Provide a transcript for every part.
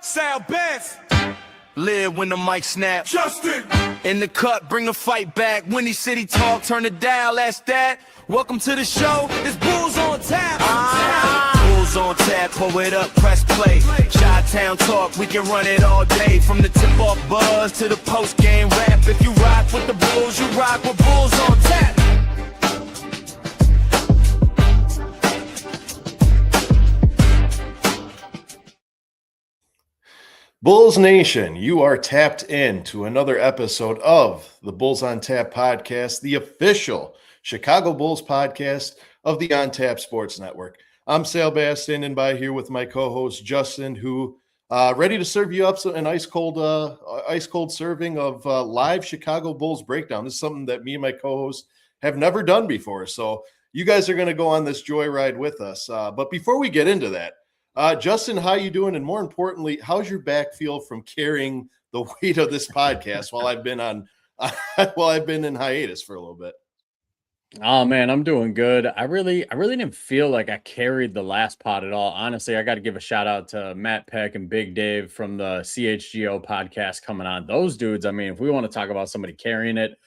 Sal Beth. Live when the mic snap. Justin. In the cut, bring the fight back. Windy City talk, turn it down, that's that. Welcome to the show, it's Bulls on Tap. Bulls on Tap, pull it up, press play. Chi-Town talk, we can run it all day. From the tip-off buzz to the post-game rap. If you rock with the Bulls, you rock with Bulls on Tap. Bulls Nation, you are tapped in to another episode of the Bulls on Tap podcast, the official Chicago Bulls podcast of the On Tap Sports Network. I'm Sal Bass, standing by here with my co-host Justin, who ready to serve you up an ice cold serving of live Chicago Bulls breakdown. This is something that me and my co-host have never done before, so you guys are going to go on this joyride with us. But before we get into that, Justin, how you doing? And more importantly, how's your back feel from carrying the weight of this podcast while I've been in hiatus for a little bit? Oh man, I'm doing good. I really didn't feel like I carried the last pod at all. Honestly, I got to give a shout out to Matt Peck and Big Dave from the CHGO podcast coming on. Those dudes, I mean, if we want to talk about somebody carrying it,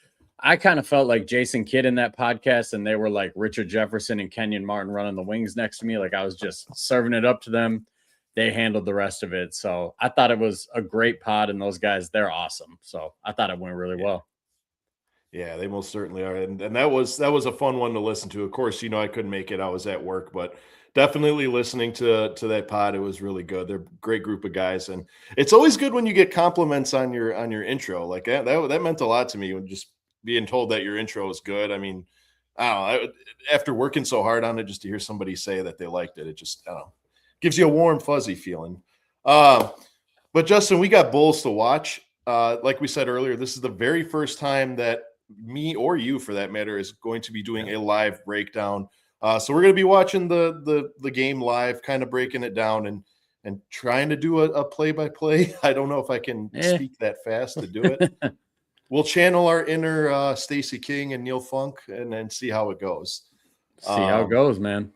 I kind of felt like Jason Kidd in that podcast, and they were like Richard Jefferson and Kenyon Martin running the wings next to me. Like I was just serving it up to them. They handled the rest of it. So I thought it was a great pod, and those guys, they're awesome. So I thought it went really well. Yeah, they most certainly are. And that was a fun one to listen to. Of course, I couldn't make it. I was at work, but definitely listening to that pod, it was really good. They're a great group of guys. And it's always good when you get compliments on your intro. Like that meant a lot to me, when just being told that your intro is good. I mean, I don't know, after working so hard on it, just to hear somebody say that they liked it, it just, I don't know, gives you a warm, fuzzy feeling. But Justin, we got Bulls to watch. Like we said earlier, this is the very first time that me or you, for that matter, is going to be doing a live breakdown. So we're going to be watching the game live, kind of breaking it down and trying to do a play-by-play. I don't know if I can speak that fast to do it. We'll channel our inner Stacey King and Neil Funk and then see how it goes. See how it goes, man.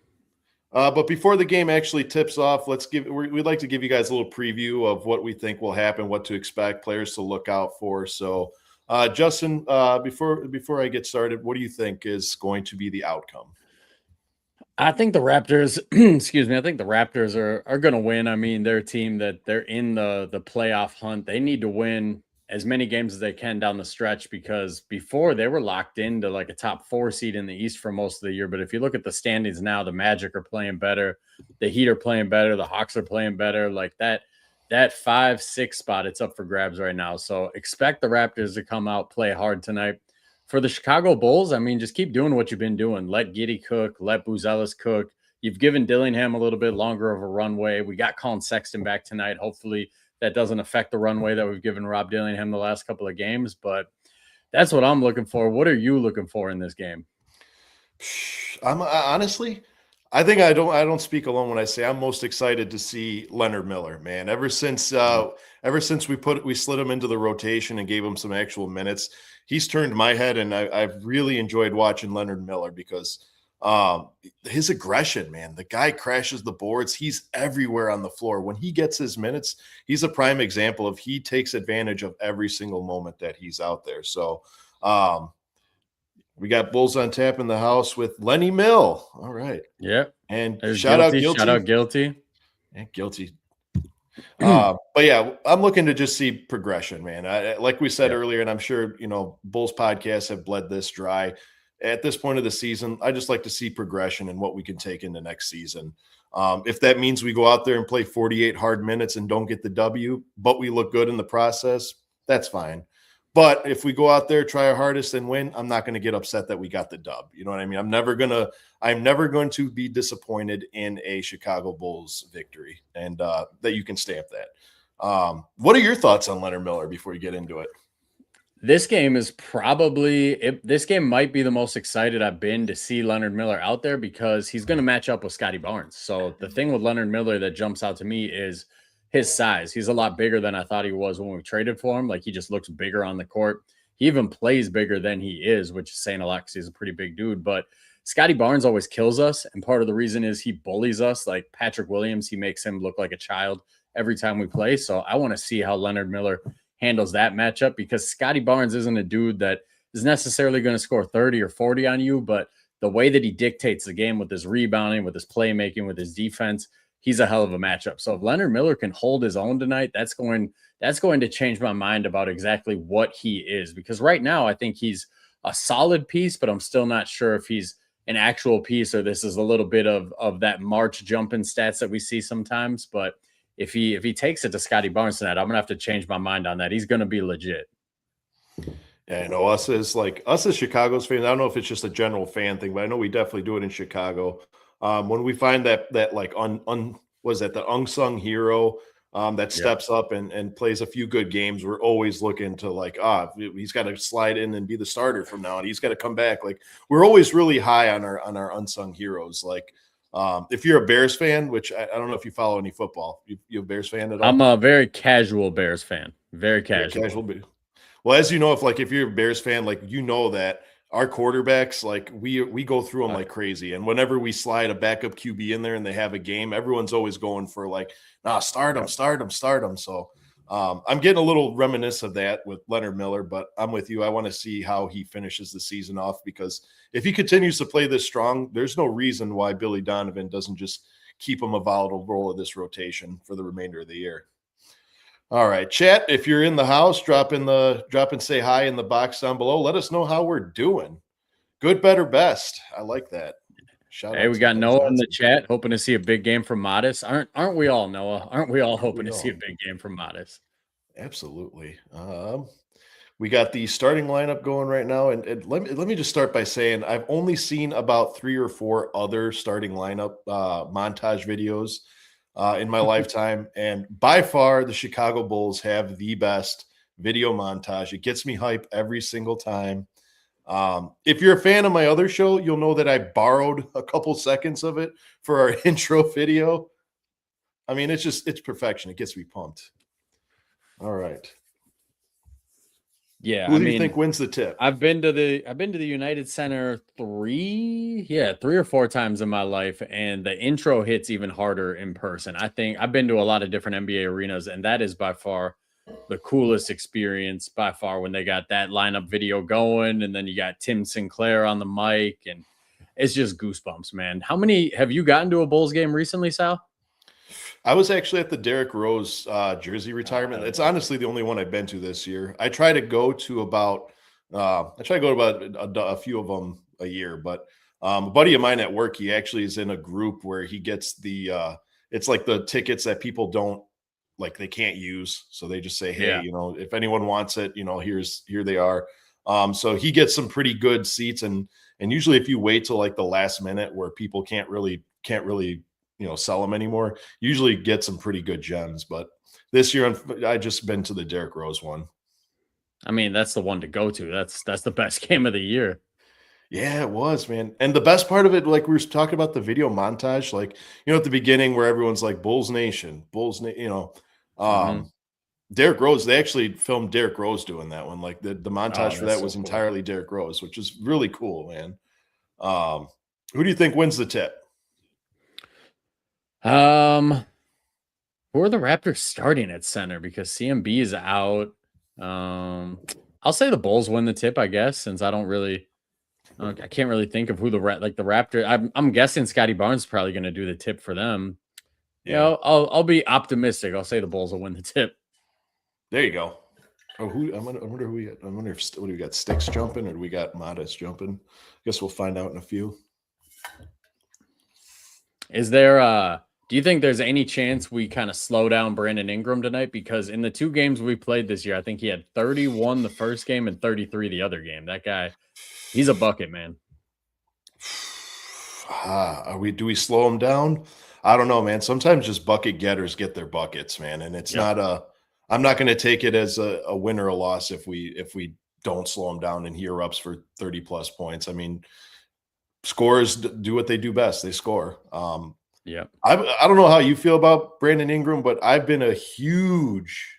But before the game actually tips off, we'd like to give you guys a little preview of what we think will happen, what to expect, players to look out for. So, Justin, before I get started, what do you think is going to be the outcome? I think the Raptors, excuse me, I think the Raptors are going to win. I mean, they're a team that they're in the playoff hunt. They need to win as many games as they can down the stretch, because before they were locked into like a top 4 seed in the East for most of the year. But if you look at the standings now, the Magic are playing better, the Heat are playing better, the Hawks are playing better. Like that 5-6 spot, it's up for grabs right now. So expect the Raptors to come out, play hard tonight. For the Chicago Bulls, I mean, just keep doing what you've been doing. Let Giddey cook, let Buzelis cook. You've given Dillingham a little bit longer of a runway. We got Colin Sexton back tonight. Hopefully that doesn't affect the runway that we've given Rob Dillingham the last couple of games, but that's what I'm looking for. What are you looking for in this game? Honestly, I think I don't speak alone when I say I'm most excited to see Leonard Miller, man. Ever since we slid him into the rotation and gave him some actual minutes, he's turned my head, and I've really enjoyed watching Leonard Miller because his aggression, man. The guy crashes the boards. He's everywhere on the floor. When he gets his minutes, he's a prime example of he takes advantage of every single moment that he's out there. So we got Bulls on Tap in the house with Lenny Mill. All right. Yep. And There's shout out Guilty. Shout out Guilty. And Guilty. But yeah, I'm looking to just see progression, man. Like we said earlier, and I'm sure, Bulls podcasts have bled this dry. At this point of the season, I just like to see progression and what we can take into next season. If that means we go out there and play 48 hard minutes and don't get the W, but we look good in the process, that's fine. But if we go out there, try our hardest and win, I'm not going to get upset that we got the dub. You know what I mean? I'm never going to be disappointed in a Chicago Bulls victory, and that you can stamp that. What are your thoughts on Leonard Miller before you get into it? This game might be the most excited I've been to see Leonard Miller out there, because he's going to match up with Scotty Barnes. So the thing with Leonard Miller that jumps out to me is his size. He's a lot bigger than I thought he was when we traded for him. Like, he just looks bigger on the court. He even plays bigger than he is, which is saying a lot because he's a pretty big dude. But Scotty Barnes always kills us, and part of the reason is he bullies us. Like Patrick Williams, he makes him look like a child every time we play. So I want to see how Leonard Miller handles that matchup, because Scotty Barnes isn't a dude that is necessarily going to score 30 or 40 on you, but the way that he dictates the game with his rebounding, with his playmaking, with his defense, he's a hell of a matchup. So if Leonard Miller can hold his own tonight, that's going to change my mind about exactly what he is, because right now I think he's a solid piece, but I'm still not sure if he's an actual piece or this is a little bit of that March jumping stats that we see sometimes. But if he takes it to Scotty Barnes tonight, I'm gonna have to change my mind on that. He's gonna be legit. Yeah, I know us as Chicago's fans. I don't know if it's just a general fan thing, but I know we definitely do it in Chicago. When we find that like was that the unsung hero that steps up and plays a few good games, we're always looking to like, he's got to slide in and be the starter from now on. He's got to come back. Like, we're always really high on our unsung heroes. Like, if you're a Bears fan, which I don't know if you follow any football, you a Bears fan at all? I'm a very casual Bears fan. Very casual. Well, as you know, if you're a Bears fan, like, you know that our quarterbacks, like, we go through them like crazy. And whenever we slide a backup QB in there and they have a game, everyone's always going for like, start him. So I'm getting a little reminiscent of that with Leonard Miller, but I'm with you. I want to see how he finishes the season off, because if he continues to play this strong, there's no reason why Billy Donovan doesn't just keep him a volatile role of this rotation for the remainder of the year. All right, chat. If you're in the house, drop and say hi in the box down below. Let us know how we're doing. Good, better, best. I like that. Hey, we got Noah in the chat, hoping to see a big game from Modest. Aren't we all, Noah? Aren't we all hoping to see a big game from Modest? Absolutely. We got the starting lineup going right now, and let me just start by saying I've only seen about 3 or 4 other starting lineup montage videos in my lifetime, and by far the Chicago Bulls have the best video montage. It gets me hype every single time. If you're a fan of my other show, you'll know that I borrowed a couple seconds of it for our intro video. I mean, it's perfection. It gets me pumped. All right. Yeah. Who do you think wins the tip? I've been to the United Center 3 or 4 times in my life, and the intro hits even harder in person. I think I've been to a lot of different NBA arenas, and that is by far the coolest experience by far, when they got that lineup video going, and then you got Tim Sinclair on the mic, and it's just goosebumps, man. How many have you gotten to a Bulls game recently, Sal? I was actually at the Derrick Rose jersey retirement. It's honestly the only one I've been to this year. I try to go to about a few of them a year, but a buddy of mine at work, he actually is in a group where he gets it's like the tickets that people don't, like, they can't use. So they just say, hey, if anyone wants it, here they are. So he gets some pretty good seats, and usually if you wait till like the last minute where people can't really sell them anymore, usually get some pretty good gems. But this year I just been to the Derrick Rose one. I mean, that's the one to go to. That's the best game of the year. Yeah, it was, man. And the best part of it, like we were talking about the video montage, like, at the beginning where everyone's like Bulls Nation, Derrick Rose, they actually filmed Derrick Rose doing that one. Like the montage for that was so entirely Derrick Rose, which is really cool, man. Who do you think wins the tip? Who are the Raptors starting at center? Because CMB is out. I'll say the Bulls win the tip, I guess, since I can't really think of who the Raptors. I'm guessing Scotty Barnes is probably going to do the tip for them. Yeah, I'll be optimistic. I'll say the Bulls will win the tip. There you go. Oh, I wonder who we got. I wonder what do we got? Sticks jumping, or do we got Modest jumping? I guess we'll find out in a few. Is there do you think there's any chance we kind of slow down Brandon Ingram tonight? Because in the 2 games we played this year, I think he had 31 the first game and 33 the other game. That guy, he's a bucket, man. Do we slow him down? I don't know, man. Sometimes just bucket getters get their buckets, man. And it's I'm not going to take it as a win or a loss if we don't slow him down and he erupts for 30 plus points. I mean, scorers do what they do best. They score. I don't know how you feel about Brandon Ingram, but I've been a huge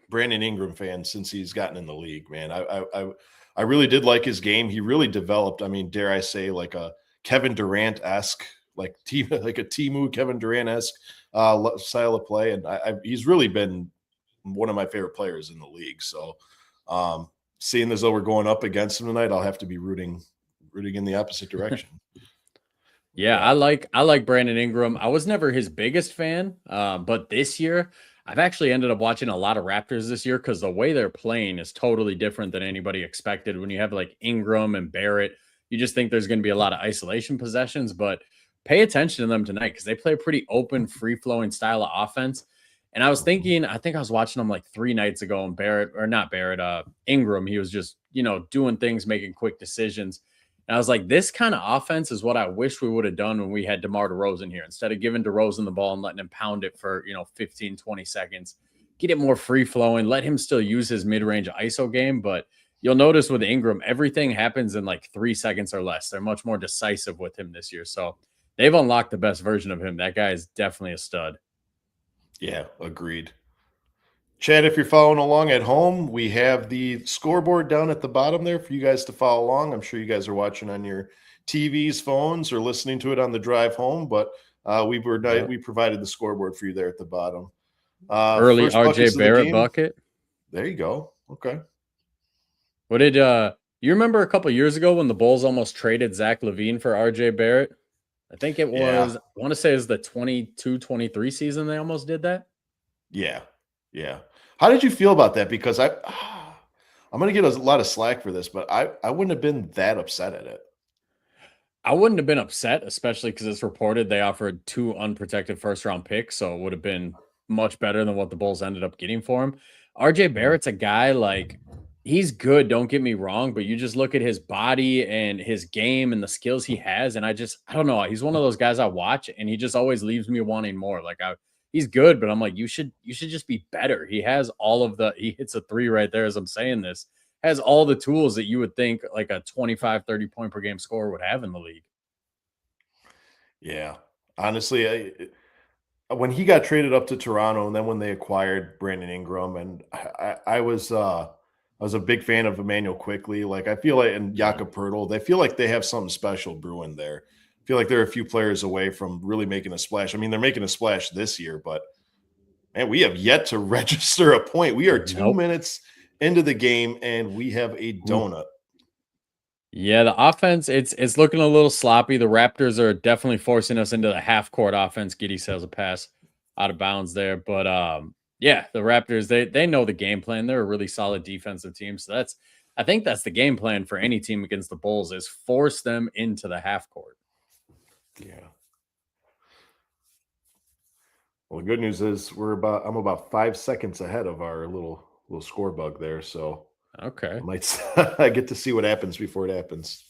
Brandon Ingram fan since he's gotten in the league, man. I really did like his game. He really developed, I mean, dare I say, like a Kevin Durant-esque, like a Timu Kevin Durant-esque style of play, and he's really been one of my favorite players in the league. So, seeing as though we're going up against him tonight, I'll have to be rooting in the opposite direction. Yeah, I like Brandon Ingram. I was never his biggest fan, but this year I've actually ended up watching a lot of Raptors this year because the way they're playing is totally different than anybody expected. When you have like Ingram and Barrett, you just think there's going to be a lot of isolation possessions, but pay attention to them tonight because they play a pretty open, free flowing style of offense. And I was thinking, I think I was watching them like 3 nights ago, and Ingram, he was just doing things, making quick decisions. And I was like, this kind of offense is what I wish we would have done when we had DeMar DeRozan here. Instead of giving DeRozan the ball and letting him pound it for, 15, 20 seconds, get it more free flowing, let him still use his mid-range ISO game. But you'll notice with Ingram, everything happens in like 3 seconds or less. They're much more decisive with him this year. So they've unlocked the best version of him. That guy is definitely a stud. Yeah, agreed. Chad, if you're following along at home, we have the scoreboard down at the bottom there for you guys to follow along. I'm sure you guys are watching on your TVs, phones, or listening to it on the drive home, but we provided the scoreboard for you there at the bottom. Early RJ Barrett bucket. There you go. Okay. What did you remember a couple years ago when the Bulls almost traded Zach LaVine for RJ Barrett? I think it was, I want to say it was the 22-23 season they almost did that. Yeah. Yeah. How did you feel about that? Because I'm going to get a lot of slack for this, but I wouldn't have been that upset at it. I wouldn't have been upset, especially because it's reported they offered 2 unprotected first-round picks, so it would have been much better than what the Bulls ended up getting for him. RJ Barrett's a guy, like, he's good, don't get me wrong, but you just look at his body and his game and the skills he has, and I don't know. He's one of those guys I watch, and he just always leaves me wanting more. Like, he's good, but I'm like, you should just be better. He has he hits a 3 right there as I'm saying this, has all the tools that you would think like a 25, 30 point per game scorer would have in the league. Yeah. Honestly, when he got traded up to Toronto and then when they acquired Brandon Ingram, and I was a big fan of Emmanuel Quickly. Like, I feel like, and Jakob Poeltl, they feel like they have something special brewing there. I feel like they're a few players away from really making a splash. I mean, they're making a splash this year, but man, we have yet to register a point. We are 2 minutes into the game and we have a donut. Yeah, the offense, it's looking a little sloppy. The Raptors are definitely forcing us into the half court offense. Giddey says a pass out of bounds there. But yeah, the Raptors, they know the game plan. They're a really solid defensive team. So I think that's the game plan for any team against the Bulls, is force them into the half court. Yeah. Well, the good news is I'm about 5 seconds ahead of our little score bug there. So okay, I might get to see what happens before it happens.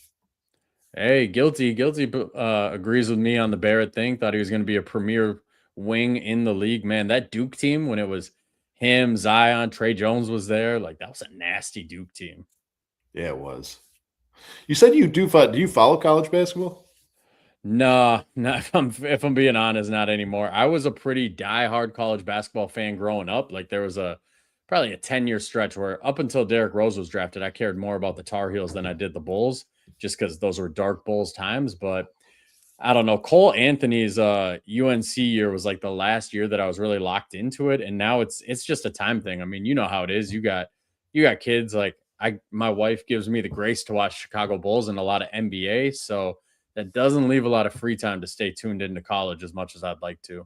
Hey, Guilty agrees with me on the Barrett thing. Thought he was going to be a premier wing in the league. Man, that Duke team, when it was him, Zion, Trey Jones was there, like, that was a nasty Duke team. Yeah, it was. You said do you follow college basketball? No, not if I'm being honest, not anymore. I was a pretty diehard college basketball fan growing up. Like, there was probably a 10-year stretch where up until Derrick Rose was drafted, I cared more about the Tar Heels than I did the Bulls, just because those were dark Bulls times. But I don't know. Cole Anthony's UNC year was like the last year that I was really locked into it, and now it's just a time thing. I mean, you know how it is. You got kids. Like, my wife gives me the grace to watch Chicago Bulls and a lot of NBA, so that doesn't leave a lot of free time to stay tuned into college as much as I'd like to.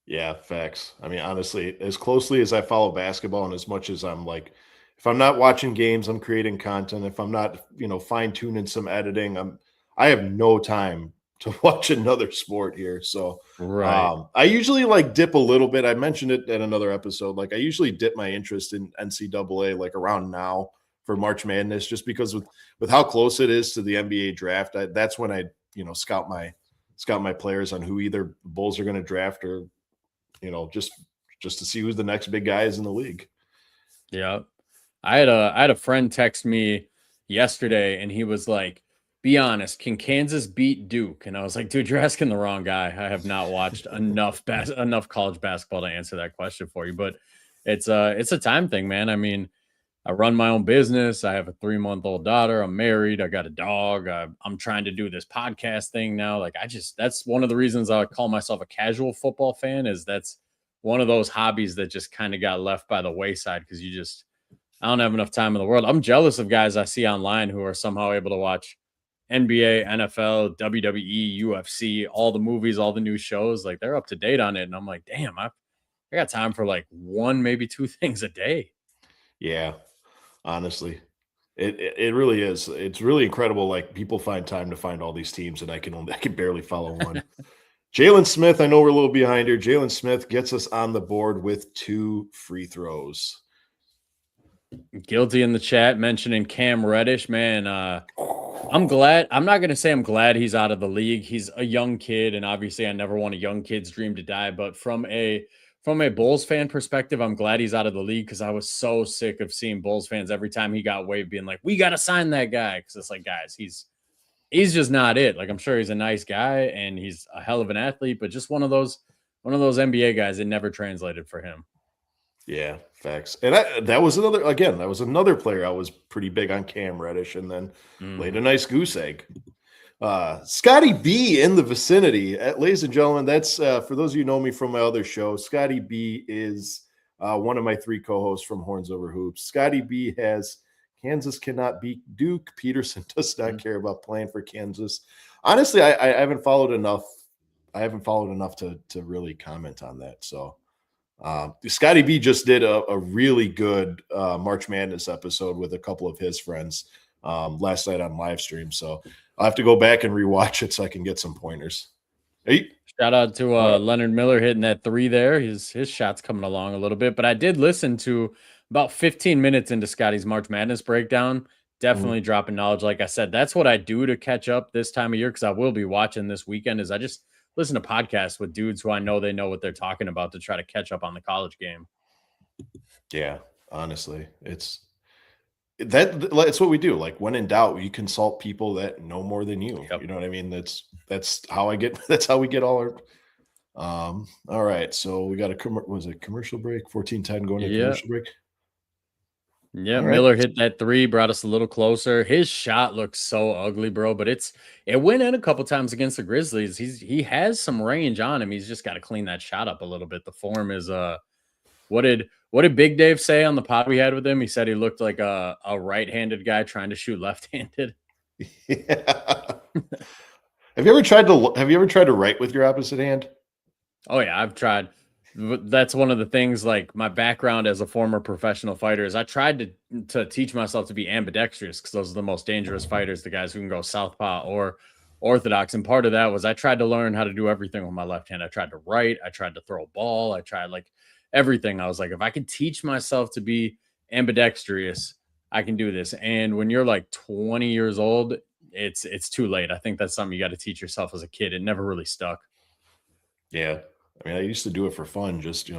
Yeah, facts. I mean, honestly, as closely as I follow basketball and as much as I'm like, if I'm not watching games, I'm creating content. If I'm not, fine tuning some editing, I have no time to watch another sport here. So right. I usually like dip a little bit. I mentioned it at another episode. Like, I usually dip my interest in NCAA like around now for March Madness, just because with how close it is to the NBA draft, that's when I scout my players on who either the Bulls are going to draft or just to see who's the next big guy is in the league. Yeah, I had a friend text me yesterday, and he was like, "Be honest, can Kansas beat Duke?" And I was like, "Dude, you're asking the wrong guy. I have not watched enough college basketball to answer that question for you." But it's a time thing, man. I mean, I run my own business. I have a 3-month-old daughter. I'm married. I got a dog. I'm trying to do this podcast thing now. Like that's one of the reasons I call myself a casual football fan is that's one of those hobbies that just kind of got left by the wayside because I don't have enough time in the world. I'm jealous of guys I see online who are somehow able to watch NBA, NFL, WWE, UFC, all the movies, all the new shows. Like they're up to date on it. And I'm like, damn, I got time for like one, maybe two things a day. Yeah, honestly. It really is. It's really incredible. Like people find time to find all these teams, and I can barely follow one. Jalen Smith, I know we're a little behind here. Jalen Smith gets us on the board with 2 free throws. Guilty in the chat mentioning Cam Reddish, man. I'm glad. I'm not gonna say I'm glad he's out of the league. He's a young kid, and obviously, I never want a young kid's dream to die. But from a Bulls fan perspective, I'm glad he's out of the league because I was so sick of seeing Bulls fans every time he got waived being like, "We got to sign that guy," because it's like, guys, he's just not it. Like I'm sure he's a nice guy and he's a hell of an athlete, but just one of those NBA guys. It never translated for him. Yeah, facts. And that was another player I was pretty big on, Cam Reddish, and then laid a nice goose egg. Scotty B in the vicinity. Ladies and gentlemen, that's for those of you who know me from my other show, Scotty B is one of my 3 co-hosts from Horns Over Hoops. Scotty B has Kansas cannot beat Duke. Peterson does not care about playing for Kansas. Honestly, I haven't followed enough. I haven't followed enough to really comment on that. So Scotty B just did a really good March Madness episode with a couple of his friends last night on live stream. So I'll have to go back and rewatch it so I can get some pointers. Hey. Shout out to Leonard Miller hitting that 3 there. His shot's coming along a little bit, but I did listen to about 15 minutes into Scotty's March Madness breakdown. Definitely dropping knowledge. Like I said, that's what I do to catch up this time of year because I will be watching this weekend. Is I just listen to podcasts with dudes who I know they know what they're talking about to try to catch up on the college game. Yeah, honestly, it's what we do. Like when in doubt, you consult people that know more than you. Yep. You know what I mean? That's how we get all our. All right, so we got a commercial break? 14:10 going to commercial break. Yeah, right. Miller hit that 3, brought us a little closer. His shot looks so ugly, bro, but it went in a couple times against the Grizzlies. He has some range on him. He's just got to clean that shot up a little bit. The form is what did Big Dave say on the pod we had with him? He said he looked like a right-handed guy trying to shoot left-handed. Yeah. Have you ever tried to write with your opposite hand? Oh yeah, I've tried. That's one of the things, like my background as a former professional fighter is I tried to teach myself to be ambidextrous because those are the most dangerous fighters, the guys who can go southpaw or orthodox. And part of that was I tried to learn how to do everything with my left hand. I tried to write, I tried to throw a ball, I tried like everything. I was like, if I could teach myself to be ambidextrous, I can do this. And when you're like 20 years old, it's too late. I think that's something you got to teach yourself as a kid. It never really stuck. Yeah. I mean, I used to do it for fun, just,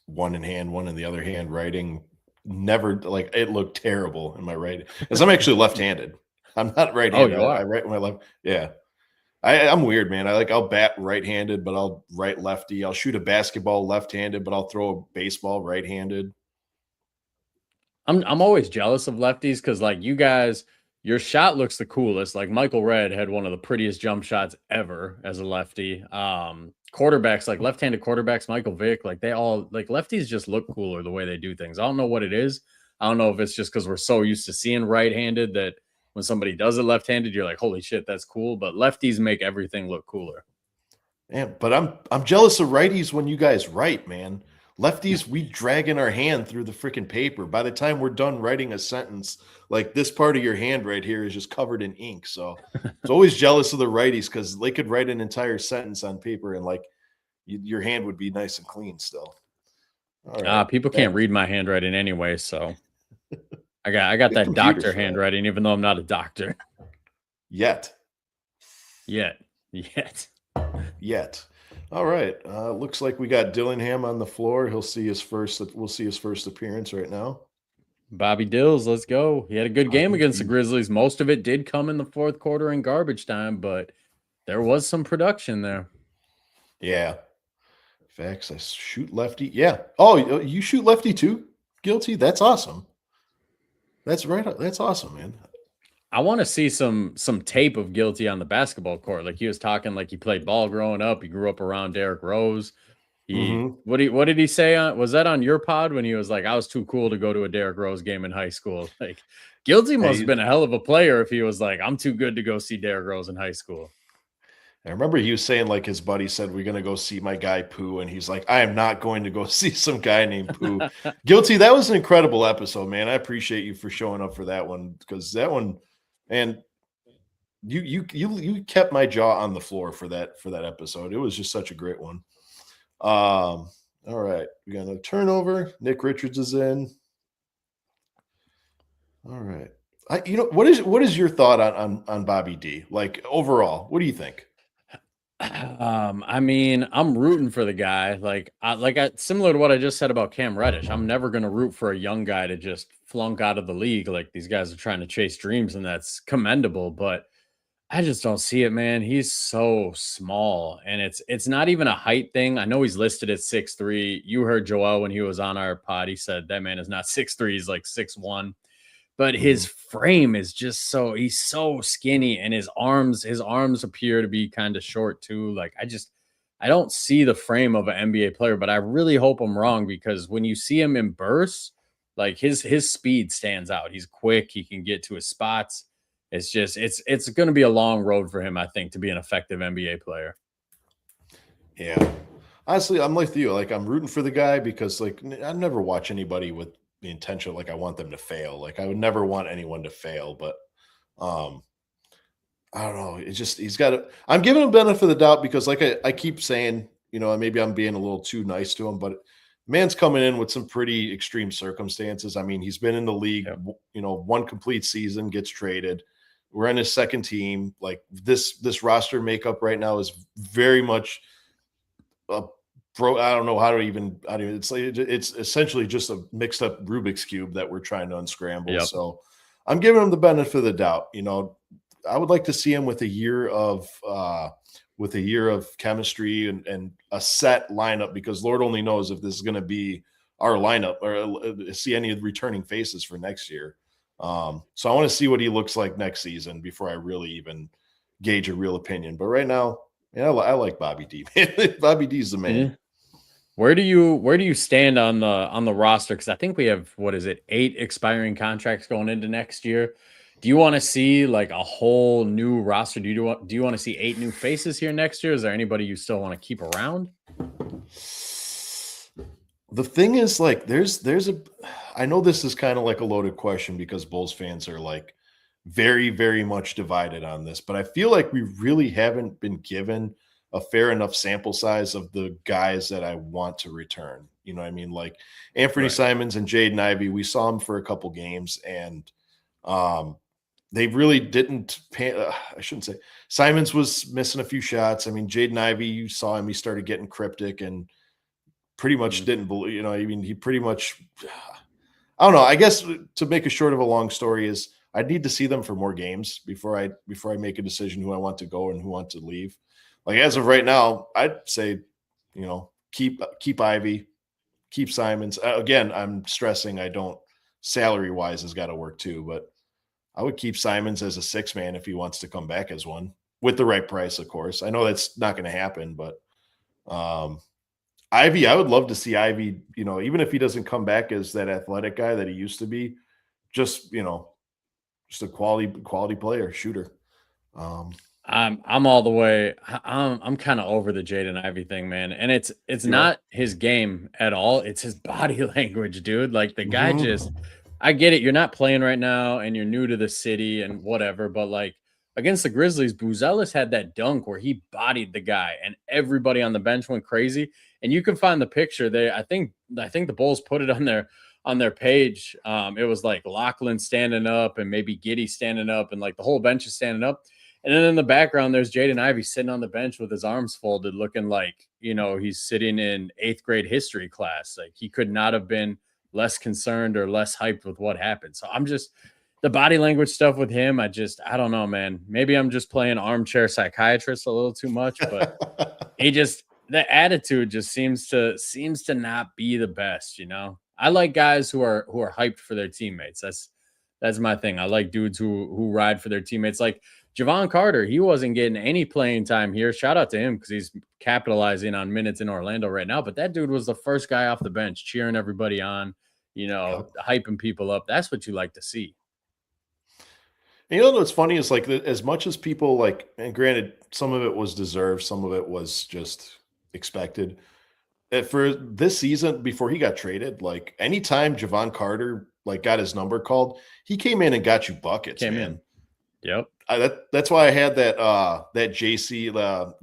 one in hand, one in the other hand, writing. Never, like, it looked terrible in my writing because I'm actually left-handed. I'm not right-handed. Oh, you are? I write with my left. Yeah. I'm weird, man. I'll bat right-handed, but I'll write lefty. I'll shoot a basketball left-handed, but I'll throw a baseball right-handed. I'm always jealous of lefties because, like, you guys, your shot looks the coolest. Like Michael Redd had one of the prettiest jump shots ever as a lefty. Quarterbacks, like left-handed quarterbacks, Michael Vick, like they all, like lefties just look cooler the way they do things. I don't know what it is. I don't know if it's just because we're so used to seeing right-handed that when somebody does it left-handed, you're like, holy shit, that's cool. But lefties make everything look cooler. Yeah, but I'm jealous of righties when you guys write, man. Lefties, we dragging our hand through the freaking paper. By the time we're done writing a sentence, like this part of your hand right here is just covered in ink. So it's always jealous of the righties because they could write an entire sentence on paper and like your hand would be nice and clean still. All right. People can't read my handwriting anyway, so I got that doctor handwriting, even though I'm not a doctor. Yet. All right. Looks like we got Dillingham on the floor. We'll see his first appearance right now. Bobby Dills, let's go. He had a good game against the Grizzlies. Most of it did come in the fourth quarter in garbage time, but there was some production there. Yeah. Facts. I shoot lefty. Yeah. Oh, you shoot lefty too? Guilty? That's awesome. That's right. That's awesome, man. I want to see some tape of Guilty on the basketball court. Like he was talking, like he played ball growing up. He grew up around Derrick Rose. He Hmm. what did he say? Was that on your pod when he was like, I was too cool to go to a Derrick Rose game in high school? Like Guilty must have Hey, been a hell of a player if he was like, I'm too good to go see Derrick Rose in high school. I remember he was saying like his buddy said, "We're gonna go see my guy Pooh," and he's like, "I am not going to go see some guy named Pooh." Guilty. That was an incredible episode, man. I appreciate you for showing up for that one because that one, and you kept my jaw on the floor for that episode. It was just such a great one. All right, we got a turnover. Nick Richards is in. All right. What is your thought on Bobby D? Like overall, what do you think? I mean, I'm rooting for the guy. Similar to what I just said about Cam Reddish. I'm never going to root for a young guy to just flunk out of the league. Like these guys are trying to chase dreams, and that's commendable. But I just don't see it, man. He's so small, and it's not even a height thing. I know he's listed at 6'3". You heard Joel when he was on our pod. He said that man is not 6'3". He's like 6'1". But his Mhm. frame is just he's so skinny, and his arms appear to be kind of short too. Like I don't see the frame of an NBA player, but I really hope I'm wrong because when you see him in bursts, like his speed stands out. He's quick, he can get to his spots. It's going to be a long road for him, I think, to be an effective NBA player. Yeah. Honestly, I'm like you. Like I'm rooting for the guy because like I never watch anybody with the intention like I want them to fail. Like I would never want anyone to fail, but um I don't know. It's just he's got I'm giving him benefit of the doubt because like I keep saying, and maybe I'm being a little too nice to him, but man's coming in with some pretty extreme circumstances. I mean, he's been in the league, Yep. one complete season, gets traded. We're in his second team. Like this roster makeup right now is very much a bro. I don't know how to even. It's like it's essentially just a mixed up Rubik's cube that we're trying to unscramble. Yep. So I'm giving him the benefit of the doubt. I would like to see him with a year of chemistry and a set lineup because Lord only knows if this is going to be our lineup or see any of the returning faces for next year. So I want to see what he looks like next season before I really even gauge a real opinion. But right now, yeah, I like Bobby D. Bobby D is the man. Yeah. Where do you stand on the roster? Because I think we have, what is it, 8 expiring contracts going into next year. Do you want to see like a whole new roster? Do you want to see 8 new faces here next year? Is there anybody you still want to keep around? The thing is, like, I know this is kind of like a loaded question because Bulls fans are like very, very much divided on this, but I feel like we really haven't been given a fair enough sample size of the guys that I want to return. You know what I mean? Like Anthony Right. Simons and Jaden Ivey, we saw them for a couple games and um, they really didn't I shouldn't say Simons was missing a few shots. I mean, Jaden Ivey, you saw him, he started getting cryptic and pretty much Mhm. didn't believe, I mean, he pretty much, I don't know. I guess to make a short of a long story is I'd need to see them for more games before I make a decision who I want to go and who want to leave. Like as of right now, I'd say, keep Ivy, keep Simons. Again, I'm stressing I don't salary wise has got to work too, but I would keep Simons as a 6 man if he wants to come back as one with the right price, of course. I know that's not going to happen, but um, Ivy, I would love to see Ivy, even if he doesn't come back as that athletic guy that he used to be, just, just a quality player, shooter. Um, I'm all the way. I'm kind of over the Jaden Ivey thing, man. And it's you are. not his game at all. It's his body language, dude. Like the guy just, Mhm. I get it. You're not playing right now, and you're new to the city and whatever. But like against the Grizzlies, Buzelis had that dunk where he bodied the guy, and everybody on the bench went crazy. And you can find the picture there. I think the Bulls put it on their page. It was like Lachlan standing up, and maybe Giddy standing up, and like the whole bench is standing up. And then in the background, there's Jaden Ivey sitting on the bench with his arms folded, looking like, he's sitting in 8th grade history class. Like he could not have been less concerned or less hyped with what happened. So I'm just the body language stuff with him. I don't know, man. Maybe I'm just playing armchair psychiatrist a little too much, but the attitude just seems to not be the best. I like guys who are hyped for their teammates. That's my thing. I like dudes who ride for their teammates. Like Javon Carter, he wasn't getting any playing time here. Shout out to him because he's capitalizing on minutes in Orlando right now. But that dude was the first guy off the bench, cheering everybody on, Yep. hyping people up. That's what you like to see. And you know what's funny is like as much as people like, and granted, some of it was deserved, some of it was just expected. For this season, before he got traded, like anytime Javon Carter like got his number called, he came in and got you buckets, Came man. in. Yep. That's why I had that JC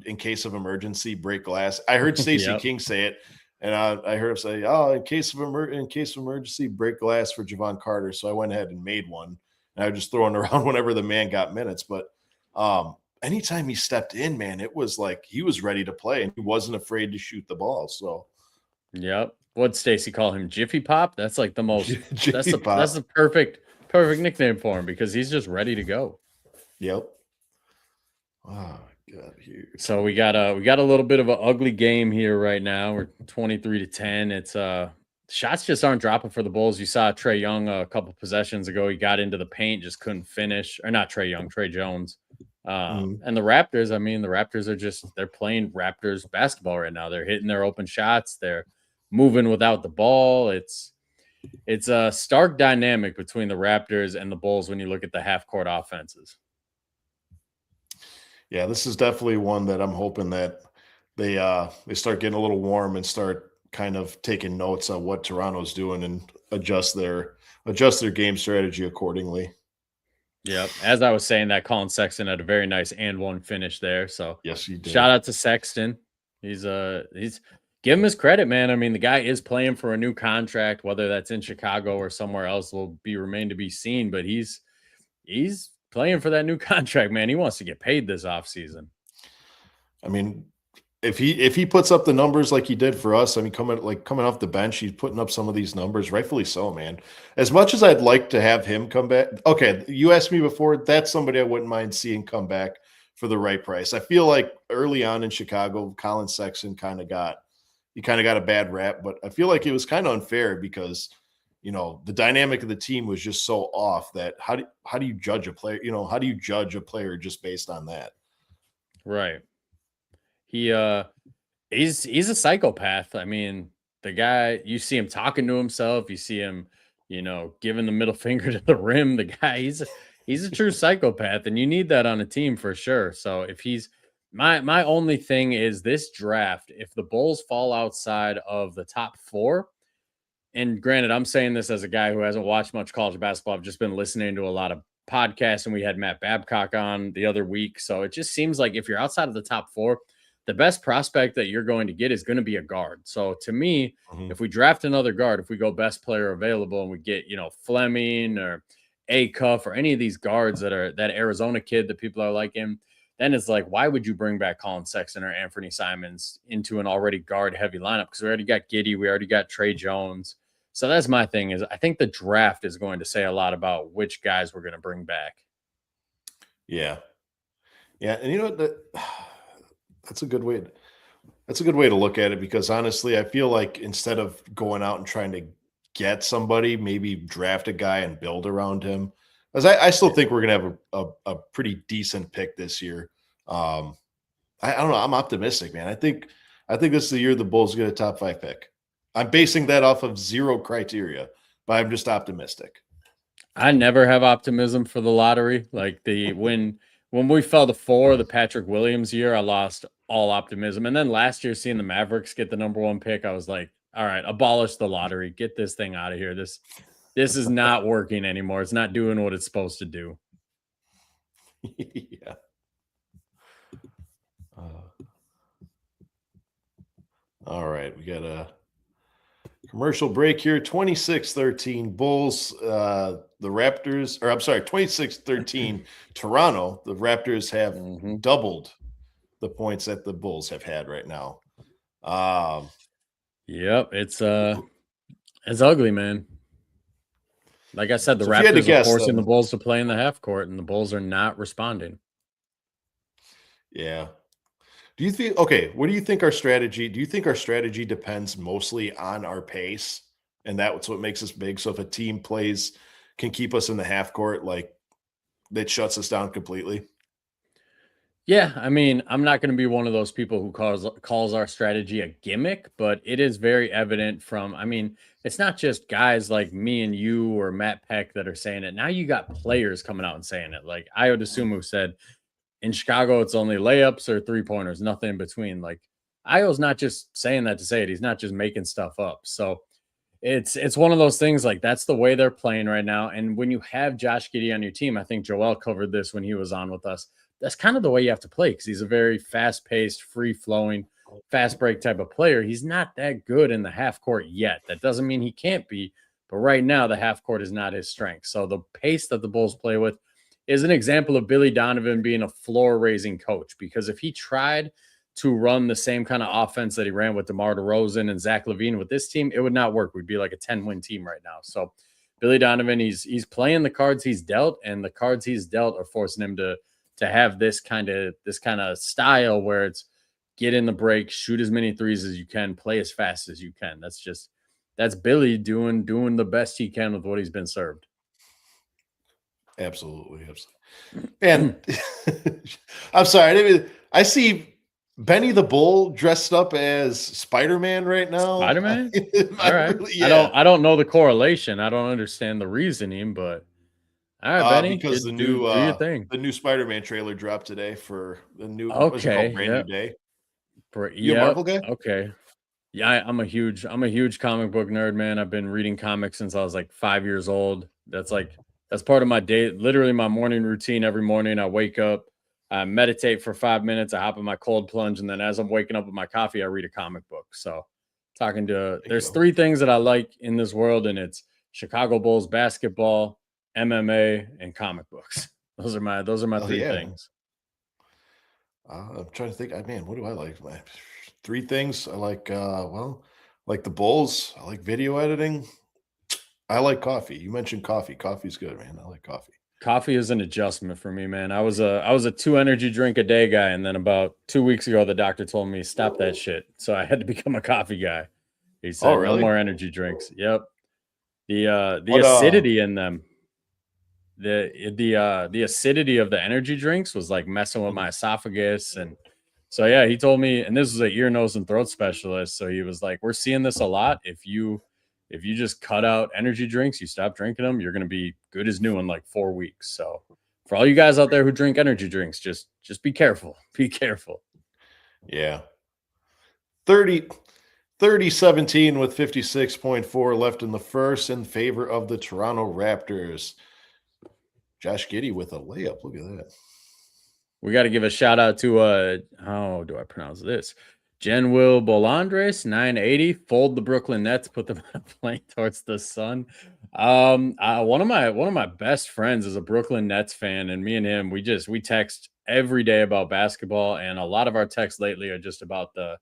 in case of emergency break glass. I heard Stacey Yep. King say it, and I heard him say, "Oh, in case of emergency break glass for Javon Carter." So I went ahead and made one, and I was just throwing around whenever the man got minutes. But anytime he stepped in, man, it was like he was ready to play, and he wasn't afraid to shoot the ball. So Yep. What'd Stacy call him? Jiffy Pop? That's like the most Jiffy that's Pop. the perfect nickname for him because he's just ready to go. Yep. Oh God, here. So we got a little bit of an ugly game here right now. We're 23-10. It's shots just aren't dropping for the Bulls. You saw Trey Young a couple possessions ago. He got into the paint, just couldn't finish. Or not Trey Young, Trey Jones. And the Raptors, I mean, the Raptors are they're playing Raptors basketball right now. They're hitting their open shots. They're moving without the ball. It's a stark dynamic between the Raptors and the Bulls when you look at the half court offenses. Yeah, this is definitely one that I'm hoping that they start getting a little warm and start kind of taking notes on what Toronto's doing and adjust their game strategy accordingly. Yep. As I was saying, that Colin Sexton had a very nice and one finish there. So Yes, he did. shout out to Sexton. He's give him his credit, man. I mean, the guy is playing for a new contract, whether that's in Chicago or somewhere else will remain to be seen. But he's playing for that new contract, man. He wants to get paid this offseason. I mean, if he puts up the numbers like he did for us, I mean, coming off the bench, he's putting up some of these numbers, rightfully so, man. As much as I'd like to have him come back, okay, you asked me before, that's somebody I wouldn't mind seeing come back for the right price. I feel like early on in Chicago, Colin Sexton kind of got a bad rap, but I feel like it was kind of unfair because the dynamic of the team was just so off that how do you judge a player? How do you judge a player just based on that? Right. He's a psychopath. I mean, the guy, you see him talking to himself, you see him, giving the middle finger to the rim. The guy, he's a true psychopath, and you need that on a team for sure. So if he's my only thing is this draft, if the Bulls fall outside of the top 4, and granted, I'm saying this as a guy who hasn't watched much college basketball. I've just been listening to a lot of podcasts, and we had Matt Babcock on the other week. So it just seems like if you're outside of the top 4, the best prospect that you're going to get is going to be a guard. So to me, if we draft another guard, if we go best player available and we get, Fleming or Acuff or any of these guards that Arizona kid that people are liking, then it's like, why would you bring back Colin Sexton or Anthony Simons into an already guard heavy lineup? Because we already got Giddey, we already got Trey Jones. So that's my thing is I think the draft is going to say a lot about which guys we're going to bring back. Yeah. Yeah. And that's a good way. That's a good way to look at it because honestly, I feel like instead of going out and trying to get somebody, maybe draft a guy and build around him. Because I still think we're going to have a pretty decent pick this year. I don't know. I'm optimistic, man. I think this is the year the Bulls get a top 5 pick. I'm basing that off of 0 criteria, but I'm just optimistic. I never have optimism for the lottery. Like when we fell to 4, the Patrick Williams year, I lost all optimism. And then last year, seeing the Mavericks get the number 1 pick, I was like, all right, abolish the lottery. Get this thing out of here. This is not working anymore. It's not doing what it's supposed to do. Yeah. All right. We got a commercial break here. 26-13 Bulls. The Raptors, or I'm sorry, 26-13 Toronto. The Raptors have doubled the points that the Bulls have had right now. Yep. It's ugly, man. Like I said, the Raptors are forcing the Bulls to play in the half court, and the Bulls are not responding. Yeah. Do you think, okay, what do you think our strategy, do you think our strategy depends mostly on our pace? And that's what makes us big. So if a team plays can keep us in the half court, like that shuts us down completely. Yeah, I mean, I'm not going to be one of those people who calls our strategy a gimmick, but it is very evident from. I mean, it's not just guys like me and you or Matt Peck that are saying it. Now you got players coming out and saying it. Like Io DeSumo said, in Chicago, it's only layups or 3-pointers, nothing in between. Like Io's not just saying that to say it. He's not just making stuff up. So it's one of those things, like that's the way they're playing right now. And when you have Josh Giddey on your team, I think Joel covered this when he was on with us. That's kind of the way you have to play because he's a very fast-paced, free-flowing, fast break type of player. He's not that good in the half court yet. That doesn't mean he can't be, but right now the half court is not his strength. So the pace that the Bulls play with is an example of Billy Donovan being a floor-raising coach, because if he tried to run the same kind of offense that he ran with DeMar DeRozan and Zach LaVine with this team, it would not work. We'd be like a 10-win team right now. So Billy Donovan, he's playing the cards he's dealt, and the cards he's dealt are forcing him to have this kind of style where it's get in the break, shoot as many threes as you can, play as fast as you can. That's Billy doing the best he can with what he's been served. Absolutely. And I'm sorry, I see Benny the Bull dressed up as Spider-Man right now. Spider-Man? All right. Really, yeah. I don't know the correlation. I don't understand the reasoning, but all right, Benny. Because do your thing. The new Spider-Man trailer dropped today for the new what's it Okay, called? Brand New Day. You a Marvel guy? Okay. Yeah, I'm a huge comic book nerd, man. I've been reading comics since I was like 5 years old. That's part of my day, literally my morning routine. Every morning I wake up, I meditate for 5 minutes, I hop in my cold plunge, and then as I'm waking up with my coffee, I read a comic book. So there's three things that I like in this world, and it's Chicago Bulls basketball, MMA, and comic books. Those are my three things. I'm trying to think. Man, what do I like? My three things. I like like the Bulls. I like video editing. I like coffee. You mentioned coffee. Coffee's good, man. I like coffee. Coffee is an adjustment for me, man. I was a 2 energy drink a day guy, and then about 2 weeks ago, the doctor told me stop that shit. So I had to become a coffee guy. He said, really? No more energy drinks. Yep. The acidity in them, the acidity of the energy drinks was like messing with my esophagus. And so yeah, he told me, and this was an ear, nose, and throat specialist. So he was like, we're seeing this a lot. If you just cut out energy drinks, you stop drinking them, you're going to be good as new in like 4 weeks. So for all you guys out there who drink energy drinks, just be careful. Be careful. Yeah. 30-17 with 56.4 left in the first in favor of the Toronto Raptors. Josh Giddey with a layup. Look at that. We got to give a shout out to how do I pronounce this? Genwil Bolandres, 980, fold the Brooklyn Nets, put them on a plane towards the sun. One of my best friends is a Brooklyn Nets fan, and me and him, we text every day about basketball, and a lot of our texts lately are just about the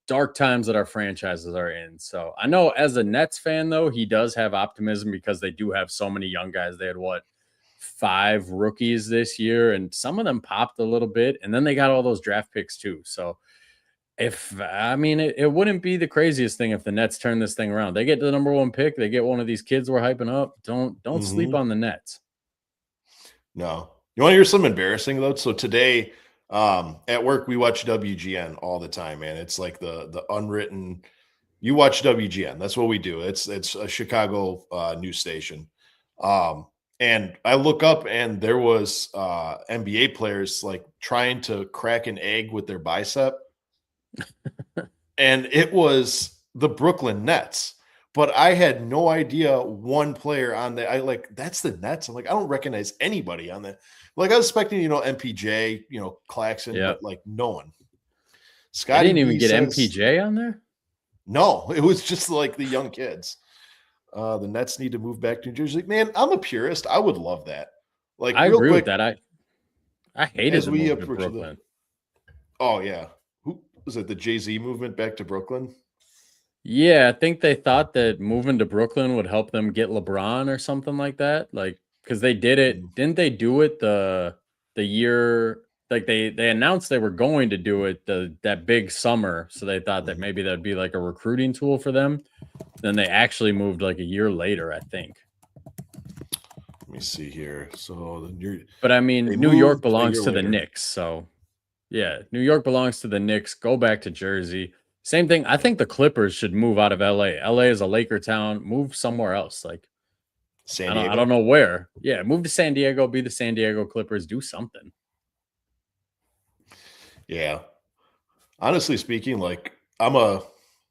dark times that our franchises are in. So I know as a Nets fan, though, he does have optimism because they do have so many young guys. They had 5 rookies this year, and some of them popped a little bit, and then they got all those draft picks too. So it wouldn't be the craziest thing if the Nets turn this thing around. They get the number 1 pick, they get one of these kids we're hyping up. Don't sleep on the Nets. No. You want to hear something embarrassing though? So today at work we watch WGN all the time, man. It's like the unwritten. You watch WGN. That's what we do. It's a Chicago news station. And I look up and there was NBA players like trying to crack an egg with their bicep. And it was the Brooklyn Nets. But I had no idea one player on that. That's the Nets. I'm like, I don't recognize anybody on that. Like I was expecting, MPJ, Claxton, but like no one. Scotty didn't even get MPJ on there? No, it was just like the young kids. The Nets need to move back to New Jersey. Man, I'm a purist. I would love that. Like I agree with that. I hated the move to Brooklyn. Oh yeah. Who was it? The Jay-Z movement back to Brooklyn? Yeah, I think they thought that moving to Brooklyn would help them get LeBron or something like that. Like, because they did it. Didn't they do it the year like they announced they were going to do it that big summer, so they thought that maybe that'd be like a recruiting tool for them. Then they actually moved like a year later, I think. Let me see here. So But I they mean, New York moved a belongs year to the later. Knicks, so yeah, New York belongs to the Knicks. Go back to Jersey. Same thing. I think the Clippers should move out of LA. LA is a Laker town. Move somewhere else. Like San I don't Diego. know where. Yeah, move to San Diego. Be the San Diego Clippers. Do something. Yeah. Honestly speaking, like I'm a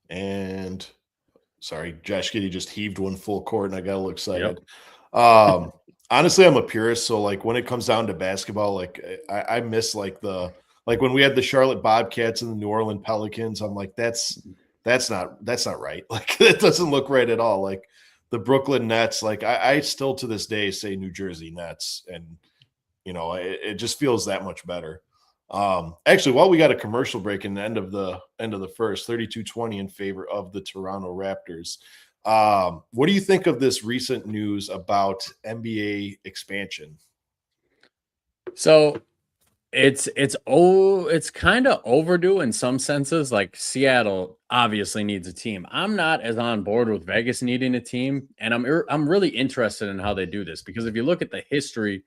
and sorry, Josh Giddey just heaved one full court and I got a little Yep. excited. Um, honestly, I'm a purist. So like when it comes down to basketball, like I miss like when we had the Charlotte Bobcats and the New Orleans Pelicans, I'm like, that's not right. Like it doesn't look right at all. Like the Brooklyn Nets, like I still to this day say New Jersey Nets, and it just feels that much better. Actually, while we got a commercial break in the end of the first, 32-20 in favor of the Toronto Raptors. What do you think of this recent news about NBA expansion? So it's kind of overdue in some senses. Like Seattle obviously needs a team. I'm not as on board with Vegas needing a team, and I'm really interested in how they do this, because if you look at the history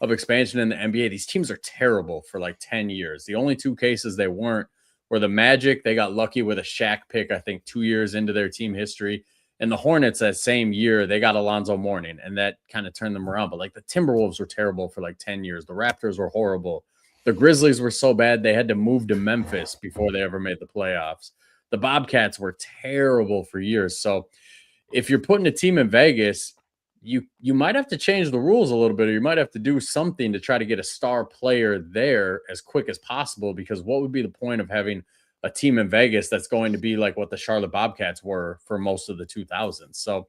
of expansion in the NBA, these teams are terrible for like 10 years. The only two cases they weren't were the Magic. They got lucky with a Shaq pick, I think 2 years into their team history. And the Hornets that same year, they got Alonzo Mourning, and that kind of turned them around. But like the Timberwolves were terrible for like 10 years. The Raptors were horrible. The Grizzlies were so bad they had to move to Memphis before they ever made the playoffs. The Bobcats were terrible for years. So if you're putting a team in Vegas, you might have to change the rules a little bit, or you might have to do something to try to get a star player there as quick as possible. Because what would be the point of having a team in Vegas that's going to be like what the Charlotte Bobcats were for most of the 2000s? So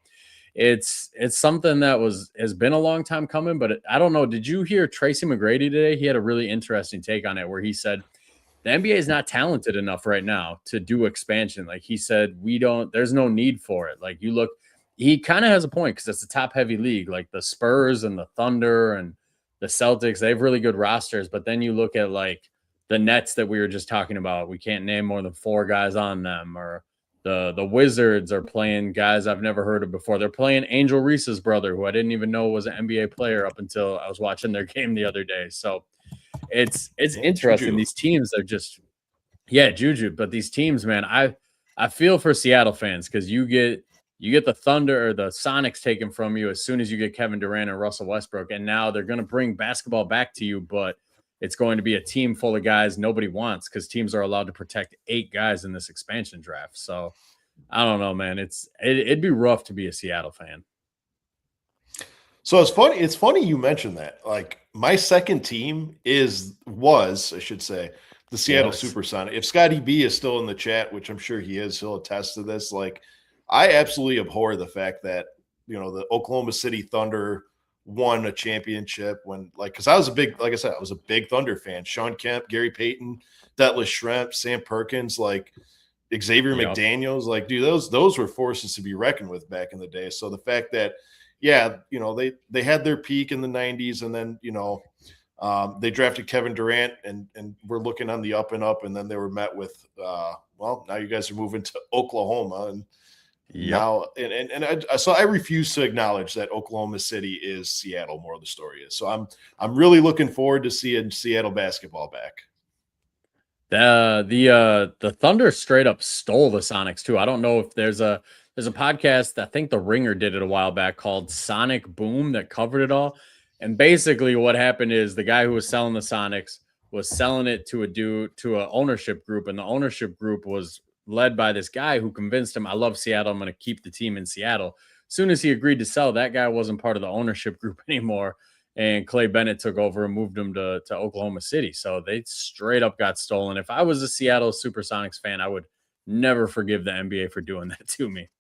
it's something that has been a long time coming, but I don't know. Did you hear Tracy McGrady today? He had a really interesting take on it where he said the NBA is not talented enough right now to do expansion. Like he said, there's no need for it. Like you look, he kind of has a point, because it's a top heavy league. Like the Spurs and the Thunder and the Celtics, they have really good rosters. But then you look at like the Nets that we were just talking about, we can't name more than four guys on them. Or the Wizards are playing guys I've never heard of before. They're playing Angel Reese's brother, who I didn't even know was an NBA player up until I was watching their game the other day. So it's Yeah, interesting. Juju. These teams are just, yeah, Juju. But these teams, man, I feel for Seattle fans, because you get the Thunder or the Sonics taken from you as soon as you get Kevin Durant and Russell Westbrook, and now they're going to bring basketball back to you, but it's going to be a team full of guys nobody wants, because teams are allowed to protect 8 guys in this expansion draft. So I don't know, man. It'd be rough to be a Seattle fan. So it's funny. It's funny you mentioned that. Like my second team I should say, the Seattle Was. Supersonics. If Scotty B is still in the chat, which I'm sure he is, he'll attest to this. Like I absolutely abhor the fact that the Oklahoma City Thunder won a championship because I was like I said, I was a big Thunder fan. Sean Kemp, Gary Payton, Detlef Schrempf, Sam Perkins, like Xavier Yep. McDaniels, like dude, those were forces to be reckoned with back in the day. So the fact that they had their peak in the 90s, and then they drafted Kevin Durant, and we're looking on the up and up, and then they were met with now you guys are moving to Oklahoma, and Yep. now so I refuse to acknowledge that Oklahoma City is Seattle. More of the story is. So I'm really looking forward to seeing Seattle basketball back. The Thunder straight up stole the Sonics too. I don't know if there's a podcast, I think The Ringer did it a while back, called Sonic Boom, that covered it all. And basically what happened is the guy who was selling the Sonics was selling it to an ownership group, and the ownership group was led by this guy who convinced him, I love Seattle, I'm going to keep the team in Seattle. As soon as he agreed to sell, that guy wasn't part of the ownership group anymore, and Clay Bennett took over and moved him to Oklahoma City. So they straight up got stolen. If I was a Seattle Supersonics fan, I would never forgive the NBA for doing that to me.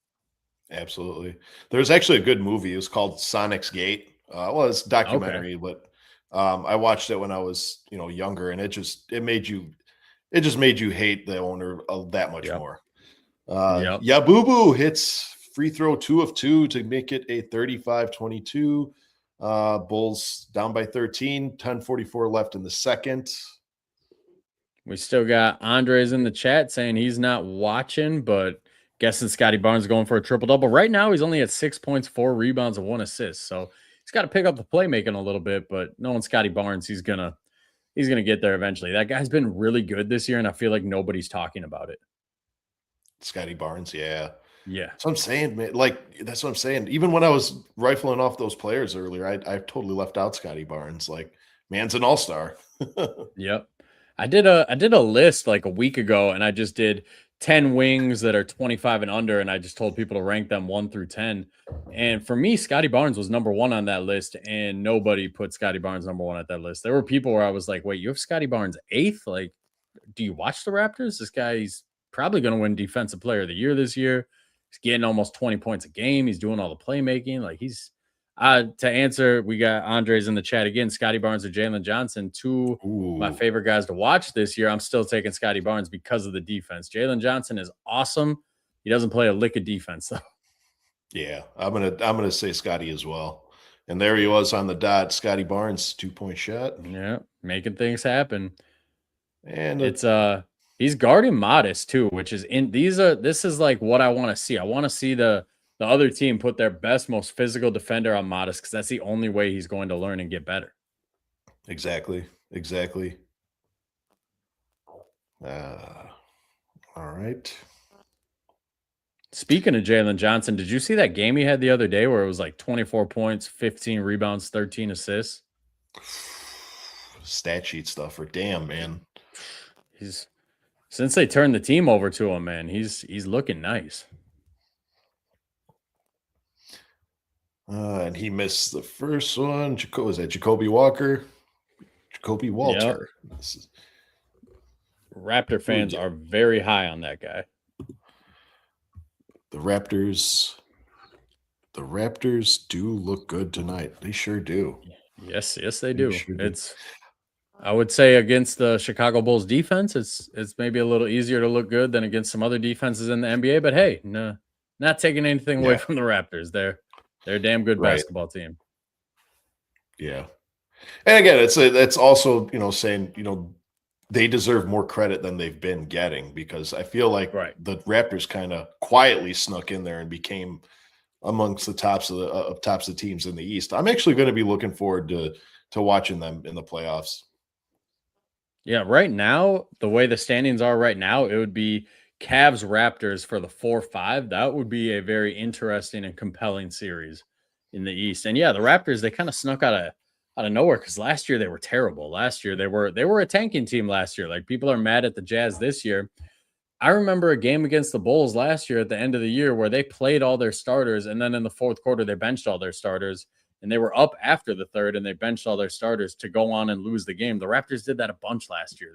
Absolutely. There's actually a good movie. It was called Sonic's Gate. It's a documentary, but I watched it when I was younger, and it just made you hate the owner that much more. Yep. Yabubu hits free throw 2 of 2 to make it a 35-22. Bulls down by 13, 10:44 left in the second. We still got Andres in the chat saying he's not watching, but guessing Scotty Barnes is going for a triple double. Right now, he's only at 6 points, 4 rebounds, and 1 assist. So he's got to pick up the playmaking a little bit. But knowing Scotty Barnes, he's gonna get there eventually. That guy's been really good this year, and I feel like nobody's talking about it. Scotty Barnes, yeah. Yeah. That's what I'm saying, man. Like, that's what I'm saying. Even when I was rifling off those players earlier, I totally left out Scotty Barnes. Like, man's an all-star. Yep. I did a list like a week ago, and I just did 10 wings that are 25 and under, and I just told people to rank them 1 through 10. And for me, Scotty Barnes was number 1 on that list, and nobody put Scotty Barnes number 1 at that list. There were people where I was like, wait, you have Scotty Barnes 8th? Like, do you watch the Raptors? This guy, he's probably going to win Defensive Player of the Year this year. He's getting almost 20 points a game. He's doing all the playmaking. Like, he's to answer, we got Andres in the chat again. Scotty Barnes or Jalen Johnson, two my favorite guys to watch this year. I'm still taking Scotty Barnes because of the defense. Jalen Johnson is awesome. He doesn't play a lick of defense though. Yeah, I'm gonna say Scotty as well. And there he was on the dot. Scotty Barnes, 2-point shot. Yeah, making things happen. And it's he's guarding Modest too, which is this is like what I want to see. I want to see the other team put their best, most physical defender on Modest because that's the only way he's going to learn and get better. Exactly. All right. Speaking of Jalen Johnson, did you see that game he had the other day where it was like 24 points, 15 rebounds, 13 assists? Stat sheet stuff for damn, man. Since they turned the team over to him, man, he's looking nice. And he missed the first one. Was that Jacoby Walker? Jacoby Walter. Yep. Raptor fans are very high on that guy. The Raptors do look good tonight. They sure do. Yes, they do. Sure do. I would say against the Chicago Bulls defense, it's maybe a little easier to look good than against some other defenses in the NBA. But hey, no, not taking anything away from the Raptors. They're a damn good basketball team. Yeah. And again, it's also, saying, they deserve more credit than they've been getting, because I feel like the Raptors kind of quietly snuck in there and became amongst the tops of the teams in the East. I'm actually going to be looking forward to watching them in the playoffs. Yeah, right now, the way the standings are right now, it would be Cavs Raptors for the 4-5. That would be a very interesting and compelling series in the East. And yeah, the Raptors, they kind of snuck out of nowhere because last year they were terrible. Last year they were a tanking team last year. Like, people are mad at the Jazz this year. I remember a game against the Bulls last year at the end of the year where they played all their starters, and then in the fourth quarter they benched all their starters, and they were up after the third and they benched all their starters to go on and lose the game. The Raptors did that a bunch last year.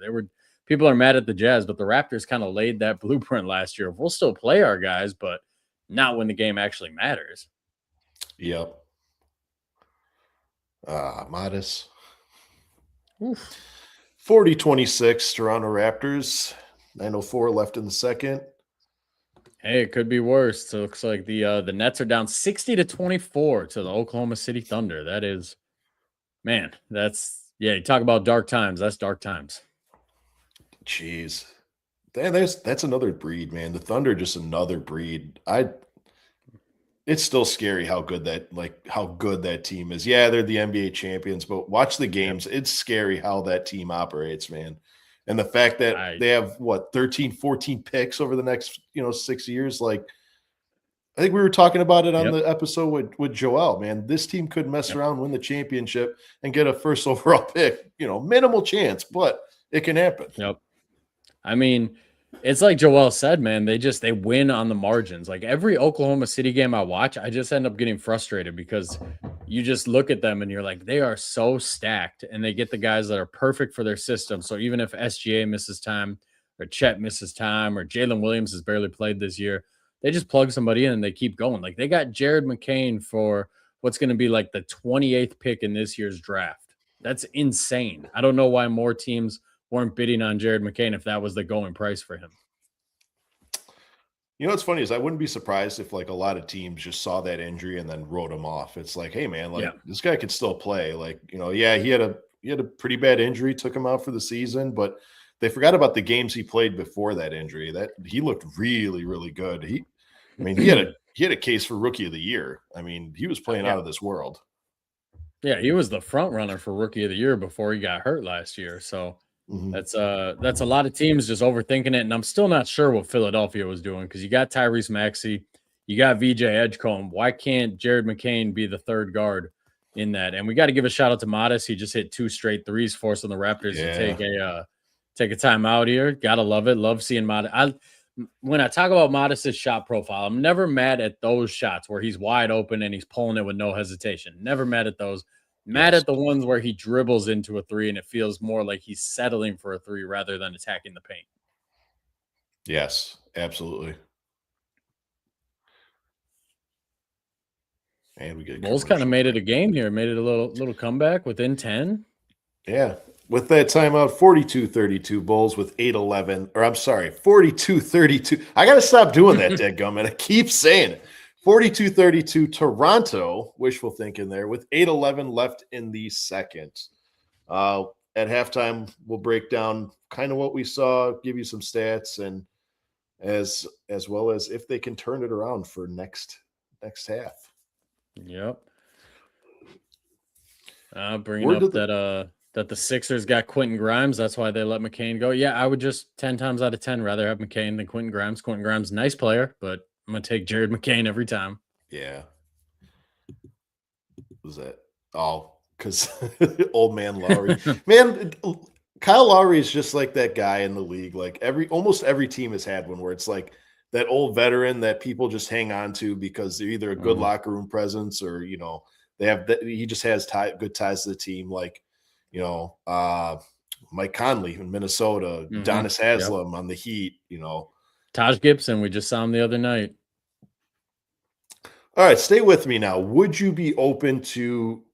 People are mad at the Jazz, but the Raptors kind of laid that blueprint last year. We'll still play our guys, but not when the game actually matters. Yep. Modest. 40-26 Toronto Raptors. 9:04 left in the second. Hey, it could be worse. So it looks like the Nets are down 60-24 to the Oklahoma City Thunder. That is, man, you talk about dark times. That's dark times. Jeez. That's another breed, man. The Thunder, just another breed. It's still scary how good that team is. Yeah, they're the NBA champions, but watch the games. Yep. It's scary how that team operates, man. And the fact that they have 13, 14 picks over the next, 6 years. Like, I think we were talking about it on the episode with Joel, man. This team could mess around, win the championship, and get a first overall pick. Minimal chance, but it can happen. Yep. I mean, it's like Joel said, man, they win on the margins. Like, every Oklahoma City game I watch, I just end up getting frustrated because you just look at them and you're like, they are so stacked, and they get the guys that are perfect for their system. So even if SGA misses time or Chet misses time or Jalen Williams has barely played this year, they just plug somebody in and they keep going. Like, they got Jared McCain for what's going to be like the 28th pick in this year's draft. That's insane. I don't know why more teams weren't bidding on Jared McCain if that was the going price for him. What's funny is I wouldn't be surprised if a lot of teams just saw that injury and then wrote him off. It's like, hey man, this guy could still play. He had a pretty bad injury, took him out for the season, but they forgot about the games he played before that injury. That he looked really, really good. He had a case for rookie of the year. I mean, he was playing out of this world. Yeah, he was the front runner for rookie of the year before he got hurt last year. So that's a lot of teams just overthinking it. And I'm still not sure what Philadelphia was doing because you got Tyrese Maxey, you got VJ Edgecombe. Why can't Jared McCain be the third guard in that? And we got to give a shout out to Modest. He just hit 2 straight threes, forcing the Raptors to take a timeout here. Gotta love it. Love seeing Modest. When I talk about Modest's shot profile, I'm never mad at those shots where he's wide open and he's pulling it with no hesitation. Never mad at those. Mad at the ones where he dribbles into a 3 and it feels more like he's settling for a 3 rather than attacking the paint. Yes, absolutely. And we get Bulls kind of made it a game here, made it a little comeback within 10. Yeah. With that timeout, 42-32 Bulls with 8-11. Or I'm sorry, 42-32. I got to stop doing that, dadgummit. I keep saying it. 42-32 Toronto, wishful thinking there, with 8-11 left in the second. At halftime, we'll break down kind of what we saw, give you some stats, and as well as if they can turn it around for next half. Yep. Bringing up that the Sixers got Quentin Grimes. That's why they let McCain go. Yeah, I would just 10 times out of 10 rather have McCain than Quentin Grimes. Quentin Grimes, nice player, but I'm going to take Jared McCain every time. Yeah. What was that? Oh, because old man Lowry. Man, Kyle Lowry is just like that guy in the league. Like almost every team has had one where it's like that old veteran that people just hang on to because they're either a good locker room presence or, they have he just has good ties to the team. Like, Mike Conley in Minnesota, Donis Haslem on the Heat, Taj Gibson, we just saw him the other night. All right, stay with me now. Would you be open to,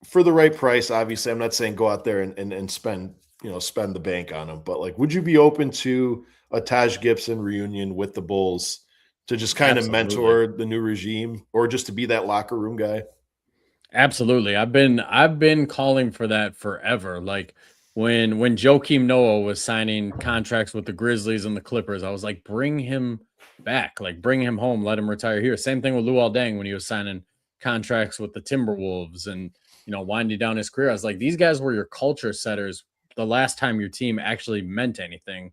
for the right price, obviously, I'm not saying go out there and spend the bank on him, but like, would you be open to a Taj Gibson reunion with the Bulls to just kind of mentor the new regime or just to be that locker room guy? Absolutely. I've been calling for that forever. Like when Joakim Noah was signing contracts with the Grizzlies and the Clippers, I was like, bring him back, like bring him home, let him retire here. Same thing with Luol Deng when he was signing contracts with the Timberwolves and, winding down his career. I was like, these guys were your culture setters the last time your team actually meant anything.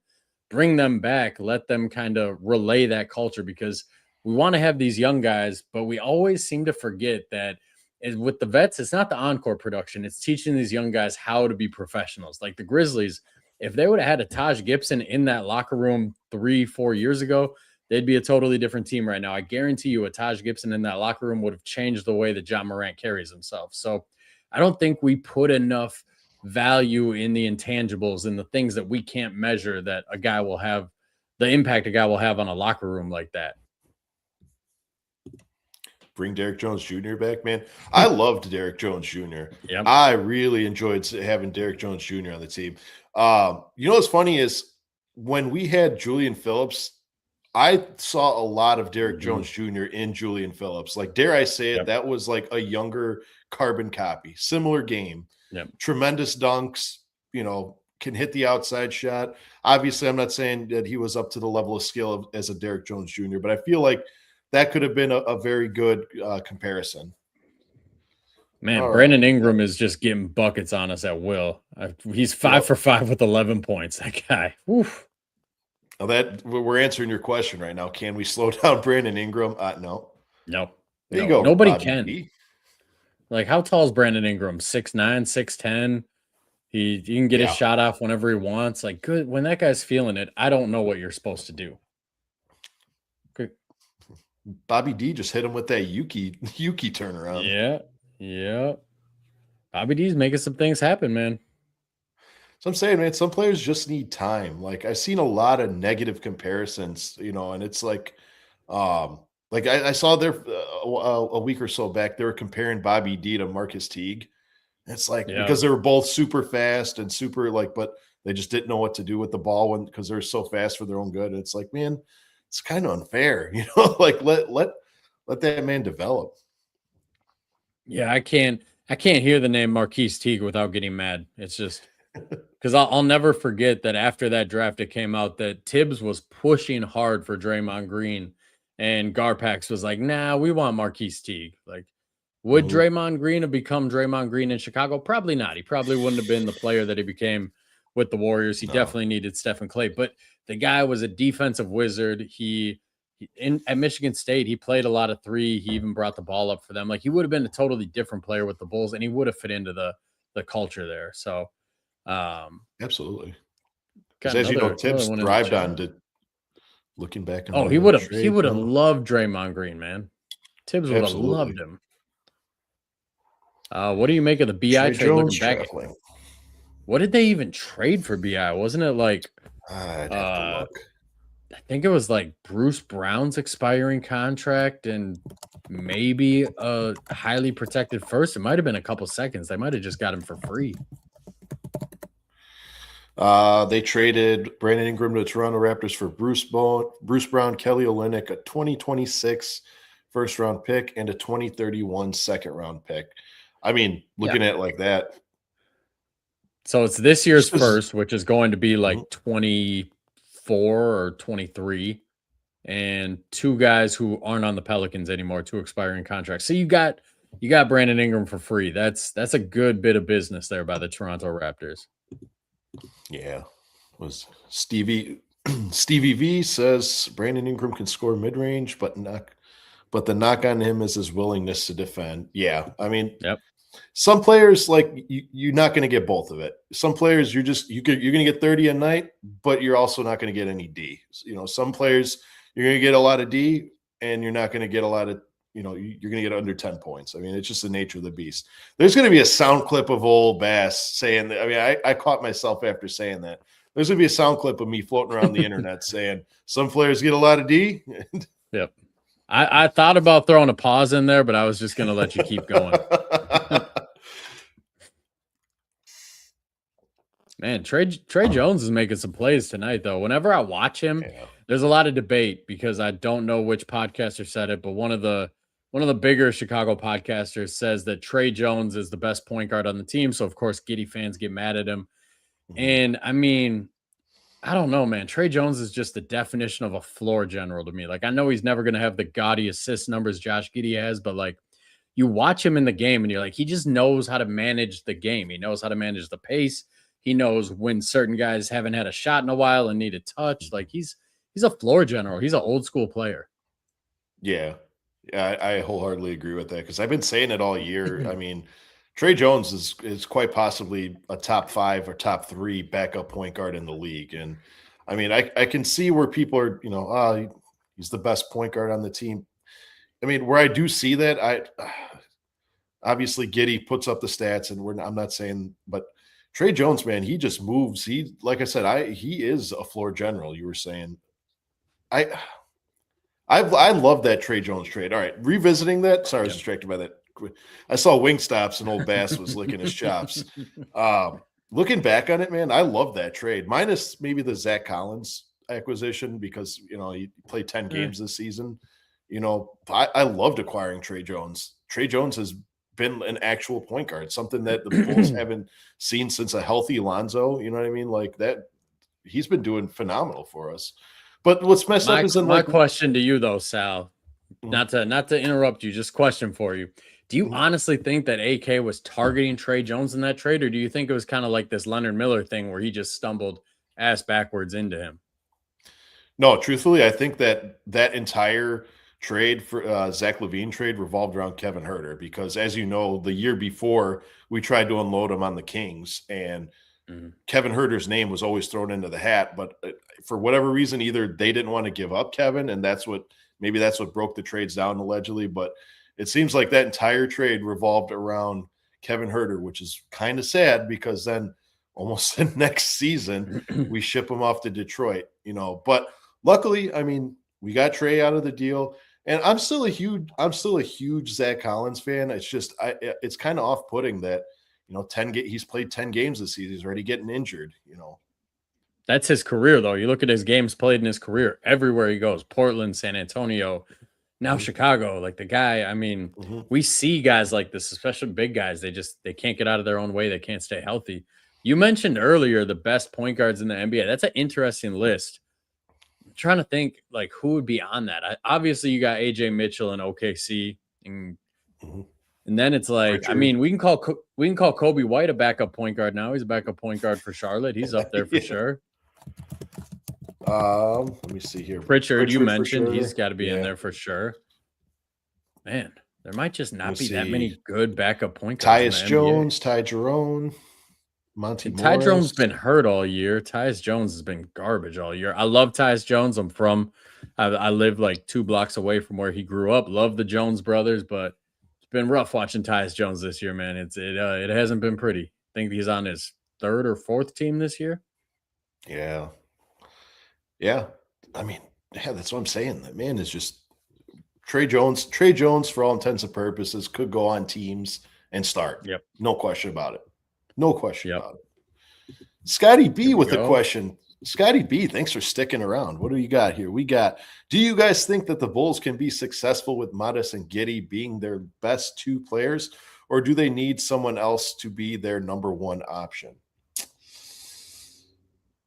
Bring them back, let them kind of relay that culture because we want to have these young guys, but we always seem to forget that with the vets, it's not the encore production. It's teaching these young guys how to be professionals. Like the Grizzlies, if they would have had a Taj Gibson in that locker room 3-4 years ago, they'd be a totally different team right now. I guarantee you a Taj Gibson in that locker room would have changed the way that John Morant carries himself. So I don't think we put enough value in the intangibles and the things that we can't measure that a guy will have, the impact a guy will have on a locker room like that. Bring Derrick Jones Jr. back, man. I loved Derrick Jones Jr. Yep. I really enjoyed having Derrick Jones Jr. on the team. What's funny is when we had Julian Phillips, I saw a lot of Derrick Jones Jr. in Julian Phillips. Like, dare I say it, that was like a younger carbon copy. Similar game. Yep. Tremendous dunks, can hit the outside shot. Obviously, I'm not saying that he was up to the level of skill as a Derrick Jones Jr., but I feel like that could have been a very good comparison. Man, Brandon Ingram is just getting buckets on us at will. He's 5 for 5 with 11 points. That guy. Oof. Now that we're answering your question right now. Can we slow down Brandon Ingram? No. No. There you go. Nobody can. Like, how tall is Brandon Ingram? 6'9", 6'10". He can get his shot off whenever he wants. Like, good. When that guy's feeling it, I don't know what you're supposed to do. Bobby D just hit him with that Yuki turnaround. Yeah. Bobby D's making some things happen, man. So I'm saying, man, some players just need time. Like, I've seen a lot of negative comparisons, and it's like I saw there a week or so back, they were comparing Bobby D to Marcus Teague. It's like because they were both super fast and super but they just didn't know what to do with the ball because they're so fast for their own good. And it's like, man, it's kind of unfair, like let that man develop. Yeah, I can't hear the name Marquise Teague without getting mad. It's just Because I'll never forget that after that draft, it came out that Tibbs was pushing hard for Draymond Green, and Garpax was like, "Nah, we want Marquise Teague." Like, would Mhm. Draymond Green have become Draymond Green in Chicago? Probably not. He probably wouldn't have been the player that he became with the Warriors. He No. definitely needed Stephen Clay, but the guy was a defensive wizard. At Michigan State, he played a lot of three. He even brought the ball up for them. Like, he would have been a totally different player with the Bulls, and he would have fit into the culture there. So, Absolutely. got Because as you know, another Tibbs one in the thrived chat. on looking back Oh, on the he trade. would have loved Draymond Green, man. Tibbs would have Absolutely. loved him. What do you make of the BI Trey trade Jones looking back? traveling. What did they even trade for BI? Wasn't it like I'd have to look. I think it was like Bruce Brown's expiring contract and maybe a highly protected first. It might have been a couple seconds. They might have just got him for free. They traded Brandon Ingram to the Toronto Raptors for Bruce Brown, Kelly Olynyk, a 2026 first round pick, and a 2031 second round pick. I mean, looking at it like that. So it's this year's Just- first, which is going to be like Mhm. 24 or 23, and two guys who aren't on the Pelicans anymore, two expiring contracts. So you got Brandon Ingram for free. That's a good bit of business there by the Toronto Raptors. Yeah. Was Stevie V says Brandon Ingram can score mid-range, but the knock on him is his willingness to defend. Yeah. I mean, Yep. some players, like, you're not going to get both of it. Some players you're going to get 30 a night, but you're also not going to get any D. You know, some players you're going to get a lot of D, and you're not going to get a lot of, you're going to get under 10 points. I mean, it's just the nature of the beast. There's going to be a sound clip of old Bass saying that. I mean, I caught myself after saying that. There's going to be a sound clip of me floating around the internet saying some players get a lot of D. Yep. I thought about throwing a pause in there, but I was just going to let you keep going. Man, Trey Jones is making some plays tonight, though. Whenever I watch him, there's a lot of debate because I don't know which podcaster said it, but one of the bigger Chicago podcasters says that Trey Jones is the best point guard on the team. So of course, Giddy fans get mad at him. And I mean, I don't know, man. Trey Jones is just the definition of a floor general to me. Like, I know he's never going to have the gaudy assist numbers Josh Giddey has, but like, you watch him in the game and you're like, he just knows how to manage the game. He knows how to manage the pace. He knows when certain guys haven't had a shot in a while and need a touch. Like, he's a floor general. He's an old school player. Yeah. I wholeheartedly agree with that because I've been saying it all year. I mean, Trey Jones is quite possibly a top 5 or top 3 backup point guard in the league. And I mean, I can see where people are, he's the best point guard on the team. I mean, where I do see that, obviously Giddy puts up the stats, and I'm not saying, but Trey Jones, man, he just moves. Like I said, he is a floor general. You were saying, I love that Trey Jones trade. All right, revisiting that. Sorry, I was distracted by that. I saw Wingstops and old Bass was licking his chops. Looking back on it, man, I love that trade. Minus maybe the Zach Collins acquisition because he played 10 games this season. I loved acquiring Trey Jones. Trey Jones has been an actual point guard, something that the Bulls haven't seen since a healthy Lonzo. You know what I mean? Like that, he's been doing phenomenal for us. But what's messed up is my question to you though, Sal, not to interrupt you, just question for you. Do you honestly think that AK was targeting Trey Jones in that trade, or do you think it was kind of like this Leonard Miller thing where he just stumbled ass backwards into him? No, truthfully, I think that entire trade for Zach LaVine trade revolved around Kevin Huerter because, as you know, the year before we tried to unload him on the Kings, and Kevin Huerter's name was always thrown into the hat. But for whatever reason, either they didn't want to give up Kevin, and that's what broke the trades down allegedly. But it seems like that entire trade revolved around Kevin Huerter, which is kind of sad because then almost the next season we ship him off to Detroit. But luckily, I mean, we got Trey out of the deal, and I'm still a huge Zach Collins fan. It's just it's kind of off-putting that he's played 10 games this season. He's already getting injured. That's his career, though. You look at his games played in his career everywhere he goes: Portland, San Antonio, now Chicago. Like the guy, I mean, we see guys like this, especially big guys. They can't get out of their own way. They can't stay healthy. You mentioned earlier the best point guards in the NBA. That's an interesting list. I'm trying to think like who would be on that. Obviously, you got AJ Mitchell and OKC, and Mhm. then it's like, I Pritchard. mean, we can call Kobe White a backup point guard now. He's a backup point guard for Charlotte. He's up there for Yeah. sure. Let me see here. Pritchard, you For mentioned he's sure. got to be in Yeah. there for sure. Man, there might just Let me not be that see. many good backup point guards in the Tyus NBA. Jones, Ty Jerome, Monty And Ty Morris. Jones been hurt all year. Tyus Jones has been garbage all year. I love Tyus Jones. I live like 2 blocks away from where he grew up. Love the Jones brothers, but it's been rough watching Tyus Jones this year, man. It hasn't been pretty. I think he's on his 3rd or 4th team this year. Yeah. Yeah. I mean, yeah, that's what I'm saying. That man is just Trey Jones. Trey Jones, for all intents and purposes, could go on teams and start. Yep. No question about it. No question Yep. about it. Scotty B Here we with a go. question. Scotty B, thanks for sticking around. What do you got here? Do you guys think that the Bulls can be successful with Modest and Giddey being their best 2 players, or do they need someone else to be their number 1 option?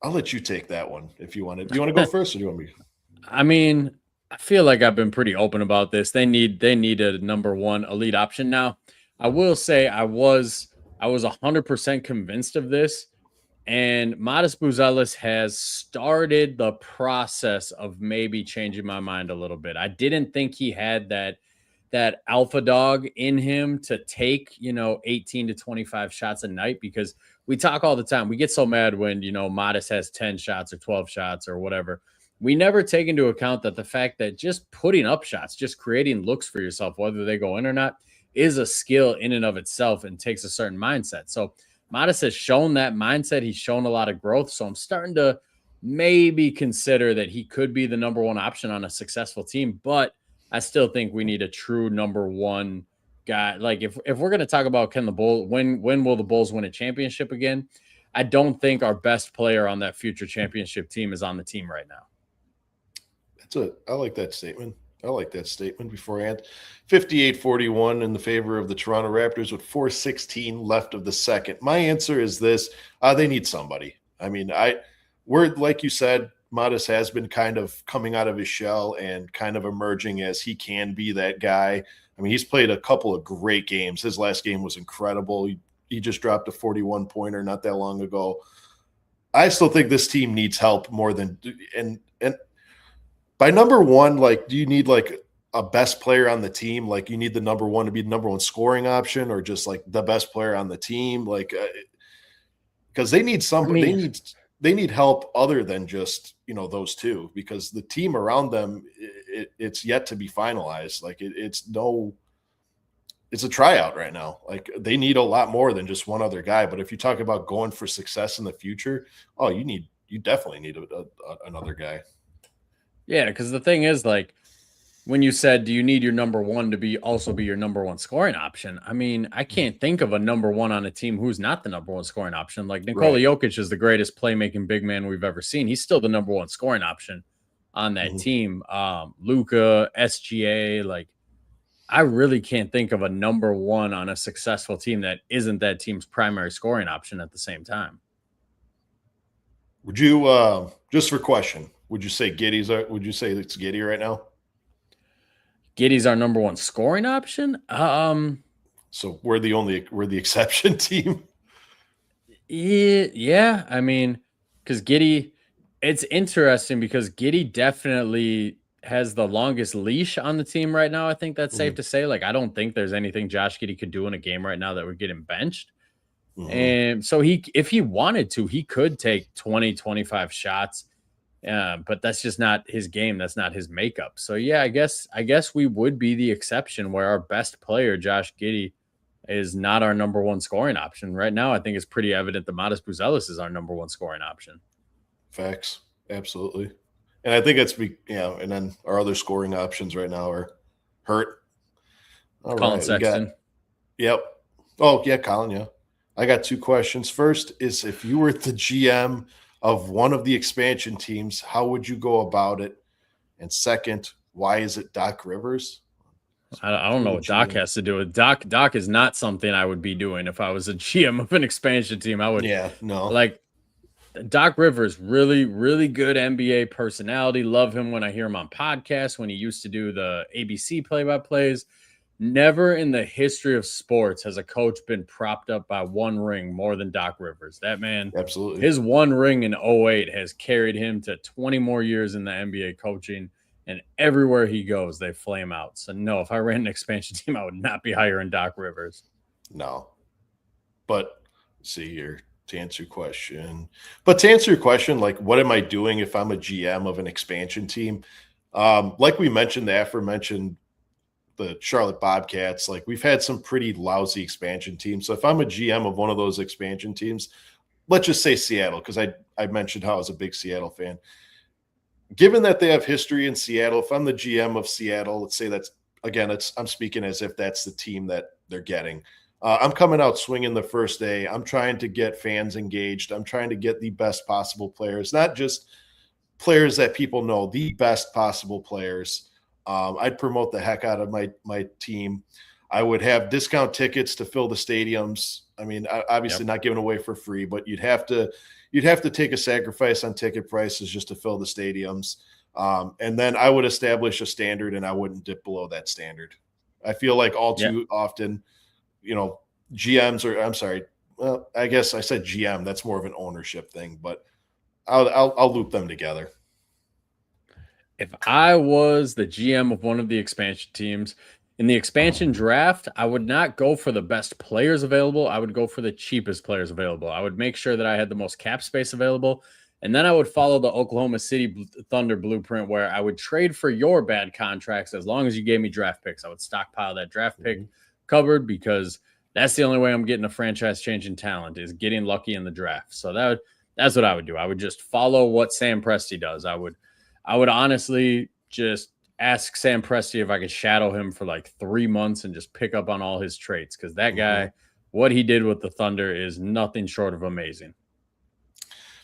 I'll let you take that one if you want to. Do you want to go first, or do you want me? I mean, I feel like I've been pretty open about this. They need a number 1 elite option now. I will say I was 100% convinced of this, and Modest Buzelis has started the process of maybe changing my mind a little bit. I didn't think he had that alpha dog in him to take, 18 to 25 shots a night, because we talk all the time. We get so mad when, Modest has 10 shots or 12 shots or whatever. We never take into account that the fact that just putting up shots, just creating looks for yourself, whether they go in or not, is a skill in and of itself and takes a certain mindset. So Modest has shown that mindset. He's shown a lot of growth. So I'm starting to maybe consider that he could be the number 1 option on a successful team, but I still think we need a true number 1 guy. Like if we're going to talk about when will the Bulls win a championship again? I don't think our best player on that future championship team is on the team right now. I like that statement. Beforehand. 58-41 in the favor of the Toronto Raptors with 4:16 left of the second. My answer is this. They need somebody. I mean, we're like you said, Modest has been kind of coming out of his shell and kind of emerging as he can be that guy. I mean, he's played a couple of great games. His last game was incredible. He just dropped a 41-pointer not that long ago. I still think this team needs help more than and by number 1, like, do you need like a best player on the team? Like, you need the number 1 to be the number 1 scoring option, or just like the best player on the team? Like, because they need somebody. I mean, they need help other than just those 2, because the team around them it's yet to be finalized. Like it's a tryout right now. Like they need a lot more than just one other guy. But if you talk about going for success in the future, you definitely need another guy. Yeah, because the thing is, like, when you said, do you need your number 1 to also be your number 1 scoring option? I mean, I can't think of a number 1 on a team who's not the number 1 scoring option. Like Nikola Jokic is the greatest playmaking big man we've ever seen. He's still the number 1 scoring option on that team. Luka, SGA, like, I really can't think of a number 1 on a successful team that isn't that team's primary scoring option at the same time. Would you just for question? Would you say would you say it's Giddey right now? Giddey's our number 1 scoring option. So we're the exception team. Yeah. I mean, because Giddey, it's interesting because Giddey definitely has the longest leash on the team right now. I think that's safe to say. Like, I don't think there's anything Josh Giddey could do in a game right now that would get him benched. And so if he wanted to, he could take 20, 25 shots. But that's just not his game. That's not his makeup. So yeah, I guess we would be the exception where our best player, Josh Giddey, is not our number 1 scoring option. Right now, I think it's pretty evident that Modest Buzelis is our number 1 scoring option. Facts. Absolutely. And I think and then our other scoring options right now are hurt. All Colin right, Sexton. Yep. Oh, yeah, Colin, yeah. I got 2 questions. First is, if you were the GM of one of the expansion teams, how would you go about it? And second, why is it Doc Rivers? I don't know what Doc has to do with Doc is not something I would be doing if I was a GM of an expansion team. I would no. like Doc Rivers, really, really good NBA personality. Love him when I hear him on podcasts, when he used to do the ABC play-by-plays. Never in the history of sports has a coach been propped up by one ring more than Doc Rivers. That man, Absolutely. his one ring in 08 has carried him to 20 more years in the NBA coaching, and everywhere he goes, they flame out. So, no, if I ran an expansion team, I would not be hiring Doc Rivers. No. But see here, to answer your question, like, what am I doing if I'm a GM of an expansion team? Like we mentioned, the aforementioned the Charlotte Bobcats, like we've had some pretty lousy expansion teams. So if I'm a GM of one of those expansion teams, let's just say Seattle, because I mentioned how I was a big Seattle fan. Given that they have history in Seattle, if I'm the GM of Seattle, let's say I'm speaking as if that's the team that they're getting. I'm coming out swinging the first day. I'm trying to get fans engaged. I'm trying to get the best possible players, not just players that people know, the best possible players. I'd promote the heck out of my team. I would have discount tickets to fill the stadiums. I mean, obviously not giving away for free, but you'd have to take a sacrifice on ticket prices just to fill the stadiums. And then I would establish a standard, and I wouldn't dip below that standard. I feel like all too often, GMs or I'm sorry, well, I guess I said GM. That's more of an ownership thing, but I'll loop them together. If I was the GM of one of the expansion teams in the expansion draft, I would not go for the best players available. I would go for the cheapest players available. I would make sure that I had the most cap space available. And then I would follow the Oklahoma City Thunder blueprint where I would trade for your bad contracts as long as you gave me draft picks. I would stockpile that draft pick cupboard because that's the only way I'm getting a franchise-changing talent is getting lucky in the draft. So that's what I would do. I would just follow what Sam Presti does. I would honestly just ask Sam Presti if I could shadow him for like 3 months and just pick up on all his traits because that guy, what he did with the Thunder is nothing short of amazing.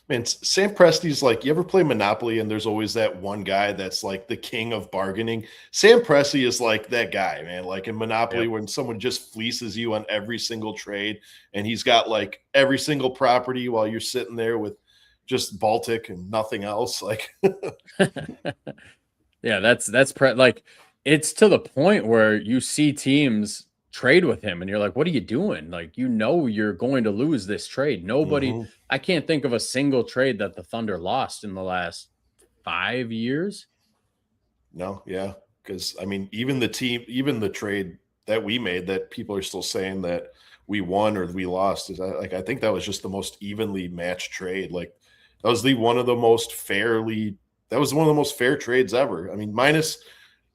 Man, Sam Presti's like, you ever play Monopoly and there's always that one guy that's like the king of bargaining? Sam Presti is like that guy, man. Like in Monopoly, when someone just fleeces you on every single trade and he's got like every single property while you're sitting there with just Baltic and nothing else. Like, yeah, that's like it's to the point where you see teams trade with him and you're like, what are you doing? Like, you're going to lose this trade. Nobody, I can't think of a single trade that the Thunder lost in the last 5 years. No, yeah. Because I mean, even the trade that we made that people are still saying that we won or we lost is like, I think that was just the most evenly matched trade. Like that was one of the most fair trades ever. I mean, minus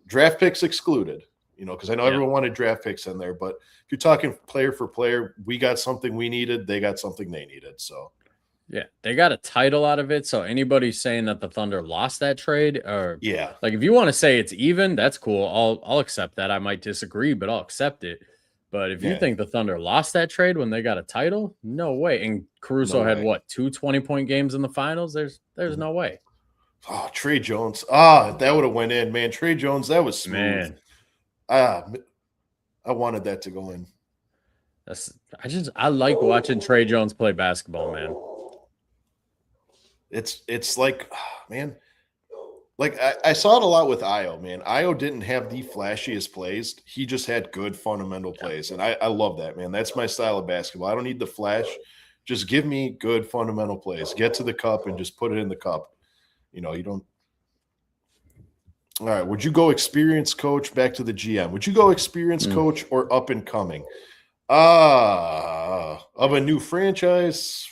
draft picks excluded. Because I know everyone wanted draft picks in there, but if you're talking player for player, we got something we needed, they got something they needed. So, yeah, they got a title out of it. So anybody saying that the Thunder lost that trade, or like if you want to say it's even, that's cool. I'll accept that. I might disagree, but I'll accept it. But if you think the Thunder lost that trade when they got a title, no way. And Caruso had what, 2 20-point games in the finals? There's no way. Oh, Trey Jones. That would have went in, man. Trey Jones, that was smooth. Man. I wanted that to go in. I like watching Trey Jones play basketball, man. It's like, man, like I saw it a lot with Io, man. Io didn't have the flashiest plays. He just had good fundamental plays. And I love that, man. That's my style of basketball. I don't need the flash. Just give me good fundamental plays. Get to the cup and just put it in the cup. You don't. All right. Would you go experienced coach back to the GM? Would you go experienced coach or up and coming? Of a new franchise.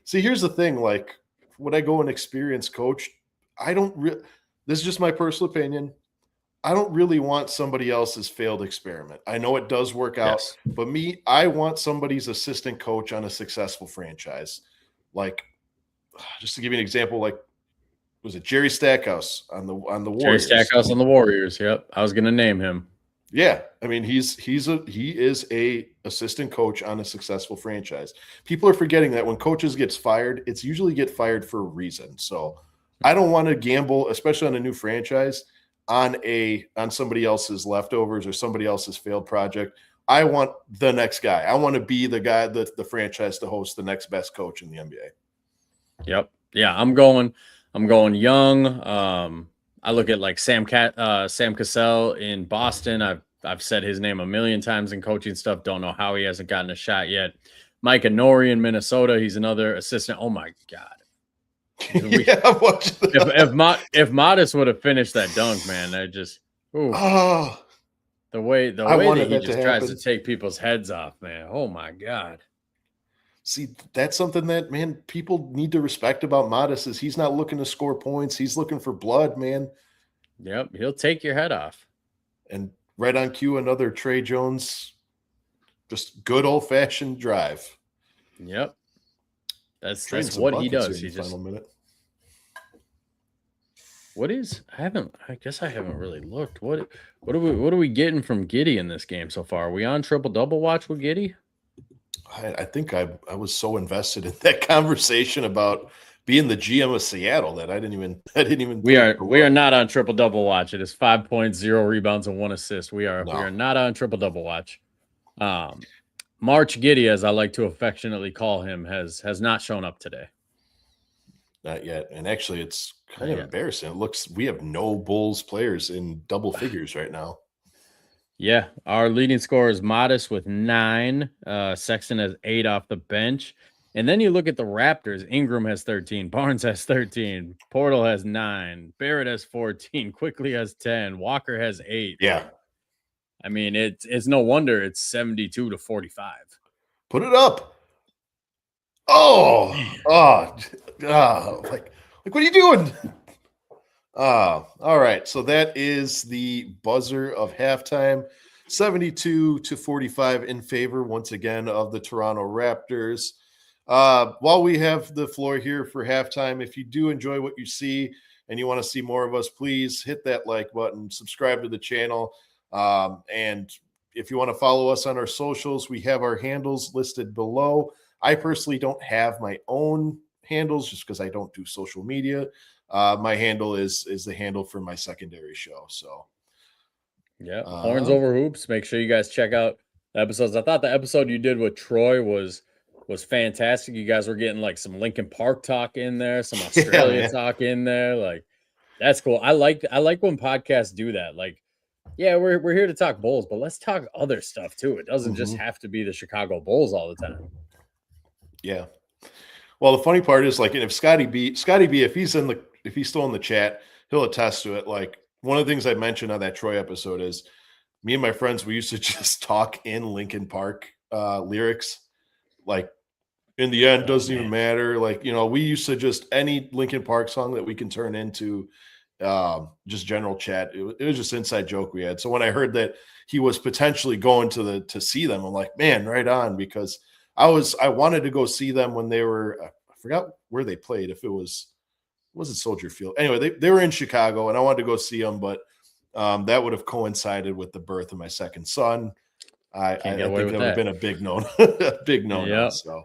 See, here's the thing. Like, would I go an experienced coach? This is just my personal opinion. I don't really want somebody else's failed experiment. I know it does work out, but I want somebody's assistant coach on a successful franchise. Like, just to give you an example, like, was it Jerry Stackhouse on the Warriors? Jerry Stackhouse on the Warriors. Yep, I was going to name him. Yeah, I mean he is a assistant coach on a successful franchise. People are forgetting that when coaches gets fired, it's usually get fired for a reason. So I don't want to gamble, especially on a new franchise. on somebody else's leftovers or somebody else's failed project. I want the next guy. I want to be the guy that the franchise to host the next best coach in the NBA. Yep. Yeah, I'm going young. I look at like Sam Cassell in Boston. I've said his name a million times in coaching stuff. Don't know how he hasn't gotten a shot yet. Mike Anori in Minnesota. He's another assistant. Oh my God. If Modest would have finished that dunk, man, I just the way that he just tries to take people's heads off, man. Oh my God. See, that's something that, man, people need to respect about Modest is he's not looking to score points. He's looking for blood, man. Yep. He'll take your head off. And right on cue, another Trey Jones, just good old fashioned drive. Yep. That's what he does. He just, final minute. I guess I haven't really looked. What are we getting from Giddey in this game so far? Are we on triple double watch with Giddey? I think I was so invested in that conversation about being the GM of Seattle that I didn't even. We are not on triple double watch. It is 5 points, 0 rebounds, and 1 assist. We are not on triple double watch. March Giddey, as I like to affectionately call him, has not shown up today. Not yet, and actually, it's kind of embarrassing. It looks we have no Bulls players in double figures right now. Yeah, our leading scorer is Modest with 9. Sexton has 8 off the bench. And then you look at the Raptors. Ingram has 13. Barnes has 13. Portal has 9. Barrett has 14. Quickly has 10. Walker has 8. Yeah. I mean, it's no wonder it's 72-45. Put it up. Like what are you doing? All right. So that is the buzzer of halftime. 72-45 in favor, once again, of the Toronto Raptors. While we have the floor here for halftime, if you do enjoy what you see and you want to see more of us, please hit that like button, subscribe to the channel. And if you want to follow us on our socials, we have our handles listed below. I personally don't have my own handles just because I don't do social media. My handle is the handle for my secondary show. So yeah, Horns Over Hoops. Make sure you guys check out the episodes. I thought the episode you did with Troy was fantastic. You guys were getting like some Lincoln Park talk in there, some Australia talk in there. Like that's cool. I like when podcasts do that. Like, yeah, we're here to talk Bulls, but let's talk other stuff too. It doesn't just have to be the Chicago Bulls all the time. Yeah. Well, the funny part is like if Scotty B, if he's still in the chat, he'll attest to it. Like one of the things I mentioned on that Troy episode is me and my friends, we used to just talk in Linkin Park lyrics. Like in the end, doesn't even matter. Like, we used to just any Linkin Park song that we can turn into just general chat. It was just inside joke we had. So when I heard that he was potentially going to see them, I'm like, man, right on, because I wanted to go see them when they were, I forgot where they played. If it was Soldier Field. Anyway, they were in Chicago and I wanted to go see them, but that would have coincided with the birth of my second son. I think that would have been a big no, no. So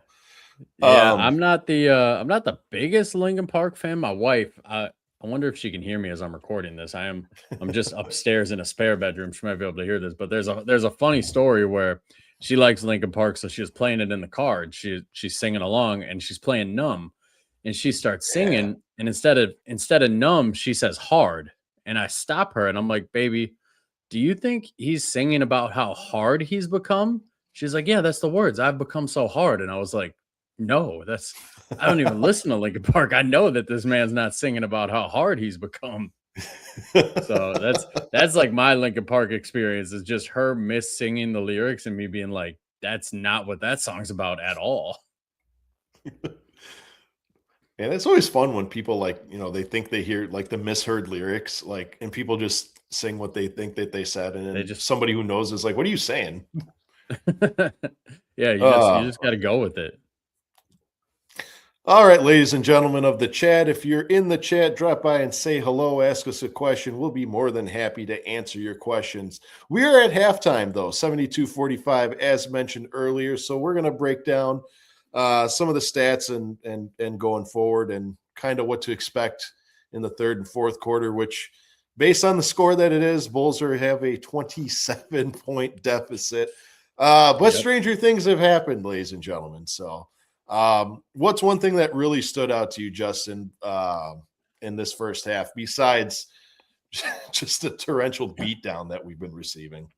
yeah, I'm not the biggest Linkin Park fan. My wife, I wonder if she can hear me as I'm recording this. I'm just upstairs in a spare bedroom. She might be able to hear this, but there's a funny story where she likes Linkin Park, so she was playing it in the car. And she's singing along, and she's playing Numb, and she starts singing, and instead of Numb, she says Hard, and I stop her, and I'm like, baby, do you think he's singing about how hard he's become? She's like, yeah, that's the words. I've become so hard, and I was like, no, I don't even listen to Linkin Park. I know that this man's not singing about how hard he's become. So that's like my Linkin Park experience is just her singing the lyrics and me being like, that's not what that song's about at all. And it's always fun when people they think they hear like the misheard lyrics, like, and people just sing what they think that they said. And then somebody who knows is like, what are you saying? Yeah. You just got to go with it. All right, ladies and gentlemen of the chat, if you're in the chat, drop by and say hello, ask us a question. We'll be more than happy to answer your questions. We are at halftime, though, 72-45, as mentioned earlier. So we're going to break down some of the stats and going forward and kind of what to expect in the third and fourth quarter, which based on the score that it is, Bulls have a 27-point deficit. But stranger things have happened, ladies and gentlemen. So, what's one thing that really stood out to you, Justin, in this first half, besides just the torrential beatdown that we've been receiving?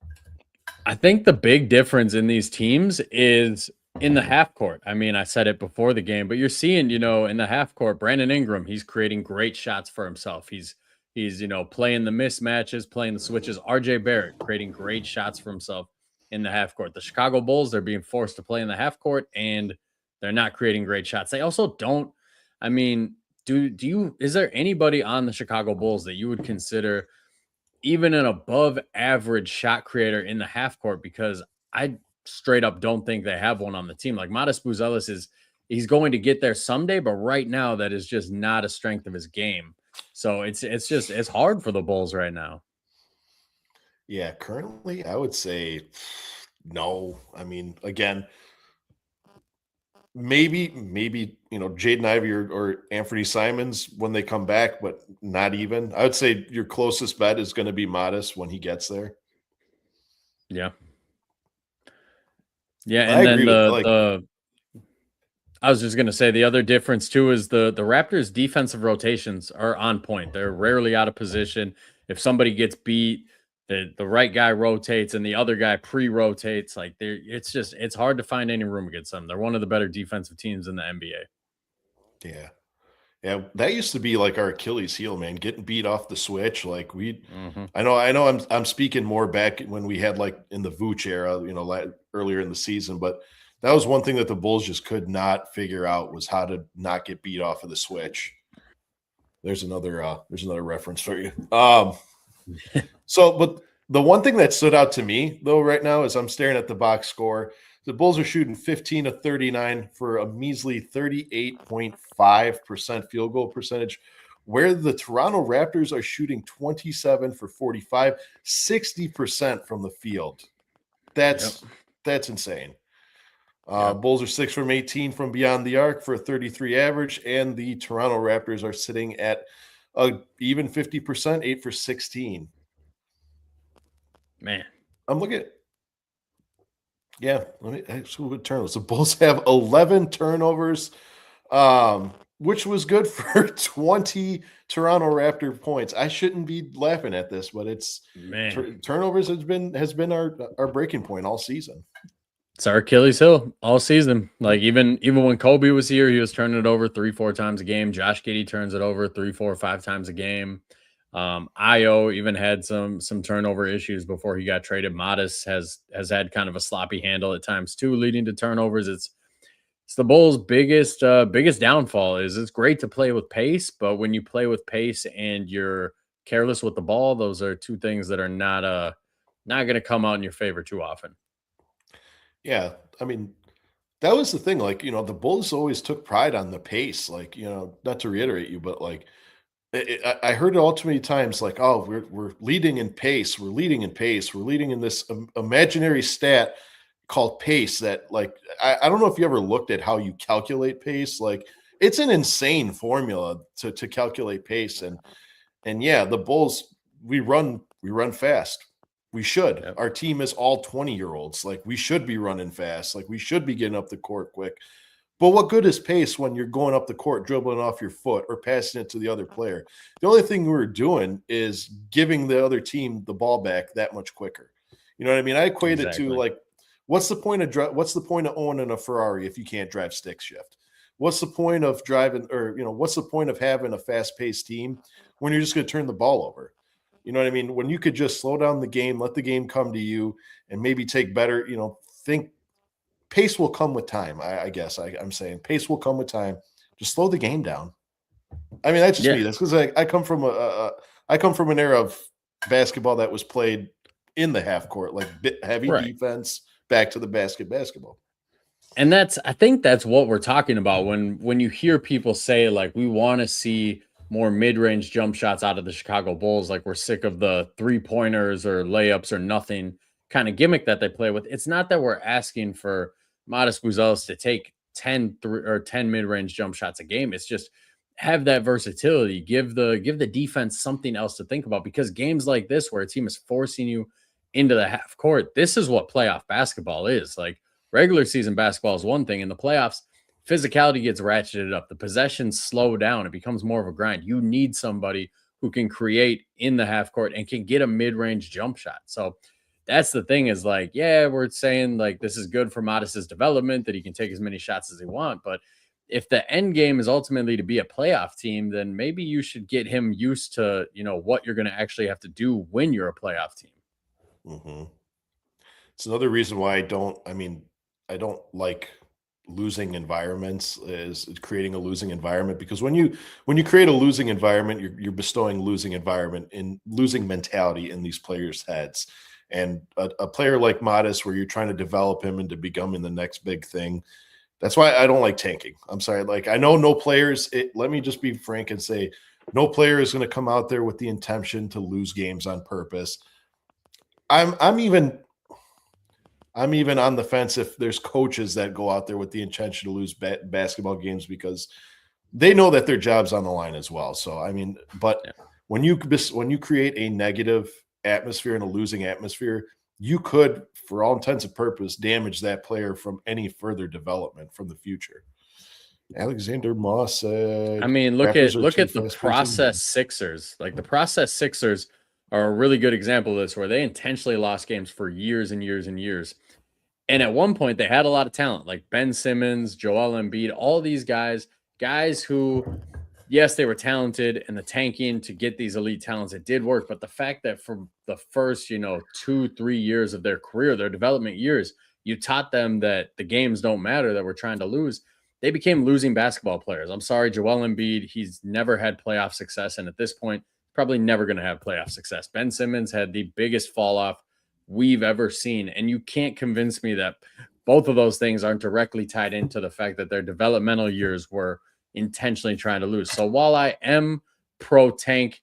I think the big difference in these teams is in the half court. I mean, I said it before the game, but you're seeing, in the half court, Brandon Ingram, he's creating great shots for himself. He's playing the mismatches, playing the switches. RJ Barrett creating great shots for himself in the half court. The Chicago Bulls, they're being forced to play in the half court and they're not creating great shots. They also don't, I mean, is there anybody on the Chicago Bulls that you would consider even an above average shot creator in the half court? Because I straight up don't think they have one on the team. Like Modest Buzelis he's going to get there someday, but right now that is just not a strength of his game. So it's hard for the Bulls right now. Yeah, currently I would say no. I mean, again, maybe Jaden Ivey or Anthony Simons when they come back, but not even. I would say your closest bet is going to be Modest when he gets there. Yeah. Yeah, and then I was just going to say the other difference too is the Raptors defensive rotations are on point. They're rarely out of position. If somebody gets beat, the right guy rotates and the other guy pre-rotates. Like it's hard to find any room against them. They're one of the better defensive teams in the NBA. Yeah. Yeah, that used to be like our Achilles heel, man, getting beat off the switch. Like I know I'm speaking more back when we had like in the Vooch era, earlier in the season, but that was one thing that the Bulls just could not figure out was how to not get beat off of the switch. There's another reference for you. But the one thing that stood out to me though right now is I'm staring at the box score. The Bulls are shooting 15 of 39 for a measly 38.5% field goal percentage, where the Toronto Raptors are shooting 27 for 45, 60% from the field. That's insane. Bulls are 6 from 18 from beyond the arc for a 33 average, and the Toronto Raptors are sitting at even 50%, 8 for 16. Man, I'm looking at. Yeah, let me actually turnovers. The Bulls have 11 turnovers, which was good for 20 Toronto Raptor points. I shouldn't be laughing at this, but it's turnovers has been our breaking point all season. It's our Achilles heel all season. Like even when Kobe was here, he was turning it over 3-4 times a game. Josh Giddey turns it over 3, 4, 5 times a game. Io even had some turnover issues before he got traded. Modest has had kind of a sloppy handle at times too, leading to turnovers. It's the Bulls' biggest downfall is it's great to play with pace, but when you play with pace and you're careless with the ball, those are two things that are not going to come out in your favor too often. Yeah, I mean, that was the thing. Like, the Bulls always took pride on the pace. Like, not to reiterate you, but like, I heard it all too many times. Like, oh, we're leading in pace. We're leading in pace. We're leading in this imaginary stat called pace. That like, I don't know if you ever looked at how you calculate pace. Like, it's an insane formula to calculate pace. And yeah, the Bulls we run fast. We should. Yep. Our team is all 20-year-olds. Like, we should be running fast. Like, we should be getting up the court quick. But what good is pace when you're going up the court, dribbling off your foot or passing it to the other player? The only thing we were doing is giving the other team the ball back that much quicker. You know what I mean? I equate it to like, what's the point of owning a Ferrari if you can't drive stick shift? What's the point of driving what's the point of having a fast-paced team when you're just going to turn the ball over? You know what I mean? When you could just slow down the game, let the game come to you, and maybe take better, think pace will come with time. I guess I'm saying pace will come with time. Just slow the game down. I mean, that's just me. That's because I come from an era of basketball that was played in the half court, like heavy defense, back to the basketball. And I think that's what we're talking about when you hear people say like we want to see more mid-range jump shots out of the Chicago Bulls. Like we're sick of the 3-pointers or layups or nothing kind of gimmick that they play with. It's not that we're asking for Modest Buzelis to take 10 mid-range jump shots a game. It's just have that versatility, give the defense something else to think about, because games like this where a team is forcing you into the half court, this is what playoff basketball is. Like regular season basketball is one thing, in the playoffs physicality gets ratcheted up, the possessions slow down, it becomes more of a grind. You need somebody who can create in the half court and can get a mid-range jump shot. So that's the thing, is like, yeah, we're saying like this is good for Modest's development, that he can take as many shots as he want, but if the end game is ultimately to be a playoff team, then maybe you should get him used to, what you're going to actually have to do when you're a playoff team. Hmm. It's another reason why I don't like losing environments, is creating a losing environment, because when you create a losing environment, you're bestowing losing environment in losing mentality in these players' heads. And a player like Modest, where you're trying to develop him into becoming the next big thing, that's why I don't like tanking. I'm sorry. Like, I know no players, let me just be frank and say, no player is going to come out there with the intention to lose games on purpose. I'm even on the fence if there's coaches that go out there with the intention to lose basketball games, because they know that their job's on the line as well. So but Yeah. when you create a negative atmosphere and a losing atmosphere, you could, for all intents and purposes, damage that player from any further development from the future. Alexander Moss said, I mean, Raptors are look too at the fast pacing. process Sixers. Like the process Sixers are a really good example of this, where they intentionally lost games for years and years and years. And at one point, they had a lot of talent, like Ben Simmons, Joel Embiid, all these guys who, yes, they were talented, and the tanking to get these elite talents, it did work. But the fact that for the first, 2, 3 years of their career, their development years, you taught them that the games don't matter, that we're trying to lose. They became losing basketball players. I'm sorry, Joel Embiid, he's never had playoff success. And at this point, probably never going to have playoff success. Ben Simmons had the biggest fall off we've ever seen. And you can't convince me that both of those things aren't directly tied into the fact that their developmental years were intentionally trying to lose. So while I am pro tank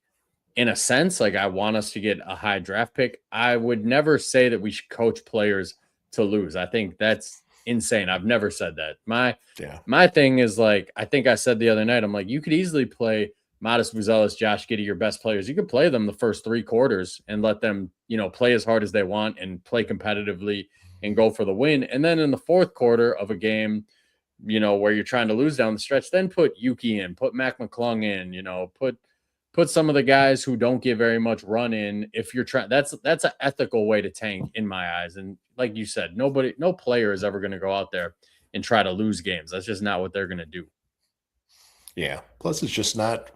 in a sense, like I want us to get a high draft pick, I would never say that we should coach players to lose. I think that's insane. I've never said that. Yeah. My thing is, like, I think I said the other night, I'm like, you could easily play Modest Buzelis, Josh Giddey, your best players. You could play them the first 3 quarters and let them, play as hard as they want and play competitively and go for the win. And then in the fourth quarter of a game, where you're trying to lose down the stretch, then put Yuki in, put Mac McClung in, put some of the guys who don't get very much run in. If you're trying, that's an ethical way to tank in my eyes. And like you said, no player is ever going to go out there and try to lose games. That's just not what they're going to do. Yeah. Plus, it's not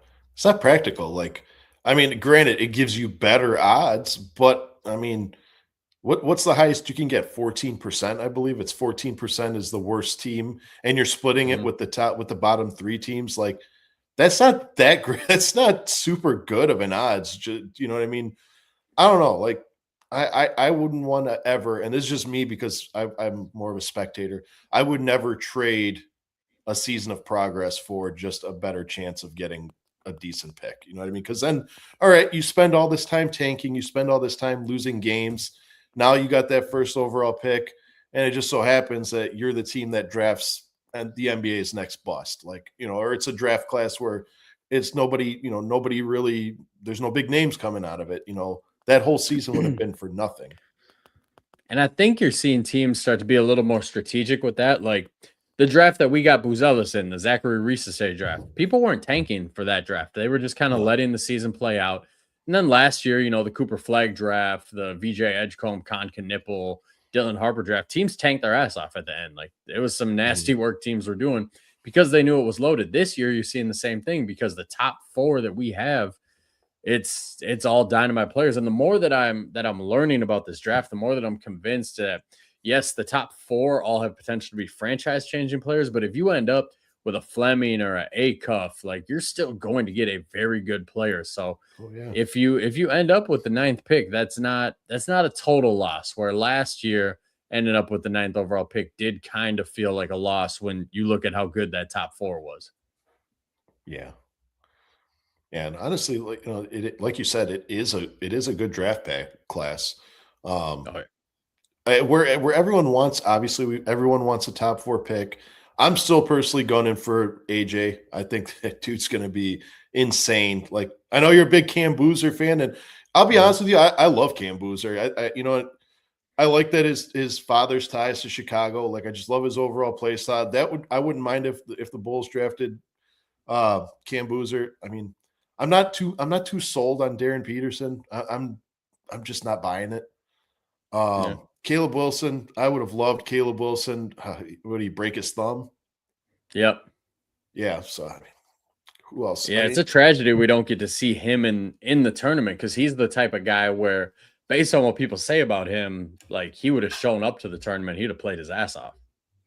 practical. Like, granted, it gives you better odds, but what's the highest you can get? 14%, I believe. It's 14% is the worst team, and you're splitting it Mhm. with the bottom 3 teams. Like, that's not that great. That's not super good of an odds. You know what I mean? I don't know. Like, I wouldn't want to ever, and this is just me because I'm more of a spectator. I would never trade a season of progress for just a better chance of getting a decent pick. You know what I mean? Because then, all right, you spend all this time tanking, you spend all this time losing games. Now you got that first overall pick, and it just so happens that you're the team that drafts and the NBA's next bust. Like, or it's a draft class where it's nobody really, there's no big names coming out of it. That whole season would have been for nothing. And I think you're seeing teams start to be a little more strategic with that. Like the draft that we got Buzelis in, the Zachary Risase draft, people weren't tanking for that draft. They were just kind of No. letting the season play out. And then last year, the Cooper Flag draft, the VJ Edgecombe, Con Knipple, Dylan Harper draft, teams tanked their ass off at the end. Like it was some nasty work teams were doing because they knew it was loaded. This year, you're seeing the same thing because the top 4 that we have, it's all dynamite players. And the more that I'm learning about this draft, the more that I'm convinced that yes, the top 4 all have potential to be franchise changing players. But if you end up with a Fleming or a Cuff, like you're still going to get a very good player. So Oh, yeah. if you end up with the 9th pick, that's not a total loss. Where last year ending up with the 9th overall pick did kind of feel like a loss when you look at how good that top 4 was. Yeah. And honestly, like like you said, it is a good draft class. Um, Oh, where everyone wants, obviously, everyone wants a top 4 pick. I'm still personally gunning for AJ. I think that dude's going to be insane. Like, I know you're a big Cam Boozer fan, and I'll be honest with you, I love Cam Boozer. You know, I like that his father's ties to Chicago. Like, I just love his overall play style. I wouldn't mind if the Bulls drafted Cam Boozer. I mean, I'm not too sold on Darren Peterson. I'm just not buying it. Yeah. Caleb Wilson, I would have loved Caleb Wilson. Would he break his thumb? Yep. Yeah. So I mean, who else? Yeah, I it's mean, a tragedy we don't get to see him in the tournament because he's the type of guy where, based on what people say about him, like he would have shown up to the tournament, he'd have played his ass off.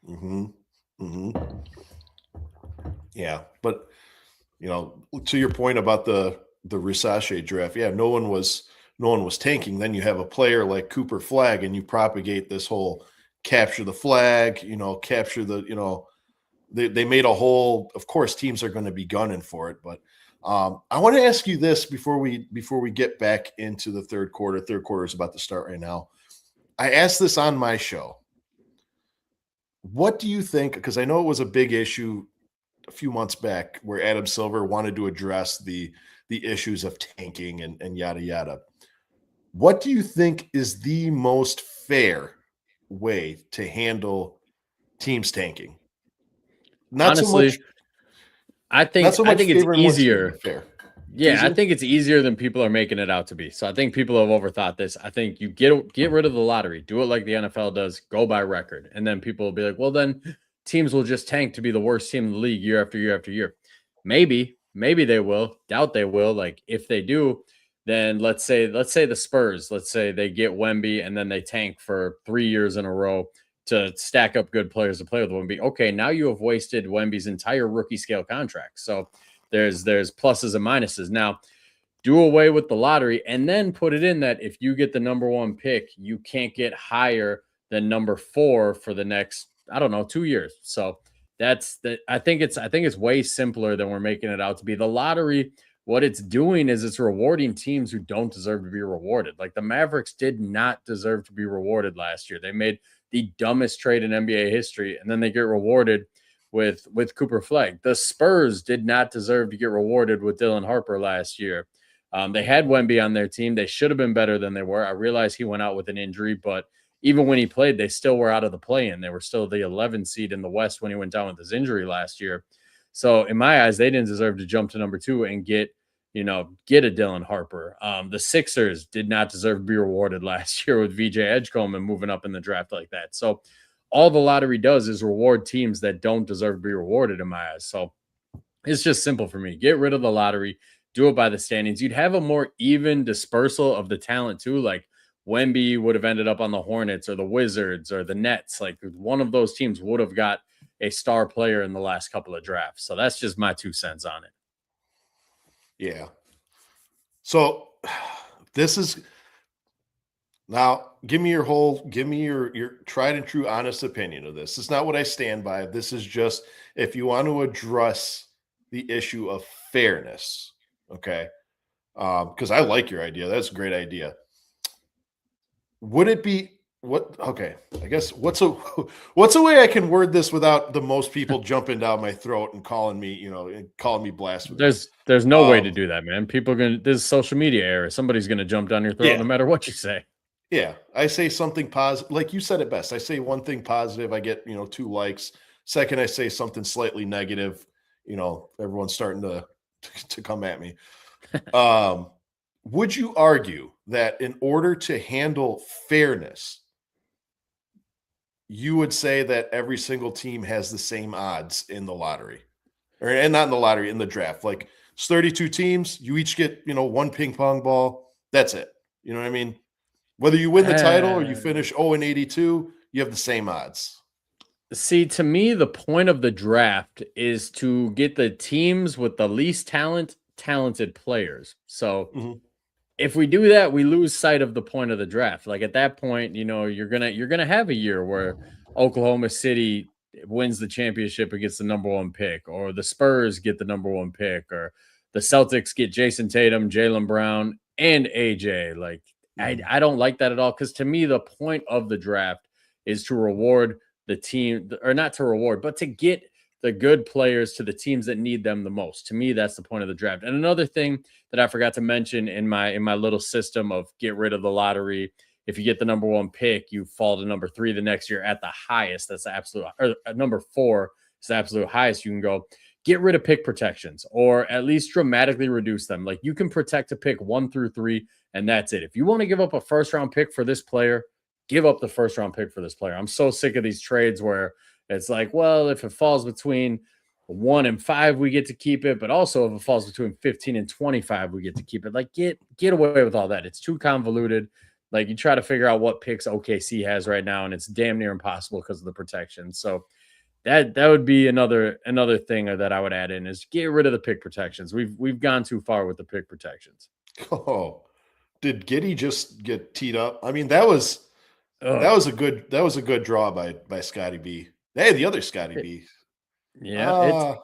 mm-hmm, mm-hmm. Yeah, but you know, to your point about the Risache draft, yeah, no one was tanking. Then you have a player like Cooper Flag, and you propagate this whole capture the flag, you know, capture the, you know, they made a whole, of course, teams are going to be gunning for it. But I want to ask you this before we get back into the third quarter. Third quarter is about to start right now. I asked this on my show. What do you think? Because I know it was a big issue a few months back where Adam Silver wanted to address the issues of tanking and yada yada. What do you think is the most fair way to handle teams tanking? Not Honestly, so much. I Not think so I much think it's favoring one team, easier. but fair. Yeah, I Easier? think it's easier than people are making it out to be. So I think people have overthought this. I think you get rid of the lottery, do it like the NFL does, go by record, and then people will be like, "Well, then teams will just tank to be the worst team in the league year after year after year." Maybe they will. Doubt they will. Like if they do, then let's say the Spurs, let's say they get Wemby and then they tank for 3 years in a row to stack up good players to play with Wemby. Okay, now you have wasted Wemby's entire rookie scale contract. So there's pluses and minuses. Now, do away with the lottery and then put it in that if you get the number 1 pick, you can't get higher than number 4 for the next, I don't know, 2 years. So that's the I think it's way simpler than we're making it out to be. The lottery, what it's doing is it's rewarding teams who don't deserve to be rewarded. Like the Mavericks did not deserve to be rewarded last year. They made the dumbest trade in NBA history, and then they get rewarded with Cooper Flag. The Spurs did not deserve to get rewarded with Dylan Harper last year. They had Wemby on their team. They should have been better than they were. I realize he went out with an injury, but even when he played, they still were out of the play-in. They were still the 11 seed in the West when he went down with his injury last year. So in my eyes, they didn't deserve to jump to number 2 and get a Dylan Harper. The Sixers did not deserve to be rewarded last year with VJ Edgecombe and moving up in the draft like that. So all the lottery does is reward teams that don't deserve to be rewarded in my eyes. So it's just simple for me. Get rid of the lottery, do it by the standings. You'd have a more even dispersal of the talent too. Like Wemby would have ended up on the Hornets or the Wizards or the Nets. Like one of those teams would have got a star player in the last couple of drafts. So that's just my 2 cents on it. Yeah. So this is now give me your tried and true honest opinion of this. It's not what I stand by. This is just if you want to address the issue of fairness. Okay. Because I like your idea. That's a great idea. Would it be okay, I guess what's a way I can word this without the most people jumping down my throat and calling me blasphemous? There's no way to do that, man. People are gonna this is social media era. Somebody's gonna jump down your throat Yeah. no matter what you say. Yeah, I say something positive, like you said it best. I say one thing positive, I get 2 likes. Second, I say something slightly negative. Everyone's starting to come at me. Would you argue that in order to handle fairness, you would say that every single team has the same odds in the lottery, and not in the lottery, in the draft? Like it's 32 teams, you each get 1 ping pong ball. That's it. You know what I mean? Whether you win the title or you finish 0-82, you have the same odds. See, to me, the point of the draft is to get the teams with the least talented players. So if we do that, we lose sight of the point of the draft. Like at that point, you're gonna have a year where Oklahoma City wins the championship and gets the number 1 pick, or the Spurs get the number 1 pick, or the Celtics get Jason Tatum, Jaylen Brown, and AJ. Like I don't like that at all, because to me, the point of the draft is to reward the team, or not to reward, but to get the good players to the teams that need them the most. To me, that's the point of the draft. And another thing that I forgot to mention in my little system of get rid of the lottery. If you get the number 1 pick, you fall to number 3 the next year at the highest. That's the absolute, or number 4 is the absolute highest. You can go get rid of pick protections, or at least dramatically reduce them. Like, you can protect a pick 1 through 3, and that's it. If you want to give up a first round pick for this player, give up the first round pick for this player. I'm so sick of these trades where it's like, well, if it falls between 1 and 5, we get to keep it. But also if it falls between 15 and 25, we get to keep it. Like, get away with all that. It's too convoluted. Like, you try to figure out what picks OKC has right now, and it's damn near impossible because of the protection. So that would be another thing that I would add in, is get rid of the pick protections. We've gone too far with the pick protections. Oh, did Giddey just get teed up? I mean, that was a good draw by Scotty B. Hey, the other Scotty B. Yeah,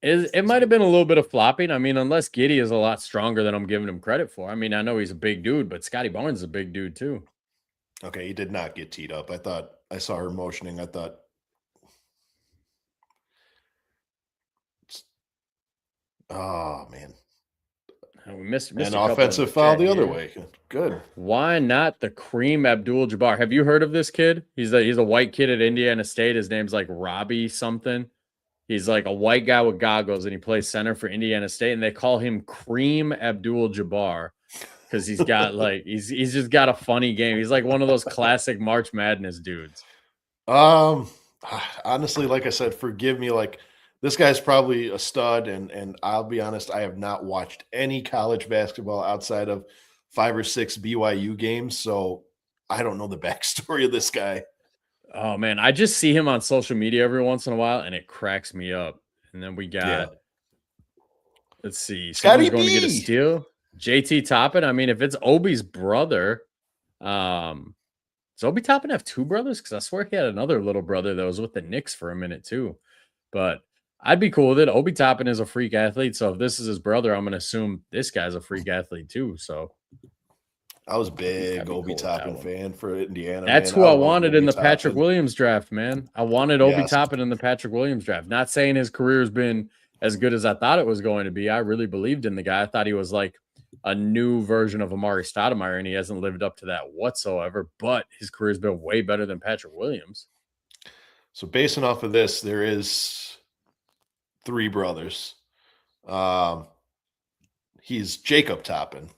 it might have been a little bit of flopping. I mean, unless Giddey is a lot stronger than I'm giving him credit for. I mean, I know he's a big dude, but Scotty Barnes is a big dude too. Okay, he did not get teed up. I thought I saw her motioning. I thought, oh man, we missed an offensive foul the other way. Good. Why not the Kareem Abdul-Jabbar? Have you heard of this kid? He's a white kid at Indiana State. His name's like Robbie something. He's like a white guy with goggles, and he plays center for Indiana State, and they call him Kareem Abdul-Jabbar because he's got like he's just got a funny game. He's like one of those classic March Madness dudes. Honestly, like I said, forgive me. Like, this guy's probably a stud, and I'll be honest, I have not watched any college basketball outside of 5 or 6 BYU games, so I don't know the backstory of this guy. Oh man, I just see him on social media every once in a while, and it cracks me up. And then we got, let's see, Scotty someone's going B. to get a steal. JT Toppin. I mean, if it's Obi's brother, does Obi Toppin have 2 brothers? Because I swear he had another little brother that was with the Knicks for a minute too. But I'd be cool with it. Obi Toppin is a freak athlete, so if this is his brother, I'm going to assume this guy's a freak athlete too. So I was a big Obi Toppin fan for Indiana. That's who I wanted in the Patrick Williams draft, man. I wanted Obi Toppin in the Patrick Williams draft. Not saying his career's been as good as I thought it was going to be. I really believed in the guy. I thought he was like a new version of Amari Stoudemire, and he hasn't lived up to that whatsoever. But his career's been way better than Patrick Williams. So basing off of this, there is 3 brothers. He's Jacob Toppin.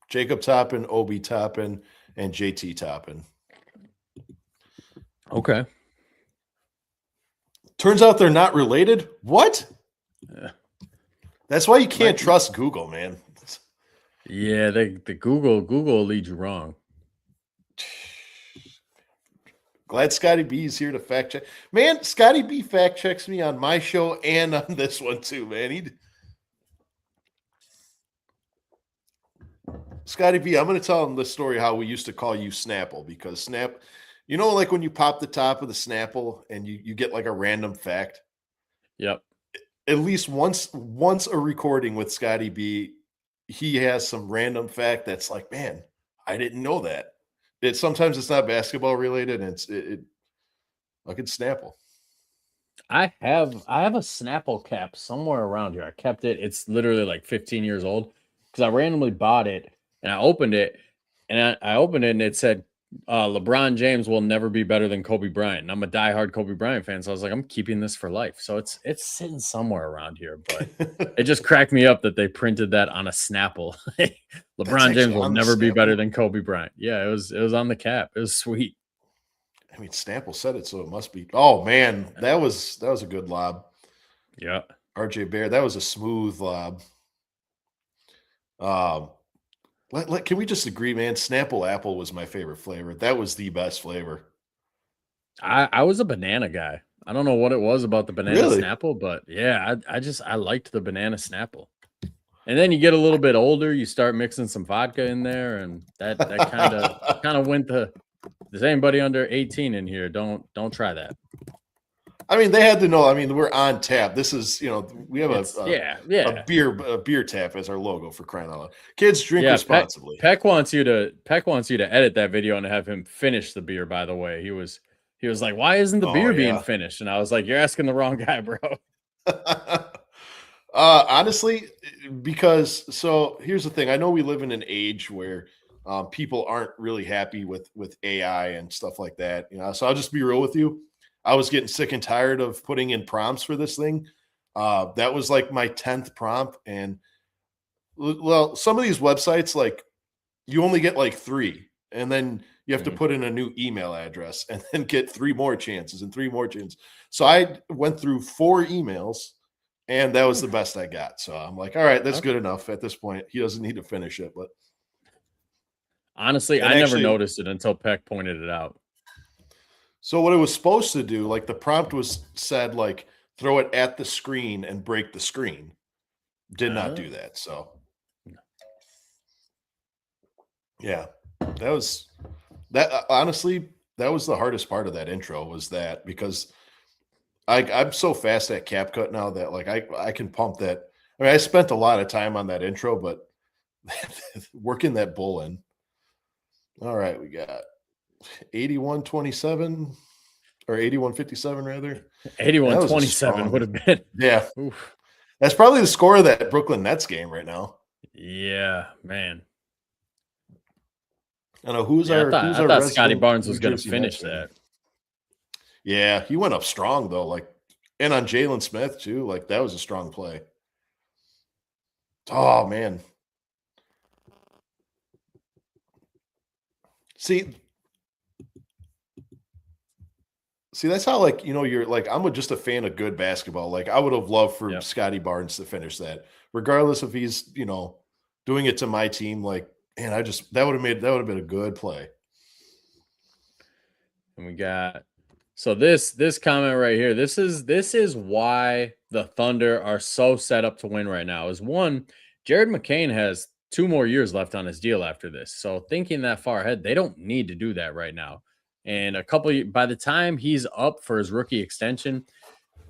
Jacob Toppin, Obi Toppin, and JT Toppin. Okay. Turns out they're not related. What? That's why you can't trust Google, man. Yeah, the Google will lead you wrong. Glad Scotty B is here to fact check. Man, Scotty B fact checks me on my show and on this one too, man. Scotty B, I'm going to tell him the story how we used to call you Snapple, because you know, like when you pop the top of the Snapple and you get like a random fact. Yep. At least once a recording with Scotty B, he has some random fact that's like, man, I didn't know that. Sometimes it's not basketball related, and it like it's Snapple. I have a Snapple cap somewhere around here. I kept it. It's literally like 15 years old because I randomly bought it. And I opened it, and it said, LeBron James will never be better than Kobe Bryant. And I'm a diehard Kobe Bryant fan, so I was like, I'm keeping this for life. So it's sitting somewhere around here, but it just cracked me up that they printed that on a Snapple. LeBron James will never be better than Kobe Bryant. Yeah, it was on the cap. It was sweet. I mean, Snapple said it, so it must be. Oh man, that was a good lob. Yeah, RJ Bear, that was a smooth lob. Can we just agree, man? Snapple apple was my favorite flavor. That was the best flavor. I was a banana guy. I don't know what it was about the banana Snapple, but yeah, I liked the banana Snapple. And then you get a little bit older, you start mixing some vodka in there, and that kind of went to. There's anybody under 18 in here? Don't try that. I mean, they had to know. I mean, we're on tap. This is, we have a beer tap as our logo, for crying out loud. Kids, drink responsibly. Peck wants you to edit that video and have him finish the beer. By the way, he was He was like, "Why isn't the Oh beer being yeah. finished?" And I was like, "You're asking the wrong guy, bro." Honestly, because so here's the thing. I know we live in an age where people aren't really happy with AI and stuff like that. So I'll just be real with you. I was getting sick and tired of putting in prompts for this thing. That was like my 10th prompt, and well, some of these websites like you only get like three, and then you have to Mhm. put in a new email address and then get three more chances and three more chances. So I went through four emails, and that was the best I got. So I'm like, all right, that's Okay. good enough at this point. He doesn't need to finish it. But Honestly, and I never actually, noticed it until Peck pointed it out. so what it was supposed to do, like the prompt was said, like throw it at the screen and break the screen. Did not do Oh. that. So yeah, that was that. Honestly, that was the hardest part of that intro was that because I'm so fast at CapCut now that like I can pump that. I mean, I spent a lot of time on that intro, but working that bull in. All right, we got 81-27 or 81-57 rather. And that was a 81-27 would strong. have been. Yeah, Oof. that's probably the score of that Brooklyn Nets game right now. Yeah, man. I know Yeah, who's I our thought Scotty resident Barnes New was going to Jersey Nets finish fan. that. Yeah, he went up strong though, like and on Jalen Smith too. Like that was a strong play. Oh man. See, See, that's how like you're like just a fan of good basketball. Like I would have loved for Yep. Scotty Barnes to finish that, regardless if he's doing it to my team. Like, man, that would have been a good play. And we got so this comment right here. This is why the Thunder are so set up to win right now. Is one, Jared McCain has 2 more years left on his deal after this. So thinking that far ahead, they don't need to do that right now. And by the time he's up for his rookie extension,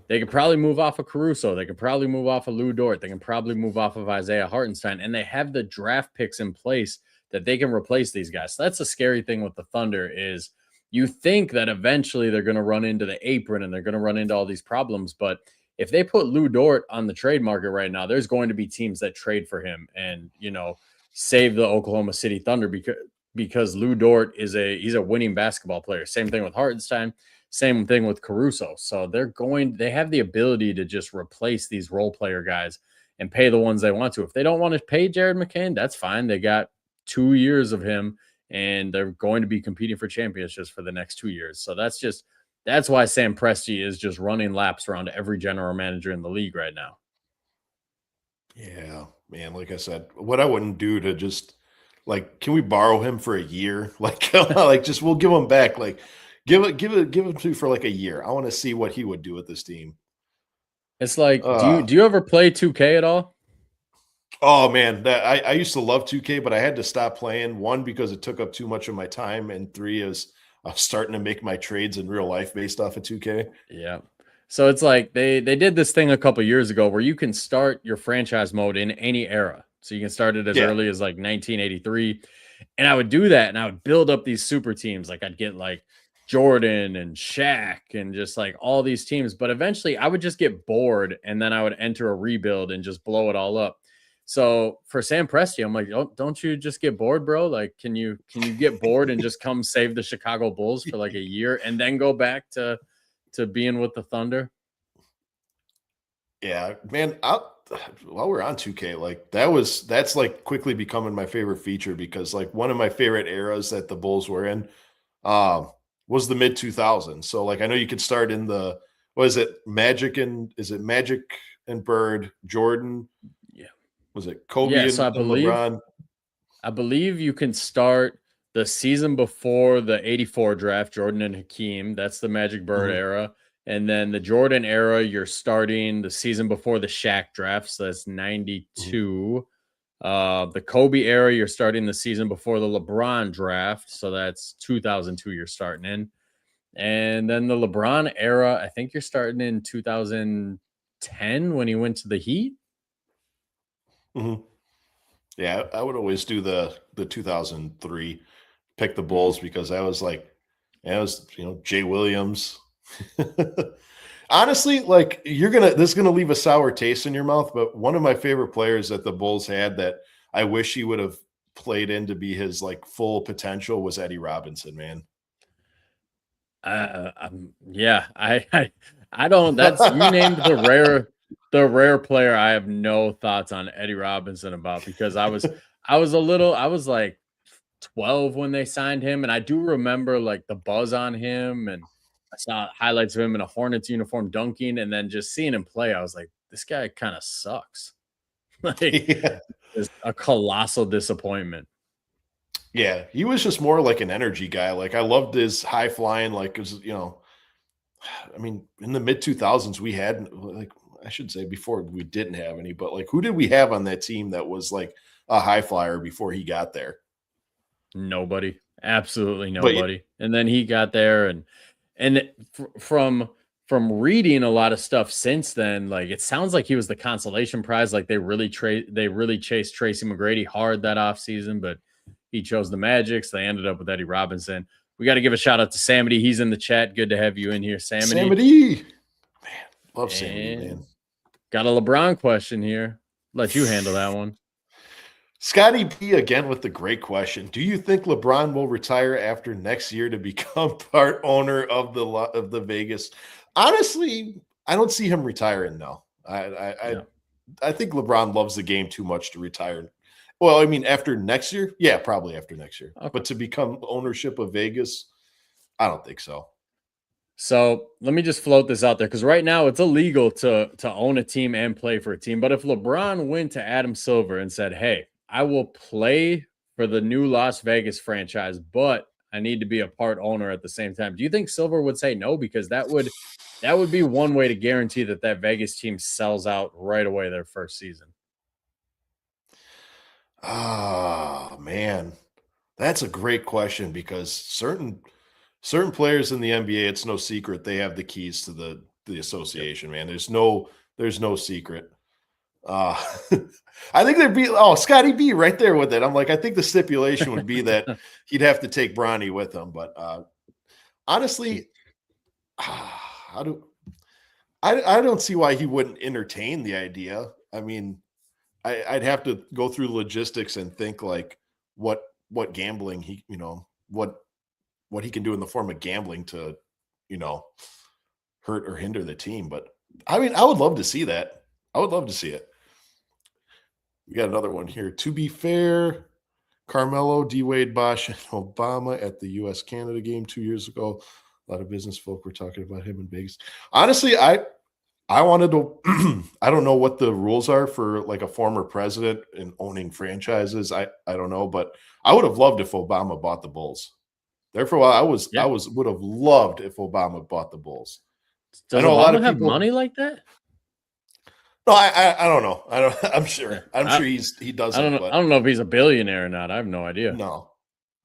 they could probably move off of Caruso. They could probably move off of Lou Dort. They can probably move off of Isaiah Hartenstein. And they have the draft picks in place that they can replace these guys. So that's the scary thing with the Thunder is you think that eventually they're going to run into the apron and they're going to run into all these problems. But if they put Lou Dort on the trade market right now, there's going to be teams that trade for him and, save the Oklahoma City Thunder because Lou Dort he's a winning basketball player. Same thing with Hartenstein. Same thing with Caruso. So they have the ability to just replace these role player guys and pay the ones they want to. If they don't want to pay Jared McCain, that's fine. They got 2 years of him and they're going to be competing for championships for the next 2 years. So that's why Sam Presti is just running laps around every general manager in the league right now. Yeah, man. Like I said, what I wouldn't do to just like, can we borrow him for a year? Like, like just we'll give him back. Like, give him to for like a year. I want to see what he would do with this team. It's like, do you Uh do you ever play 2K at all? oh man, that I used to love 2K, but I had to stop playing. One, because it took up too much of my time, and three is I was starting to make my trades in real life based off of 2K. Yeah. So it's like they did this thing a couple years ago where you can start your franchise mode in any era. So you can start it as Yeah. early as like 1983. And I would do that and I would build up these super teams. Like I'd get like Jordan and Shaq and just like all these teams. But eventually I would just get bored and then I would enter a rebuild and just blow it all up. So for Sam Presti, I'm like, don't you just get bored, bro? Like, can you get bored and just come save the Chicago Bulls for like a year and then go back to being with the Thunder? Yeah, man. While we're on 2K, like that's like quickly becoming my favorite feature because like one of my favorite eras that the Bulls were in um was the mid 2000s. So like I know you could start in the what is it, Magic and Bird, Jordan, Yeah. was it Kobe Yeah. and, So I and believe LeBron? I believe you can start the season before the 84 draft, Jordan and Hakeem. That's the Magic Bird Mhm, era. And then the Jordan era, you're starting the season before the Shaq draft. So that's mhm. 92. The Kobe era, you're starting the season before the LeBron draft. So that's 2002, you're starting in. And then the LeBron era, I think you're starting in 2010 when he went to the Heat. Mhm. Yeah, I would always do the 2003 pick the Mhm. Bulls because I was like Yeah, it was, Jay Williams. Honestly, like this is gonna leave a sour taste in your mouth, but one of my favorite players that the Bulls had that I wish he would have played in to be his like full potential was Eddie Robinson, man. Yeah, I don't. That's you named the rare player I have no thoughts on Eddie Robinson about because I was like 12 when they signed him, and I do remember like the buzz on him, and I saw highlights of him in a Hornets uniform dunking, and then just seeing him play, I was like, this guy kind of sucks. Like, Yeah. just a colossal disappointment. Yeah, he was just more like an energy guy. Like I loved his high flying, like I mean, in the mid 2000s, we had like I should say before we didn't have any, but like who did we have on that team that was like a high flyer before he got there? Nobody, absolutely But nobody. And then he got there, and from reading a lot of stuff since then, like it sounds like he was the consolation prize. Like they really chased Tracy McGrady hard that offseason, but he chose the Magic, so they ended up with Eddie Robinson. We got to give a shout out to Samity. He's in the chat. Good to have you in here, Samity. Samity, man, love Samity, And man. got a LeBron question here. Let you handle that one. Scotty B again with the great question. Do you think LeBron will retire after next year to become part owner of the Vegas? Honestly, I don't see him retiring. No, Yeah. I think LeBron loves the game too much to retire. Well, I mean, after next year, yeah, probably after next year. Okay. But to become ownership of Vegas, I don't think so. So let me just float this out there because right now it's illegal to own a team and play for a team. But if LeBron went to Adam Silver and said, "Hey, I will play for the new Las Vegas franchise, but I need to be a part owner at the same time," do you think Silver would say no? Because that would be one way to guarantee that Vegas team sells out right away their first season. Oh man, that's a great question because certain players in the NBA, it's no secret they have the keys to the Yep. association. Man, there's no secret. Uh, I think there'd be Scotty B right there with it. I'm like, I think the stipulation would be that he'd have to take Bronny with him. But honestly, I don't I don't see why he wouldn't entertain the idea. I mean, I'd have to go through logistics and think like what gambling he, what he can do in the form of gambling to, you know, hurt or hinder the team. But I mean, I would love to see that. I would love to see it. We got another one here. To be fair, Carmelo, D. Wade, Bosch, and Obama at the U.S. Canada game 2 years ago. A lot of business folk were talking about him in Vegas. Honestly, I wanted to. I don't know what the rules are for like a former president and owning franchises. I don't know, but I would have loved if Obama bought the Bulls. There for a while, I Yeah. would have loved if Obama bought the Bulls. I Does know a lot Obama of have people. money like that? No, I don't know. I don't. I'm sure. Yeah. I'm I, sure he I don't doesn't. know. I But don't know if he's a billionaire or not. I have no idea. no,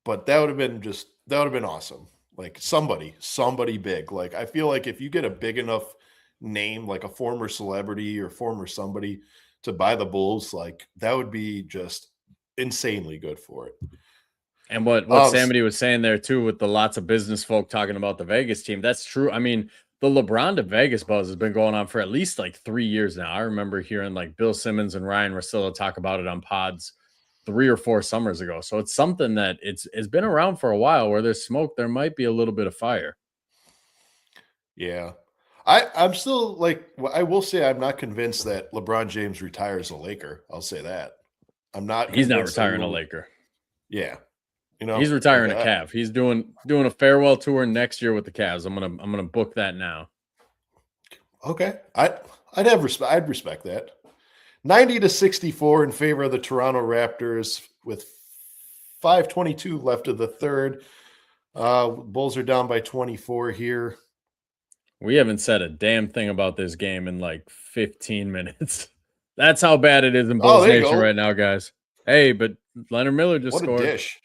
but that would have been awesome. Like somebody big. Like I feel like if you get a big enough name, like a former celebrity or former somebody to buy the Bulls, like that would be just insanely good for it. And what Samity was saying there too, with the lots of business folk talking about the Vegas team, that's true. I mean, the LeBron to Vegas buzz has been going on for at least like 3 years now. I remember hearing like Bill Simmons and Ryan Russillo talk about it on pods 3 or 4 summers ago. So it's something that it's been around for a while. Where there's smoke, there might be a little bit of fire. Yeah. I'm still like I will say I'm not convinced that LeBron James retires a Laker. I'll say that. I'm not He's not convinced that retiring a Laker. yeah. He's retiring a Cav. He's doing a farewell tour next year with the Cavs. I'm gonna book that now. Okay. I'd respect that. 90-64 in favor of the Toronto Raptors with 5:22 left of the third. Bulls are down by 24 here. We haven't said a damn thing about this game in like 15 minutes. That's how bad it is in Bulls Nation right now, guys. Hey, but Leonard Miller just scored. What a dish.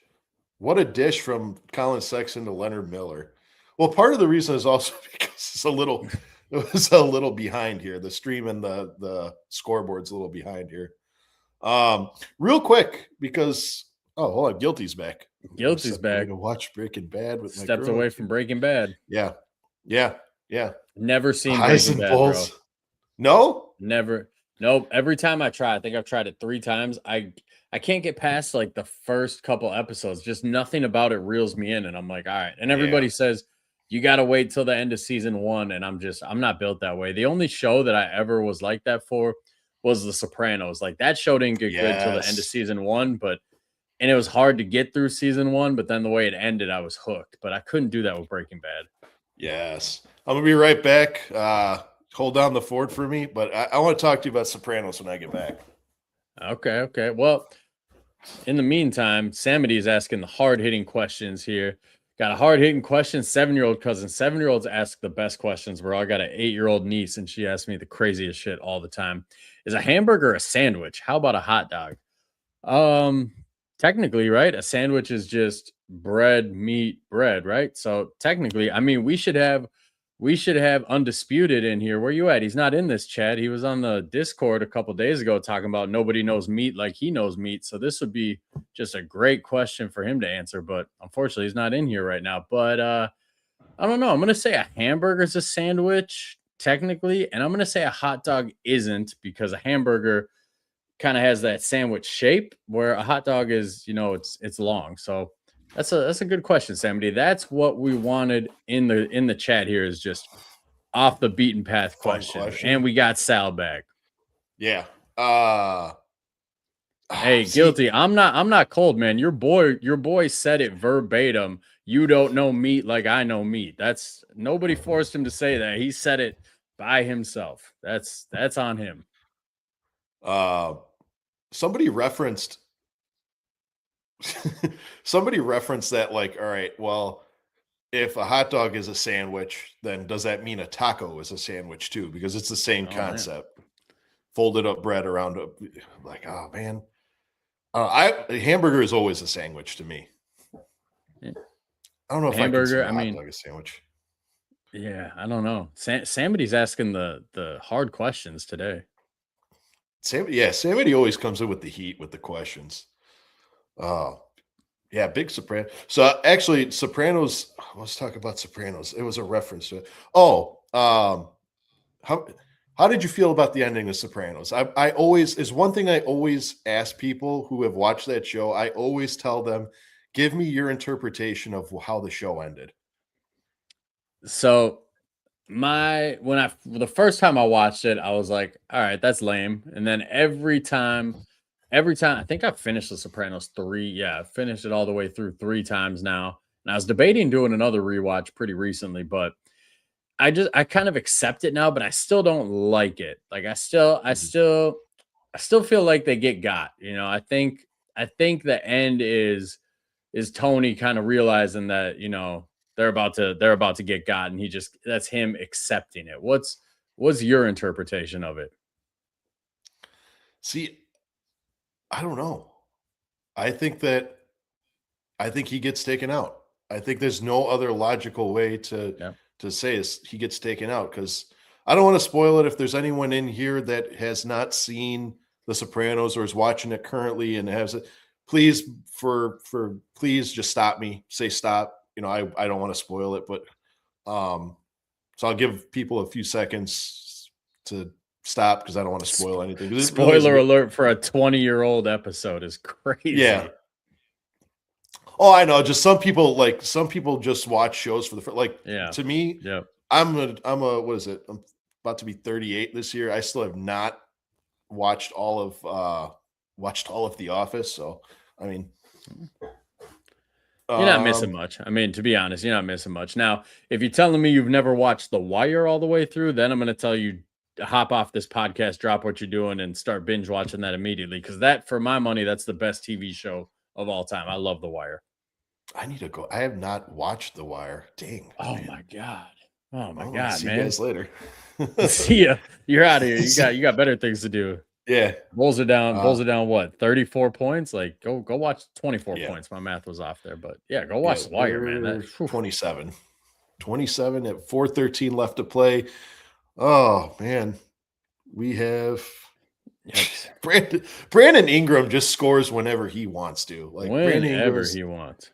What a dish from Colin Sexton to Leonard Miller. Well, part of the reason is also because it was a little behind here. The stream and the scoreboard's a little behind here. Real quick, because Oh, hold on. Guilty's back. Guilty's back. To watch Breaking Bad with Stepped my girl. away from Breaking Bad. Yeah. Never seen Highs Breaking and Bad, balls. bro. No? Never. Nope. Every time I try, I think I've tried it 3 times. I can't get past like the first couple episodes. Just nothing about it reels me in. And I'm like, all right. And everybody says you got to wait till the end of season 1. And I'm not built that way. The only show that I ever was like that for was The Sopranos. Like that show didn't get good till the end of season 1, and it was hard to get through season 1, but then the way it ended, I was hooked. But I couldn't do that with Breaking Bad. Yes. I'm going to be right back. Hold down the fort for me, but I want to talk to you about Sopranos when I get back. Okay. Well, in the meantime, Samity is asking the hard-hitting questions here. Got a hard-hitting question, 7-year-old cousin. 7-year-olds ask the best questions, bro. I got an 8-year-old niece, and she asks me the craziest shit all the time. Is a hamburger a sandwich? How about a hot dog? Technically, right? A sandwich is just bread, meat, bread, right? So technically, I mean, we should have Undisputed in here. Where you at? He's not in this chat. He was on the Discord a couple days ago talking about nobody knows meat like he knows meat. So this would be just a great question for him to answer. But unfortunately, he's not in here right now. But I don't know. I'm gonna say a hamburger is a sandwich, technically, and I'm gonna say a hot dog isn't, because a hamburger kind of has that sandwich shape where a hot dog is, it's long. So that's a good question, Samity. That's what we wanted in the chat here, is just off the beaten path question. And we got Sal back. Yeah. Hey, Guilty. I'm not cold, man. Your boy said it verbatim. You don't know meat like I know meat. That's nobody forced him to say that. He said it by himself. That's on him. Somebody referenced that, like, all right, well, if a hot dog is a sandwich, then does that mean a taco is a sandwich too? Because it's the same concept. Man. Folded up bread around a, like, oh man. A hamburger is always a sandwich to me. Yeah. I don't know if hamburger, I consider a hot dog a sandwich. Yeah, I don't know. Somebody's asking the hard questions today. Samity always comes in with the heat with the questions. Yeah, big Soprano. So actually, Sopranos. Let's talk about Sopranos. It was a reference to it. How did you feel about the ending of Sopranos? I always is one thing I always ask people who have watched that show. I always tell them, give me your interpretation of how the show ended. So the first time I watched it, I was like, all right, that's lame. And then every time, I think I've finished The Sopranos 3. Yeah, I've finished it all the way through 3 times now. And I was debating doing another rewatch pretty recently, but I kind of accept it now, but I still don't like it. Like I still feel like they get got. I think the end is Tony kind of realizing that, they're about to get got, and that's him accepting it. What's your interpretation of it? See, I don't know. I think he gets taken out. I think there's no other logical way to say is he gets taken out, because I don't want to spoil it if there's anyone in here that has not seen The Sopranos or is watching it currently and has it. Please just stop me. Say stop. I don't want to spoil it, but so I'll give people a few seconds to stop because I don't want to spoil anything. Spoiler alert for a 20-year-old episode is crazy. Yeah. Oh, I know. Just some people just watch shows for to me, I'm what is it? I'm about to be 38 this year. I still have not watched all of The Office. So, I mean, you're not missing much. I mean, to be honest, you're not missing much. Now, if you're telling me you've never watched The Wire all the way through, then I'm going to tell you to hop off this podcast, drop what you're doing, and start binge watching that immediately. Because that, for my money, that's the best TV show of all time. I love The Wire. I need to go. I have not watched The Wire. Dang. Oh man. My God. Oh my God, see man. you guys later. See ya. You're out of here. You got better things to do. Yeah. Bulls are down what? 34 points? Like go watch 24 points. My math was off there, but yeah, go watch The Wire, man. 27 at 4:13 left to play. Oh man. We have Yep. Brandon Ingram just scores whenever he wants to. Like Brandon Whenever Ingram's, he wants.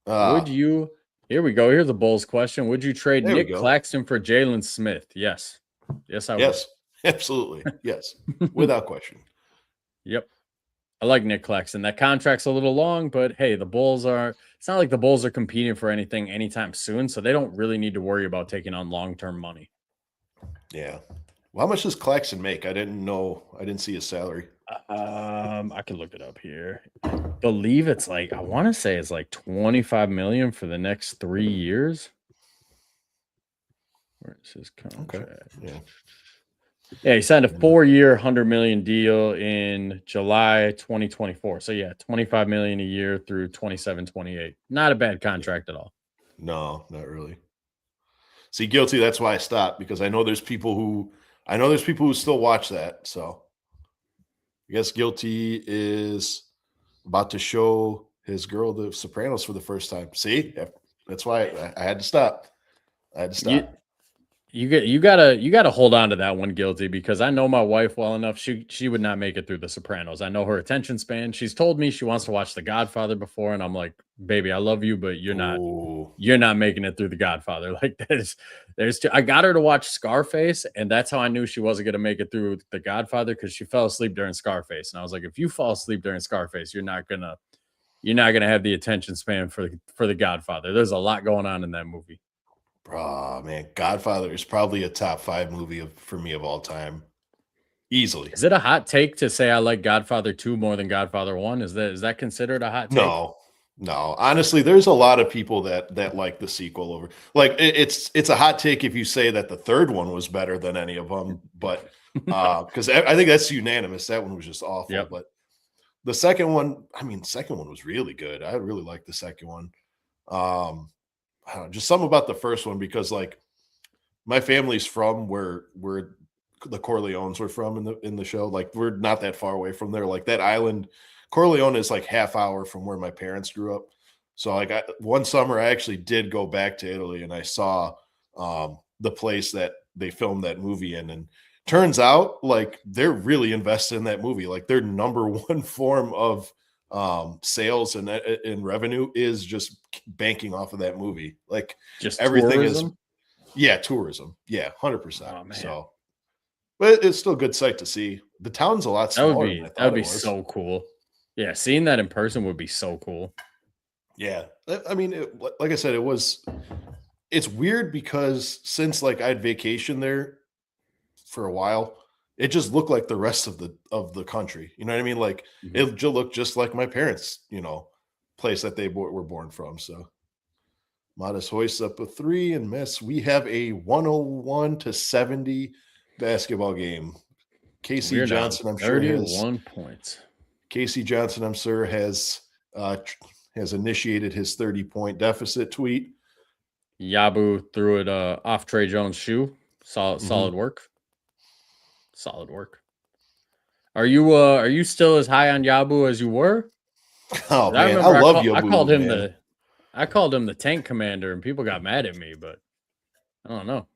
Would you? Here we go. Here's a Bulls question. Would you trade there we Nick go. Claxton for Jalen Smith? Yes. Yes, I would. Yes, absolutely. Yes, without question. Yep. I like Nick Claxton. That contract's a little long, but hey, the Bulls are. It's not like the Bulls are competing for anything anytime soon, so they don't really need to worry about taking on long-term money. Yeah. Well, how much does Claxton make? I didn't know. I didn't see his salary. I can look it up here. I believe it's like I want to say it's like 25 million for the next 3 years. Where is his contract? Yeah. Yeah, he signed a 4-year, $100 million deal in July 2024. So yeah, 25 million a year through 27, 28. Not a bad contract at all. No, not really. See, guilty. That's why I stopped, because I know there's people who still watch that. So I guess guilty is about to show his girl The Sopranos for the first time. See, that's why I had to stop. I had to stop. You gotta hold on to that one, guilty, because I know my wife well enough. She would not make it through The Sopranos. I know her attention span. She's told me she wants to watch The Godfather before, and I'm like, baby, I love you, but you're not making it through The Godfather. Like I got her to watch Scarface, and that's how I knew she wasn't gonna make it through The Godfather, because she fell asleep during Scarface. And I was like, if you fall asleep during Scarface, you're not gonna have the attention span for The Godfather. There's a lot going on in that movie. Oh man, Godfather is probably a top 5 movie for me of all time, easily. Is it a hot take to say I like Godfather 2 more than Godfather 1? Is that considered a hot take? No. Honestly, there's a lot of people that like the sequel over. Like it's a hot take if you say that the third one was better than any of them, but because I think that's unanimous. That one was just awful. Yep. But the second one, second one was really good. I really liked the second one. I don't know, just something about the first one, because like my family's from where the Corleones were from in the show. Like we're not that far away from there. Like that island, Corleone is like half hour from where my parents grew up. So like one summer I actually did go back to Italy, and I saw the place that they filmed that movie in, and turns out like they're really invested in that movie. Like their number one form of sales and revenue is just banking off of that movie. Like just everything tourism? Tourism. Yeah, 100%. Oh, man. So, but it's still a good sight to see. The town's a lot smaller than I thought. That would be so cool. Yeah, seeing that in person would be so cool. Yeah, I mean, like I said, it's weird because since like I had vacation there for a while, it just looked like the rest of the country. You know what I mean? Like it just looked just like my parents, place that they were born from. So Modest hoists up a 3 and miss. We have a 101-70 basketball game. Casey Johnson, I'm sure 31 points. Casey Johnson, I'm sure has initiated his 30-point deficit tweet. Yabu threw it off Trey Jones' shoe. Solid work. Solid work. Are you still as high on Yabu as you were? Oh man, I love Yabu. I called him the tank commander, and people got mad at me, but I don't know.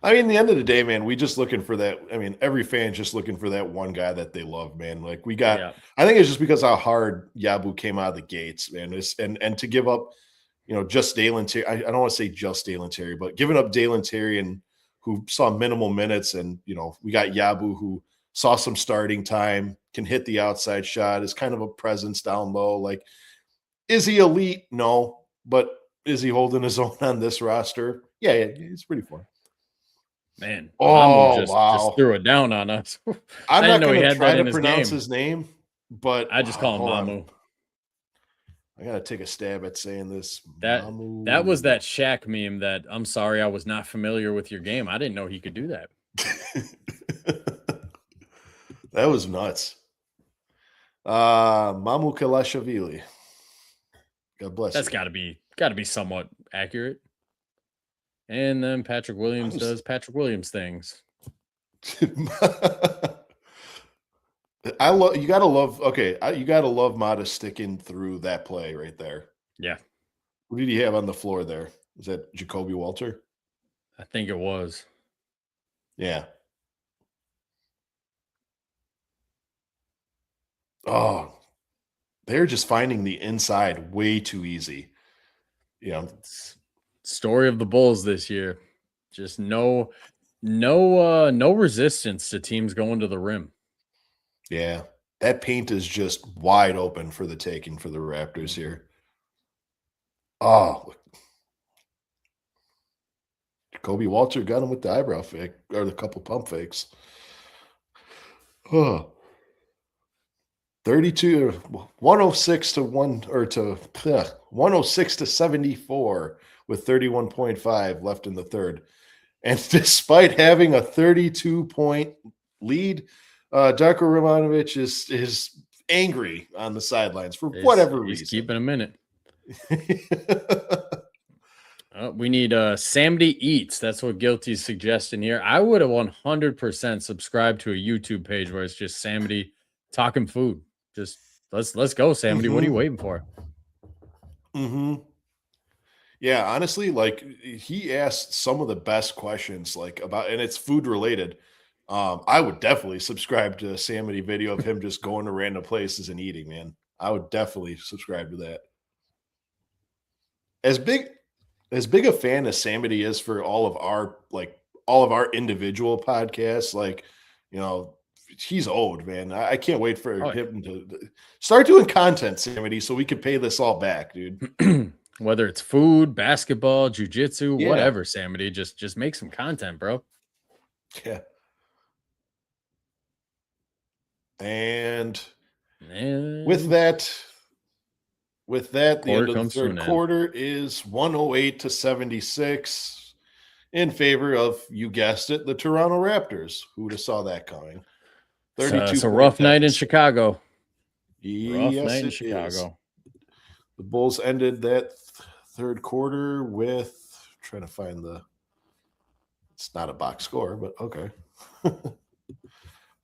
I mean, at the end of the day, man, we just looking for that. I mean, every fan's just looking for that one guy that they love, man. Like I think it's just because how hard Yabu came out of the gates, man. And to give up, just Dalen Terry. I don't want to say just Dalen Terry, but giving up Dalen Terry, and who saw minimal minutes, and we got Yabu, who saw some starting time, can hit the outside shot, is kind of a presence down low. Like, is he elite? No, but is he holding his own on this roster? Yeah, it's pretty fun. Man, wow. just threw it down on us. I'm not going to try to pronounce his name, but I just call him Mamu. I got to take a stab at saying this. That was that Shaq meme that I'm sorry I was not familiar with your game. I didn't know he could do that. That was nuts. Mamu Kalashvili. God bless. That's got to be somewhat accurate. And then Patrick Williams does Patrick Williams things. You gotta love Modest sticking through that play right there. Yeah. Who did he have on the floor there? Was that Jacoby Walter? I think it was. Yeah. Oh, they're just finding the inside way too easy. It's story of the Bulls this year. Just no resistance to teams going to the rim. Yeah. That paint is just wide open for the taking for the Raptors here. Oh, Kobe Walter got him with the eyebrow fake or the couple pump fakes. Oh, 32 106 to 106 to 74 with 31.5 left in the third. And despite having a 32-point lead, Darko Romanovic is angry on the sidelines for whatever He's reason. keeping a minute. We need Samdi Eats. That's what Guilty's suggesting here. I would have 100% subscribed to a YouTube page where it's just Samdi talking food. Just let's go, Samdi. What are you waiting for? Yeah, honestly, like he asked some of the best questions, like about, and it's food related. I would definitely subscribe to a Samity video of him just going to random places and eating, man. I would definitely subscribe to that. As big a fan as Samity is for all of our individual podcasts, he's old, man. I can't wait for him to start doing content, Samity, so we can pay this all back, dude. Whether it's food, basketball, jujitsu, whatever, Samity, just make some content, bro. Yeah. And with that, the end of the third quarter is 108 to 76 in favor of, you guessed it, the Toronto Raptors. Who would have saw that coming? 32. It's a rough night in Chicago. The Bulls ended that third quarter with, trying to find it's not a box score, but okay.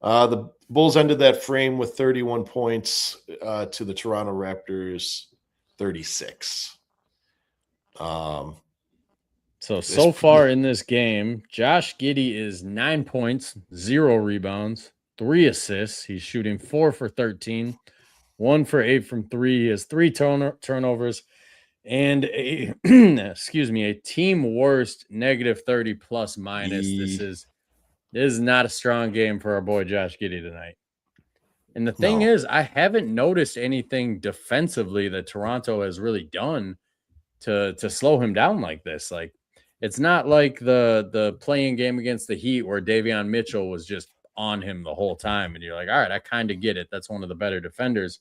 The Bulls ended that frame with 31 points to the Toronto Raptors 36. So far in this game, Josh Giddey is 9 points, 0 rebounds, 3 assists. He's shooting 4 for 13, 1 for 8 from 3. He has 3 turnovers and a a team worst negative 30 plus minus. This is not a strong game for our boy Josh Giddey tonight. And the thing is, I haven't noticed anything defensively that Toronto has really done to slow him down like this. Like, it's not like the playing game against the Heat where Davion Mitchell was just on him the whole time. And you're like, all right, I kind of get it. That's one of the better defenders.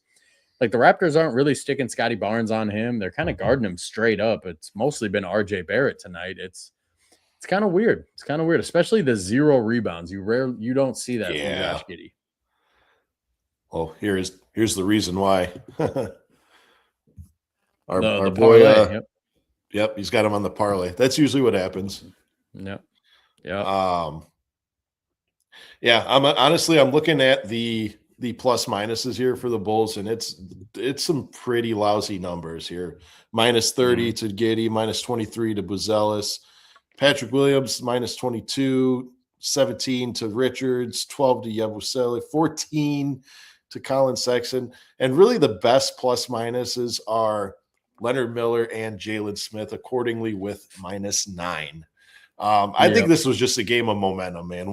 Like, the Raptors aren't really sticking Scotty Barnes on him. They're kind of guarding him straight up. It's mostly been RJ Barrett tonight. It's kind of weird. It's kind of weird, especially the 0 rebounds. You don't see that from Josh Giddey. Well, here's the reason why. our the boy, parlay, yep, he's got him on the parlay. That's usually what happens. Yep. I'm looking at the plus minuses here for the Bulls, and it's some pretty lousy numbers here. Minus 30 to Giddey, minus 23 to Buzelis, Patrick Williams minus 22, 17 to Richards, 12 to Yabusele, 14 to Colin Sexton, and really the best plus minuses are Leonard Miller and Jalen Smith, accordingly with minus 9. I think this was just a game of momentum, man.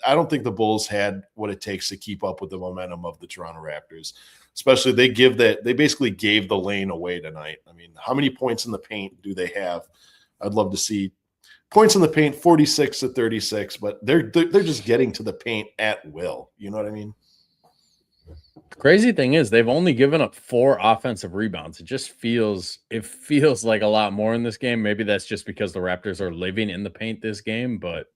I don't think the Bulls had what it takes to keep up with the momentum of the Toronto Raptors. Especially they basically gave the lane away tonight. I mean, how many points in the paint do they have? I'd love to see points in the paint, 46 to 36, but they're just getting to the paint at will. You know what I mean? The crazy thing is they've only given up 4 offensive rebounds. It feels like a lot more in this game. Maybe that's just because the Raptors are living in the paint this game, but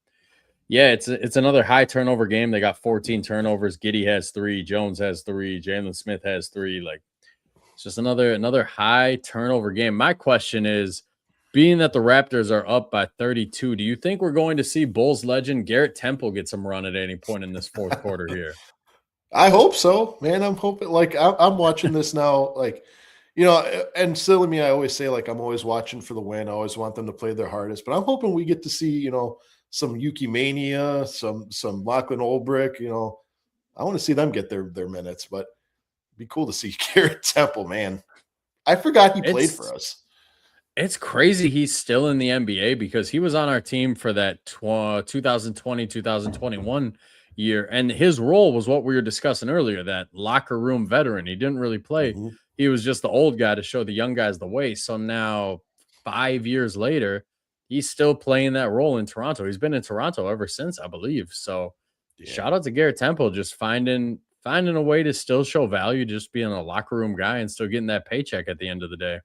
yeah, it's another high turnover game. They got 14 turnovers. Giddey has 3, Jones has 3, Jalen Smith has 3. Like, it's just another high turnover game. My question is, being that the Raptors are up by 32, do you think we're going to see Bulls legend Garrett Temple get some run at any point in this fourth quarter here? I hope so, man. I'm hoping, like, I'm watching this now, like, and silly me, I always say, like, I'm always watching for the win. I always want them to play their hardest, but I'm hoping we get to see, some Yuki Mania, some Lachlan Olbrich, I want to see them get their minutes, but Be cool to see Garrett Temple, man. I forgot he played It's for us. It's crazy he's still in the NBA because he was on our team for that 2020, 2021 year. And his role was what we were discussing earlier, that locker room veteran. He didn't really play. Mhm. He was just the old guy to show the young guys the way. So now, 5 years later, he's still playing that role in Toronto. He's been in Toronto ever since, I believe. So Yeah. shout out to Garrett Temple, just finding a way to still show value, just being a locker room guy and still getting that paycheck at the end of the day.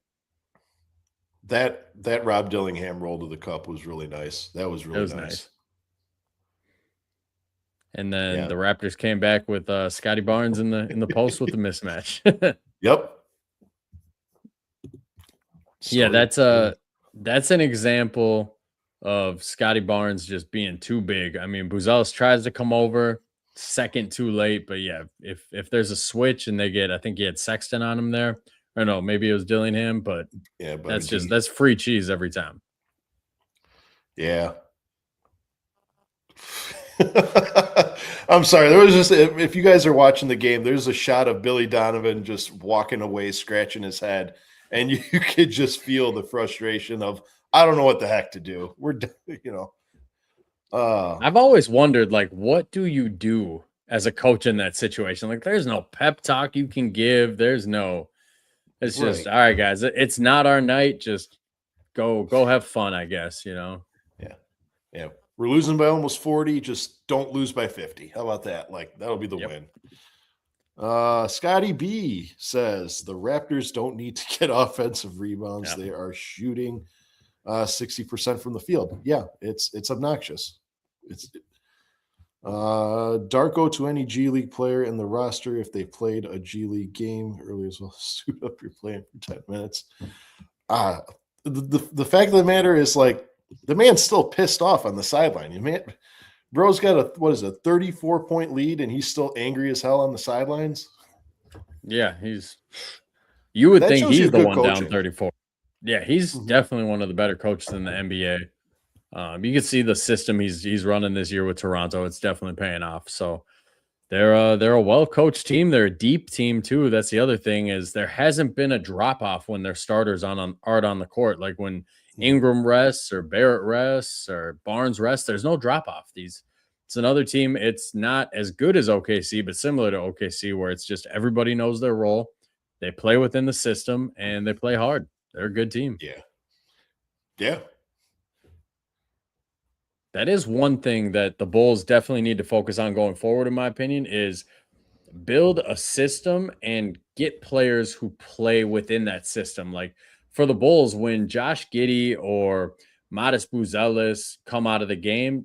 That Rob Dillingham roll to the cup was really nice. That was It really was nice. nice. And then Yeah. the Raptors came back with Scotty Barnes in the post with the mismatch. Yep. Yeah, Started- that's an example of Scotty Barnes just being too big. I mean, Buzelis tries to come over, second too late, but yeah, if there's a switch and they get, I think he had Sexton on him there, or no, maybe it was Dillingham, but yeah, but that's free cheese every time. yeah. I'm sorry. There was just, if you guys are watching the game, there's a shot of Billy Donovan just walking away, scratching his head, and you could just feel the frustration of, I don't know what the heck to do. We're, I've always wondered, like, what do you do as a coach in that situation? Like, there's no pep talk you can give. It's just, Right. all right, guys, it's not our night. Just go have fun, I guess, Yeah. We're losing by almost 40. Just don't lose by 50. How about that? Like, that'll be the Yep. win. Scotty B says the Raptors don't need to get offensive rebounds. Yep. They are shooting 60% from the field. Yeah, it's obnoxious. It's Darko to any G League player in the roster if they played a G League game early as well. Suit up, you're playing for 10 minutes. The fact of the matter is, like, the man's still pissed off on the sideline. Man, bro's got a 34-point lead, and he's still angry as hell on the sidelines. Yeah, you would That think shows you he's the good one coaching. down 34. Yeah, he's definitely one of the better coaches in the NBA. You can see the system he's running this year with Toronto. It's definitely paying off. So they're a well-coached team. They're a deep team too. That's the other thing, is there hasn't been a drop-off when their starters aren't on the court. Like when Ingram rests or Barrett rests or Barnes rests, there's no drop-off. It's another team. It's not as good as OKC, but similar to OKC, where it's just everybody knows their role. They play within the system and they play hard. They're a good team. Yeah. That is one thing that the Bulls definitely need to focus on going forward, in my opinion, is build a system and get players who play within that system. Like for the Bulls, when Josh Giddey or Modest Buzelis come out of the game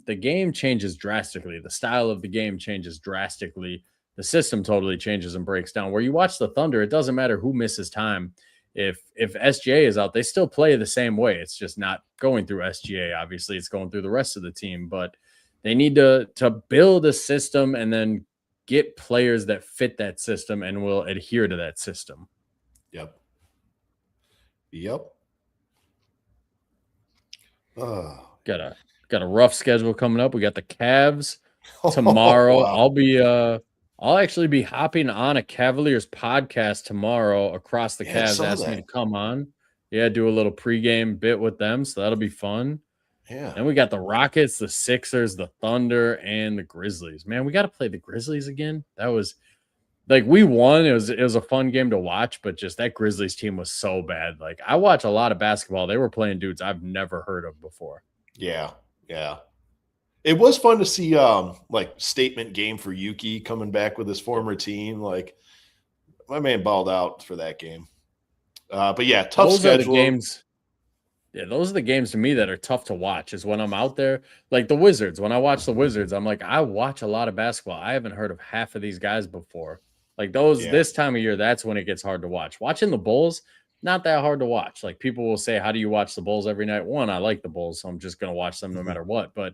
changes drastically. The style of the game changes drastically. The system totally changes and breaks down. Where you watch the Thunder, it doesn't matter who misses time. If SGA is out, they still play the same way. It's just not going through SGA. Obviously, it's going through the rest of the team. But they need to build a system and then get players that fit that system and will adhere to that system. Yep. Got a rough schedule coming up. We got the Cavs tomorrow. Wow. I'll actually be hopping on a Cavaliers podcast tomorrow across the Cavs. Asked me to come on. Yeah, do a little pregame bit with them. So that'll be fun. Yeah. Then we got the Rockets, the Sixers, the Thunder, and the Grizzlies. Man, we got to play the Grizzlies again. That was like, we won. It was a fun game to watch, but just that Grizzlies team was so bad. Like, I watch a lot of basketball. They were playing dudes I've never heard of before. Yeah. It was fun to see like statement game for Yuki coming back with his former team. Like, my man balled out for that game. But yeah, tough schedule. Those are the games to me that are tough to watch, is when I'm out there. Like the Wizards. When I watch the Wizards, I'm like, I watch a lot of basketball. I haven't heard of half of these guys before. Like this time of year, that's when it gets hard to watch. Watching the Bulls, not that hard to watch. Like, people will say, how do you watch the Bulls every night? One, I like the Bulls, so I'm just going to watch them no matter what. But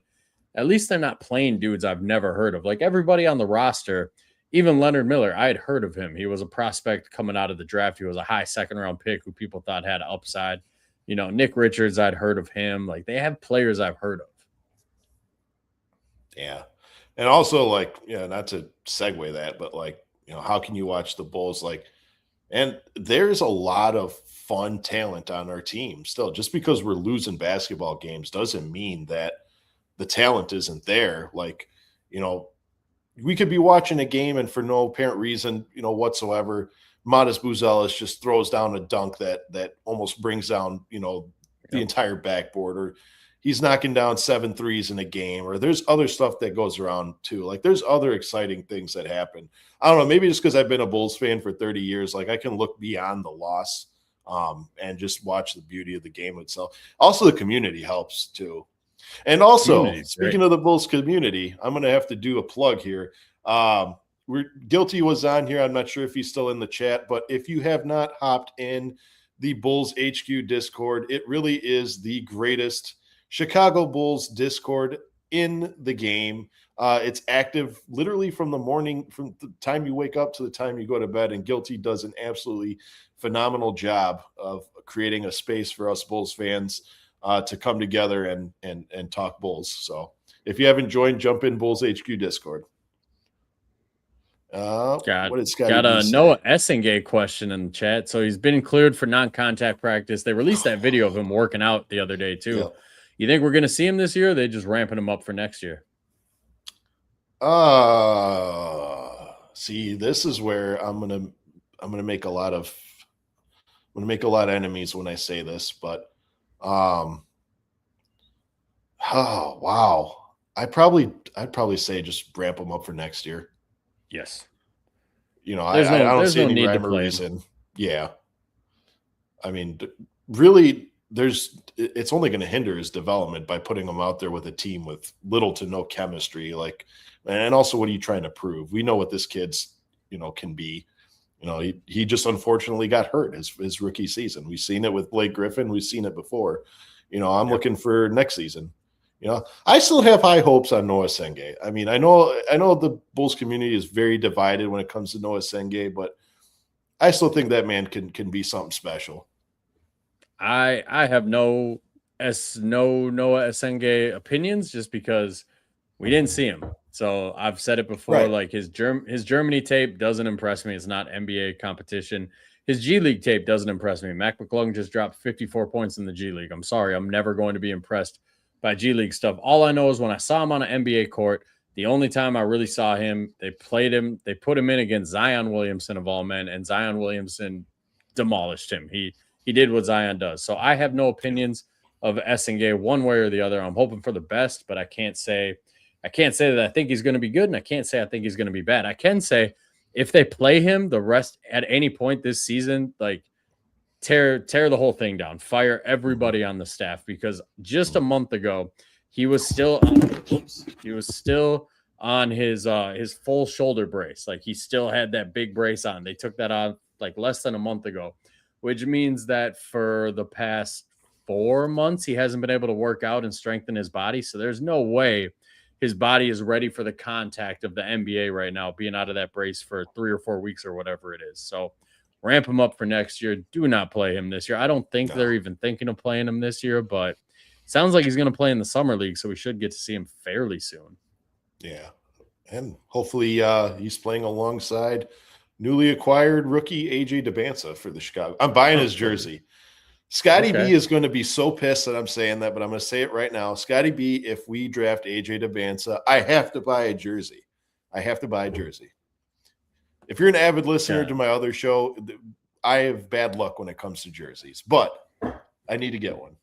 at least they're not playing dudes I've never heard of. Like everybody on the roster, even Leonard Miller, I had heard of him. He was a prospect coming out of the draft. He was a high second-round pick who people thought had upside. Nick Richards, I'd heard of him. Like, they have players I've heard of. Yeah. And also, like, not to segue that, but like, how can you watch the Bulls? And there's a lot of fun talent on our team still. Just because we're losing basketball games doesn't mean that the talent isn't there. We could be watching a game and for no apparent reason, whatsoever, Modest Buzelis just throws down a dunk that almost brings down, the entire backboard, or he's knocking down 7 threes in a game, or there's other stuff that goes around too. Like there's other exciting things that happen. I don't know, maybe just because I've been a Bulls fan for 30 years, like I can look beyond the loss and just watch the beauty of the game itself. Also, the community helps too. And also, speaking of the Bulls community, I'm going to have to do a plug here. Guilty was on here. I'm not sure if he's still in the chat, but if you have not hopped in the Bulls HQ Discord, it really is the greatest Chicago Bulls Discord in the game. It's active literally from the morning, from the time you wake up to the time you go to bed, and Guilty does an absolutely phenomenal job of creating a space for us Bulls fans to come together and talk Bulls. So if you haven't joined, jump in Bulls HQ Discord. What did Scotty got a say? Noah Essengay question in the chat. So he's been cleared for non-contact practice. They released that video of him working out the other day too. Yeah. You think we're going to see him this year? Or are they just ramping him up for next year? See, this is where I'm gonna make a lot of enemies when I say this, but oh wow, I'd probably say just ramp him up for next year. Yes. I don't see any rhyme or reason. Yeah. I mean, really, it's only going to hinder his development by putting him out there with a team with little to no chemistry. And also, what are you trying to prove? We know what this kid's, can be. He just unfortunately got hurt his rookie season. We've seen it with Blake Griffin. We've seen it before. I'm looking for next season. I still have high hopes on Noah Essengay. I mean, I know the Bulls community is very divided when it comes to Noah Essengay, but I still think that man can be something special. I have no Noah Essengay opinions just because we didn't see him. So I've said it before, right. Like his Germany tape doesn't impress me. It's not NBA competition. His G League tape doesn't impress me. Mac McClung just dropped 54 points in the G League. I'm sorry. I'm never going to be impressed by G League stuff. All I know is when I saw him on an NBA court, the only time I really saw him, they played him, they put him in against Zion Williamson of all men, and Zion Williamson demolished him. He did what Zion does. So I have no opinions of Essengay one way or the other. I'm hoping for the best, but I can't say that I think he's going to be good, and I can't say I think he's going to be bad. I can say if they play him the rest at any point this season, like tear the whole thing down, fire everybody on the staff, because just a month ago he was still on his full shoulder brace. Like he still had that big brace on. They took that off like less than a month ago, which means that for the past 4 months he hasn't been able to work out and strengthen his body. So there's no way his body is ready for the contact of the NBA right now, being out of that brace for 3 or 4 weeks or whatever it is. So ramp him up for next year. Do not play him this year. I don't think they're even thinking of playing him this year, but sounds like he's going to play in the summer league, so we should get to see him fairly soon. Yeah, and hopefully he's playing alongside newly acquired rookie AJ DeBanza for the Chicago. I'm buying his jersey. Scotty B is going to be so pissed that I'm saying that, but I'm going to say it right now. Scotty B, if we draft AJ DeBanza, I have to buy a jersey. If you're an avid listener to my other show, I have bad luck when it comes to jerseys, but I need to get one.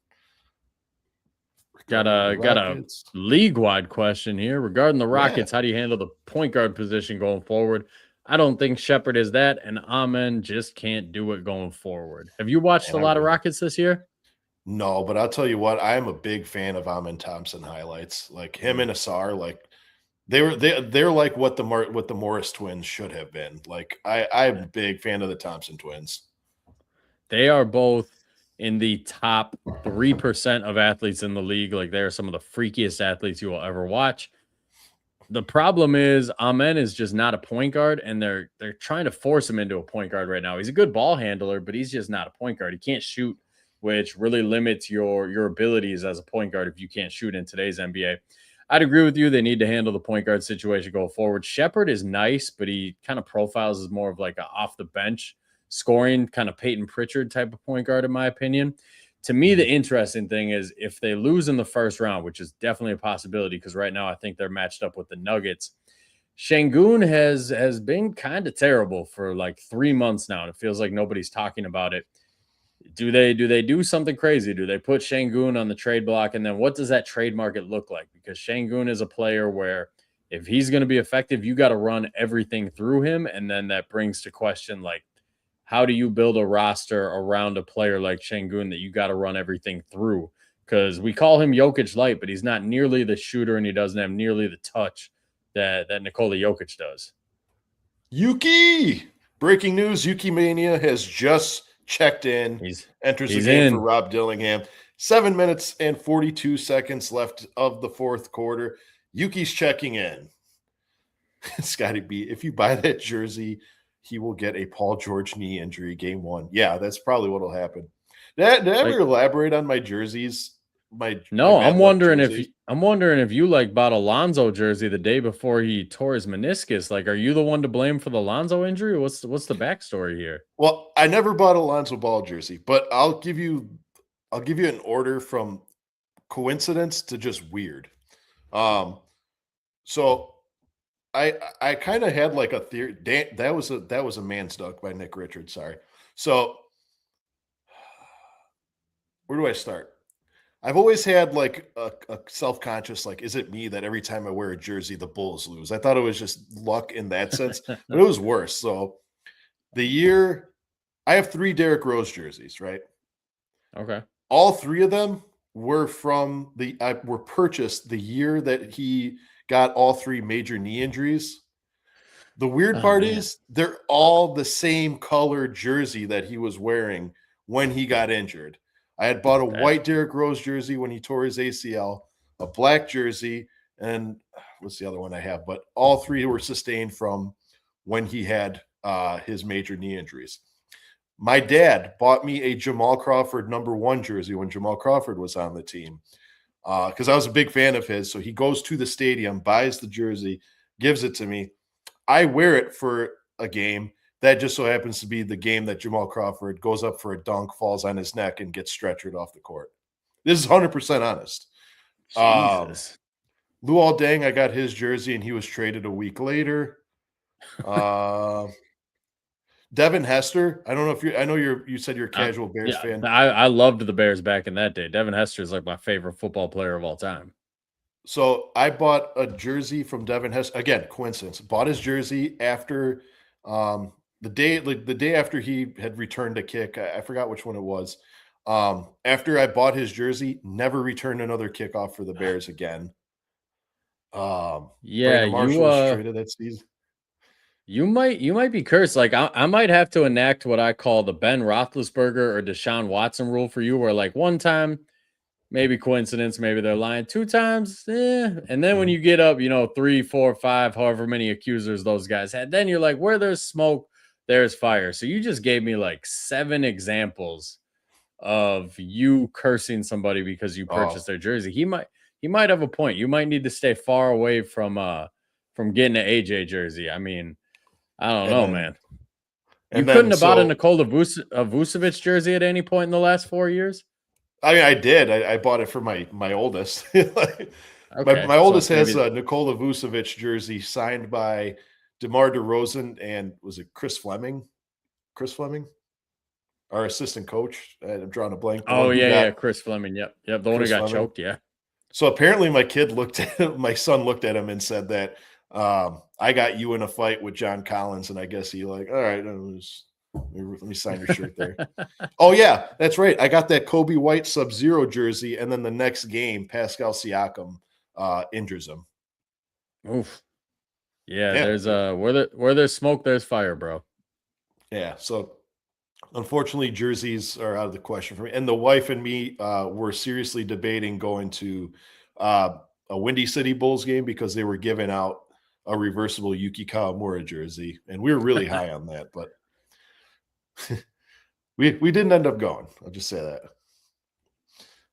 Got a league-wide question here regarding the Rockets. How do you handle the point guard position going forward? I don't think Shepard is that, and Amen just can't do it going forward. Have you watched a lot of Rockets this year? No, but I'll tell you what, I am a big fan of Amen Thompson highlights. Like him and Asar, like they're like what the Morris twins should have been. Like I'm a big fan of the Thompson twins. They are both in the top 3% of athletes in the league. Like they're some of the freakiest athletes you will ever watch. The problem is Amen is just not a point guard, and they're trying to force him into a point guard right now. He's a good ball handler, but he's just not a point guard. He can't shoot, which really limits your abilities as a point guard if you can't shoot in today's NBA. I'd agree with you. They need to handle the point guard situation going forward. Shepard is nice, but he kind of profiles as more of like a off the bench scoring kind of Peyton Pritchard type of point guard, in my opinion. To me, the interesting thing is if they lose in the first round, which is definitely a possibility because right now I think they're matched up with the Nuggets. Shangoon has been kind of terrible for like 3 months now, and it feels like nobody's talking about it. Do they do something crazy? Do they put Shangoon on the trade block? And then what does that trade market look like? Because Shangoon is a player where if he's going to be effective, you got to run everything through him. And then that brings to question like, how do you build a roster around a player like Shangoon that you got to run everything through? Because we call him Jokic light, but he's not nearly the shooter and he doesn't have nearly the touch that Nikola Jokic does. Yuki! Breaking news, Yuki Mania has just checked in, enters the game for Rob Dillingham. 7 minutes and 42 seconds left of the fourth quarter. Yuki's checking in. Scotty B, if you buy that jersey, he will get a Paul George knee injury game one. Yeah, that's probably what will happen. Did I ever elaborate on my jerseys? I'm wondering if you like bought a Lonzo jersey the day before he tore his meniscus. Like, are you the one to blame for the Lonzo injury? What's the backstory here? Well, I never bought a Lonzo Ball jersey, but I'll give you an order from coincidence to just weird. So I kind of had like a theory. That was a man's duck by Nick Richards. Sorry. So where do I start? I've always had like a self-conscious, like, is it me that every time I wear a jersey, the Bulls lose? I thought it was just luck in that sense, but it was worse. So the year I have 3 Derrick Rose jerseys, right? Okay. All 3 of them were were purchased the year that he got all 3 major knee injuries. The weird part is they're all the same color jersey that he was wearing when he got injured. I had bought a white Derrick Rose jersey when he tore his ACL, a black jersey, and what's the other one I have? But all 3 were sustained from when he had his major knee injuries. My dad bought me a Jamal Crawford #1 jersey when Jamal Crawford was on the team because I was a big fan of his. So he goes to the stadium, buys the jersey, gives it to me. I wear it for a game. That just so happens to be the game that Jamal Crawford goes up for a dunk, falls on his neck, and gets stretchered off the court. This is 100% honest. Jesus. Luol Deng, I got his jersey, and he was traded a week later. Devin Hester, I don't know if I know you said you're a casual Bears fan. I loved the Bears back in that day. Devin Hester is like my favorite football player of all time. So I bought a jersey from Devin Hester. Again, coincidence. Bought his jersey after the day after he had returned a kick. I forgot which one it was. After I bought his jersey, never returned another kickoff for the Bears again. Brandon Marshall was traded that season. You might be cursed. Like I might have to enact what I call the Ben Roethlisberger or Deshaun Watson rule for you, where like one time, maybe coincidence, maybe they're lying, 2 times, and then when you get up, 3, 4, 5, however many accusers those guys had, then you're like, where there's smoke, there's fire. So you just gave me like 7 examples of you cursing somebody because you purchased their jersey. He might have a point. You might need to stay far away from getting an AJ jersey. I mean, I don't know, man. You couldn't have bought a Nikola Vucevic jersey at any point in the last 4 years? I mean, I did. I bought it for my oldest. My oldest has a Nikola Vucevic jersey signed by DeMar DeRozan and was it Chris Fleming? Our assistant coach. I'm drawing a blank. Oh, yeah, Chris Fleming. Yep. The one who got choked, yeah. So apparently my son looked at him and said that I got you in a fight with John Collins, and I guess he like, all right, let me sign your shirt there. Oh yeah, that's right. I got that Kobe White Sub-Zero jersey, and then the next game, Pascal Siakam injures him. Oof. Yeah. There's where there's smoke, there's fire, bro. Yeah. So unfortunately, jerseys are out of the question for me. And the wife and me were seriously debating going to a Windy City Bulls game because they were giving out a reversible Yuki Kawamura jersey, and we were really high on that, but we didn't end up going. I'll just say that.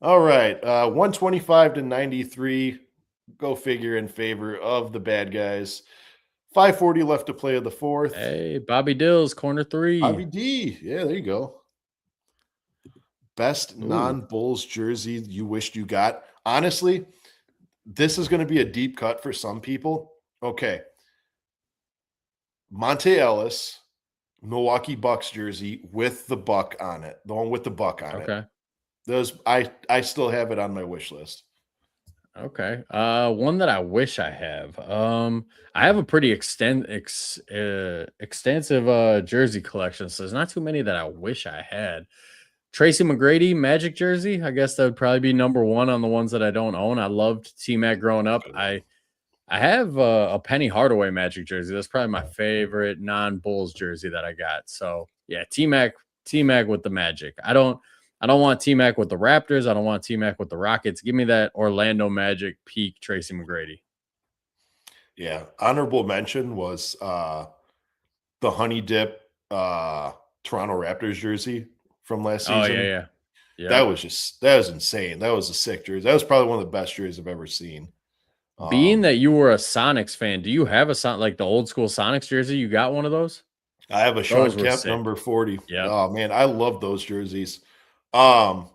All right, 125-93. go figure, in favor of the bad guys. 5:40 left to play of the fourth. Hey, Bobby Dills, corner 3. Bobby D. Yeah, there you go. Best Ooh, non-Bulls jersey you wished you got. Honestly, this is going to be a deep cut for some people. Okay. Monte Ellis, Milwaukee Bucks jersey with the buck on it. The one with the buck on it. okay. Those I still have it on my wish list. Okay. One that I wish I have. I have a pretty extensive jersey collection, so there's not too many that I wish I had. Tracy McGrady Magic jersey. I guess that would probably be number one on the ones that I don't own. I loved T-Mac growing up. I have a Penny Hardaway Magic jersey. That's probably my favorite non-Bulls jersey that I got. So yeah, T-Mac with the Magic. I don't want T-Mac with the Raptors. I don't want T-Mac with the Rockets. Give me that Orlando Magic peak Tracy McGrady. Yeah. Honorable mention was the Honey Dip Toronto Raptors jersey from last Oh season. yeah. That was insane. That was a sick jersey. That was probably one of the best jerseys I've ever seen. Being that you were a Sonics fan, do you have like the old school Sonics jersey? You got one of those? I have a Sean Kemp number 40. Yeah. Oh man, I love those jerseys. But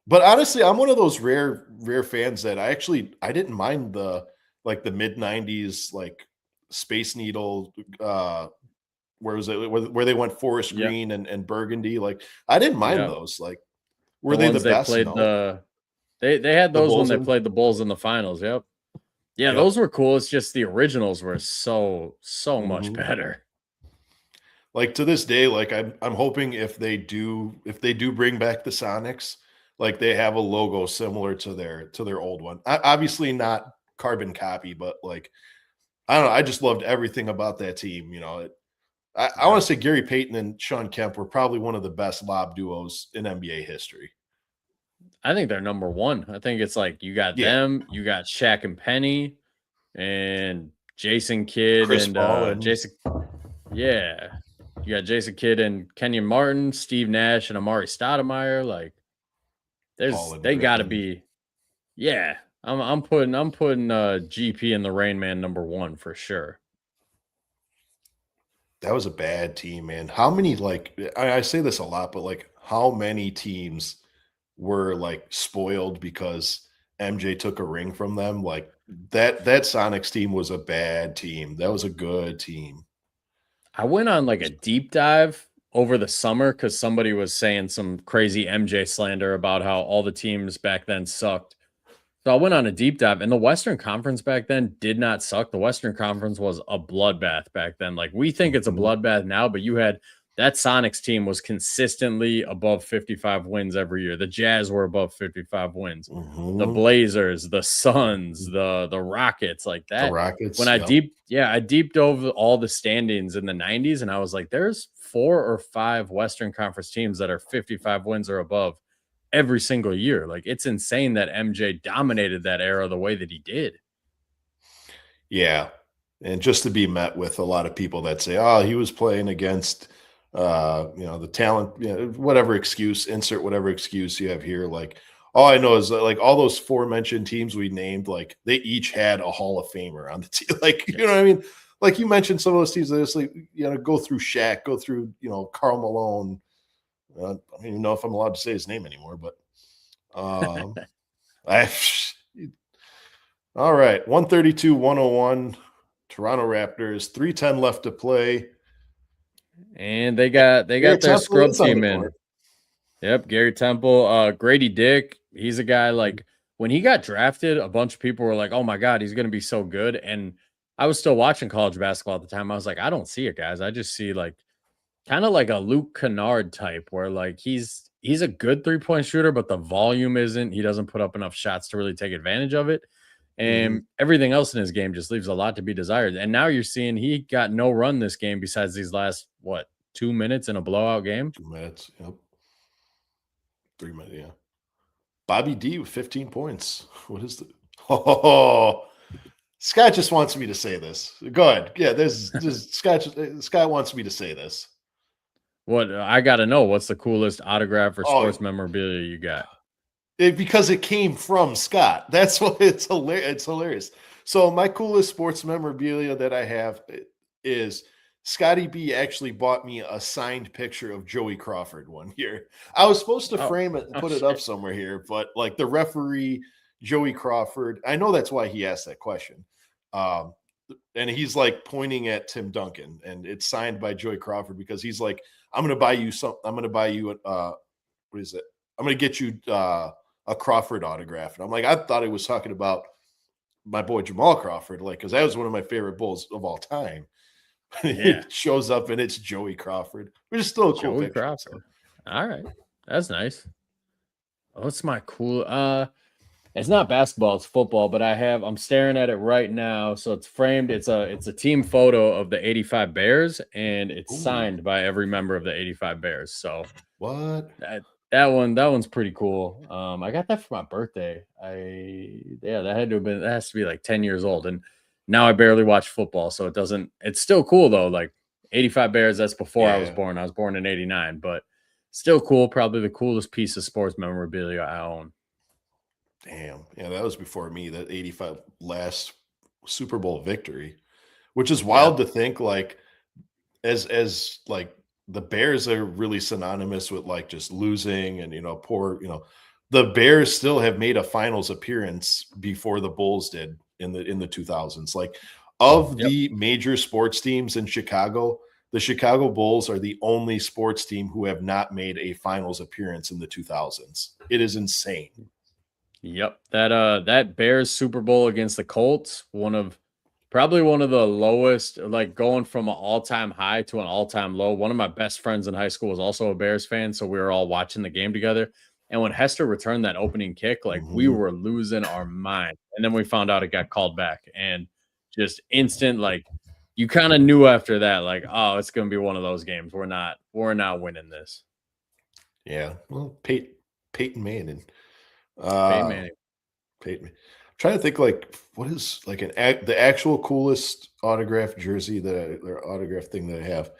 honestly, I'm one of those rare fans that I didn't mind the mid 90s like Space Needle where was it where they went forest green and burgundy. Like I didn't mind those. Like were they the best? Played no. they had those when they in? played the Bulls in the finals. Yep. Yeah, those were cool. It's just the originals were so much better. Like to this day, like I'm hoping if they do bring back the Sonics, like they have a logo similar to their old one. Obviously not carbon copy, but like I don't know. I just loved everything about that team. You know, I want to say Gary Payton and Sean Kemp were probably one of the best lob duos in NBA history. I think they're number one. I think it's like you got them, you got Shaq and Penny, and Jason Kidd Chris and Paul and Jason. Yeah, you got Jason Kidd and Kenyon Martin, Steve Nash, and Amari Stoudemire. Like, they got to be. Yeah, I'm putting GP in the Rain Man number one for sure. That was a bad team, man. How many I say this a lot, but like how many teams were like spoiled because MJ took a ring from them? Like that Sonics team was a bad team. That was a good team. I went on like a deep dive over the summer because somebody was saying some crazy MJ slander about how all the teams back then sucked. So I went on a deep dive, and the Western Conference back then did not suck. The Western Conference was a bloodbath back then. Like we think it's a bloodbath now, but you had that Sonics team was consistently above 55 wins every year. The Jazz were above 55 wins. The Blazers, the Suns, the Rockets, like that. The Rockets. When I deeped over all the standings in the 90s, and I was like, there's 4 or 5 Western Conference teams that are 55 wins or above every single year. Like it's insane that MJ dominated that era the way that he did. Yeah. And just to be met with a lot of people that say, oh, he was playing against the talent, whatever excuse, insert whatever excuse you have here. Like all I know is that like all those aforementioned teams we named, like they each had a Hall of Famer on the team. Like, you know what I mean? Like you mentioned some of those teams that just like, go through Shaq, go through, Karl Malone. I don't even know if I'm allowed to say his name anymore, but all right. 132-101 Toronto Raptors, 3:10 left to play. And they got their scrub team in. Yep, Gary Temple, Grady Dick. He's a guy like when he got drafted, a bunch of people were like, "Oh my God, he's going to be so good." And I was still watching college basketball at the time. I was like, I don't see it, guys. I just see like kind of like a Luke Kennard type where like he's a good 3-point shooter, but the volume isn't. He doesn't put up enough shots to really take advantage of it. And everything else in his game just leaves a lot to be desired. And now you're seeing he got no run this game besides these last, 2 minutes in a blowout game? 2 minutes, yep. 3 minutes, yeah. Bobby D with 15 points. What is the Scott just wants me to say this. Go ahead. Yeah, this Scott wants me to say this. What I got to know, what's the coolest autograph or sports memorabilia you got? because it came from Scott. That's why it's hilarious. It's hilarious. So my coolest sports memorabilia that I have is Scotty B actually bought me a signed picture of Joey Crawford one year. I was supposed to Oh, frame it and oh put it up shit. somewhere here, but like the referee Joey Crawford, I know that's why he asked that question. Um, and he's like pointing at Tim Duncan, and it's signed by Joey Crawford because he's like, I'm going to buy you some. I'm going to buy you what is it? I'm going to get you a Crawford autograph. And I'm like, I thought he was talking about my boy Jamal Crawford, like, because that was one of my favorite Bulls of all time. Yeah. It shows up and it's Joey Crawford, which is still a cool Joey picture. Crawford. So. All right. That's nice. What's my cool it's not basketball, it's football, but I'm staring at it right now. So it's framed. It's a team photo of the 85 Bears, and it's Ooh, signed by every member of the 85 Bears. So what? that one's pretty cool. I got that for my birthday. That has to be like 10 years old. And now I barely watch football, so it's still cool though. Like 85 Bears, that's before I was Yeah. born. I was born in 89, but still cool. Probably the coolest piece of sports memorabilia I own. Damn. Yeah, that was before me, that 85 last Super Bowl victory, which is wild Yep. to think like as like the Bears are really synonymous with like just losing and poor, the Bears still have made a finals appearance before the Bulls did in the 2000s. Like of Yep. the major sports teams in Chicago, the Chicago Bulls are the only sports team who have not made a finals appearance in the 2000s. It is insane. Yep. That Bears Super Bowl against the Colts, probably one of the lowest, like going from an all-time high to an all-time low. One of my best friends in high school was also a Bears fan, so we were all watching the game together. And when Hester returned that opening kick, like we Mhm. were losing our mind. And then we found out it got called back, and just instant, like you kind of knew after that, like, oh, it's gonna be one of those games. We're not winning this. Yeah. Well, Peyton Manning. Peyton Uh Manning. Peyton. I'm trying to think like what is like the actual coolest autograph jersey or autograph thing that I have.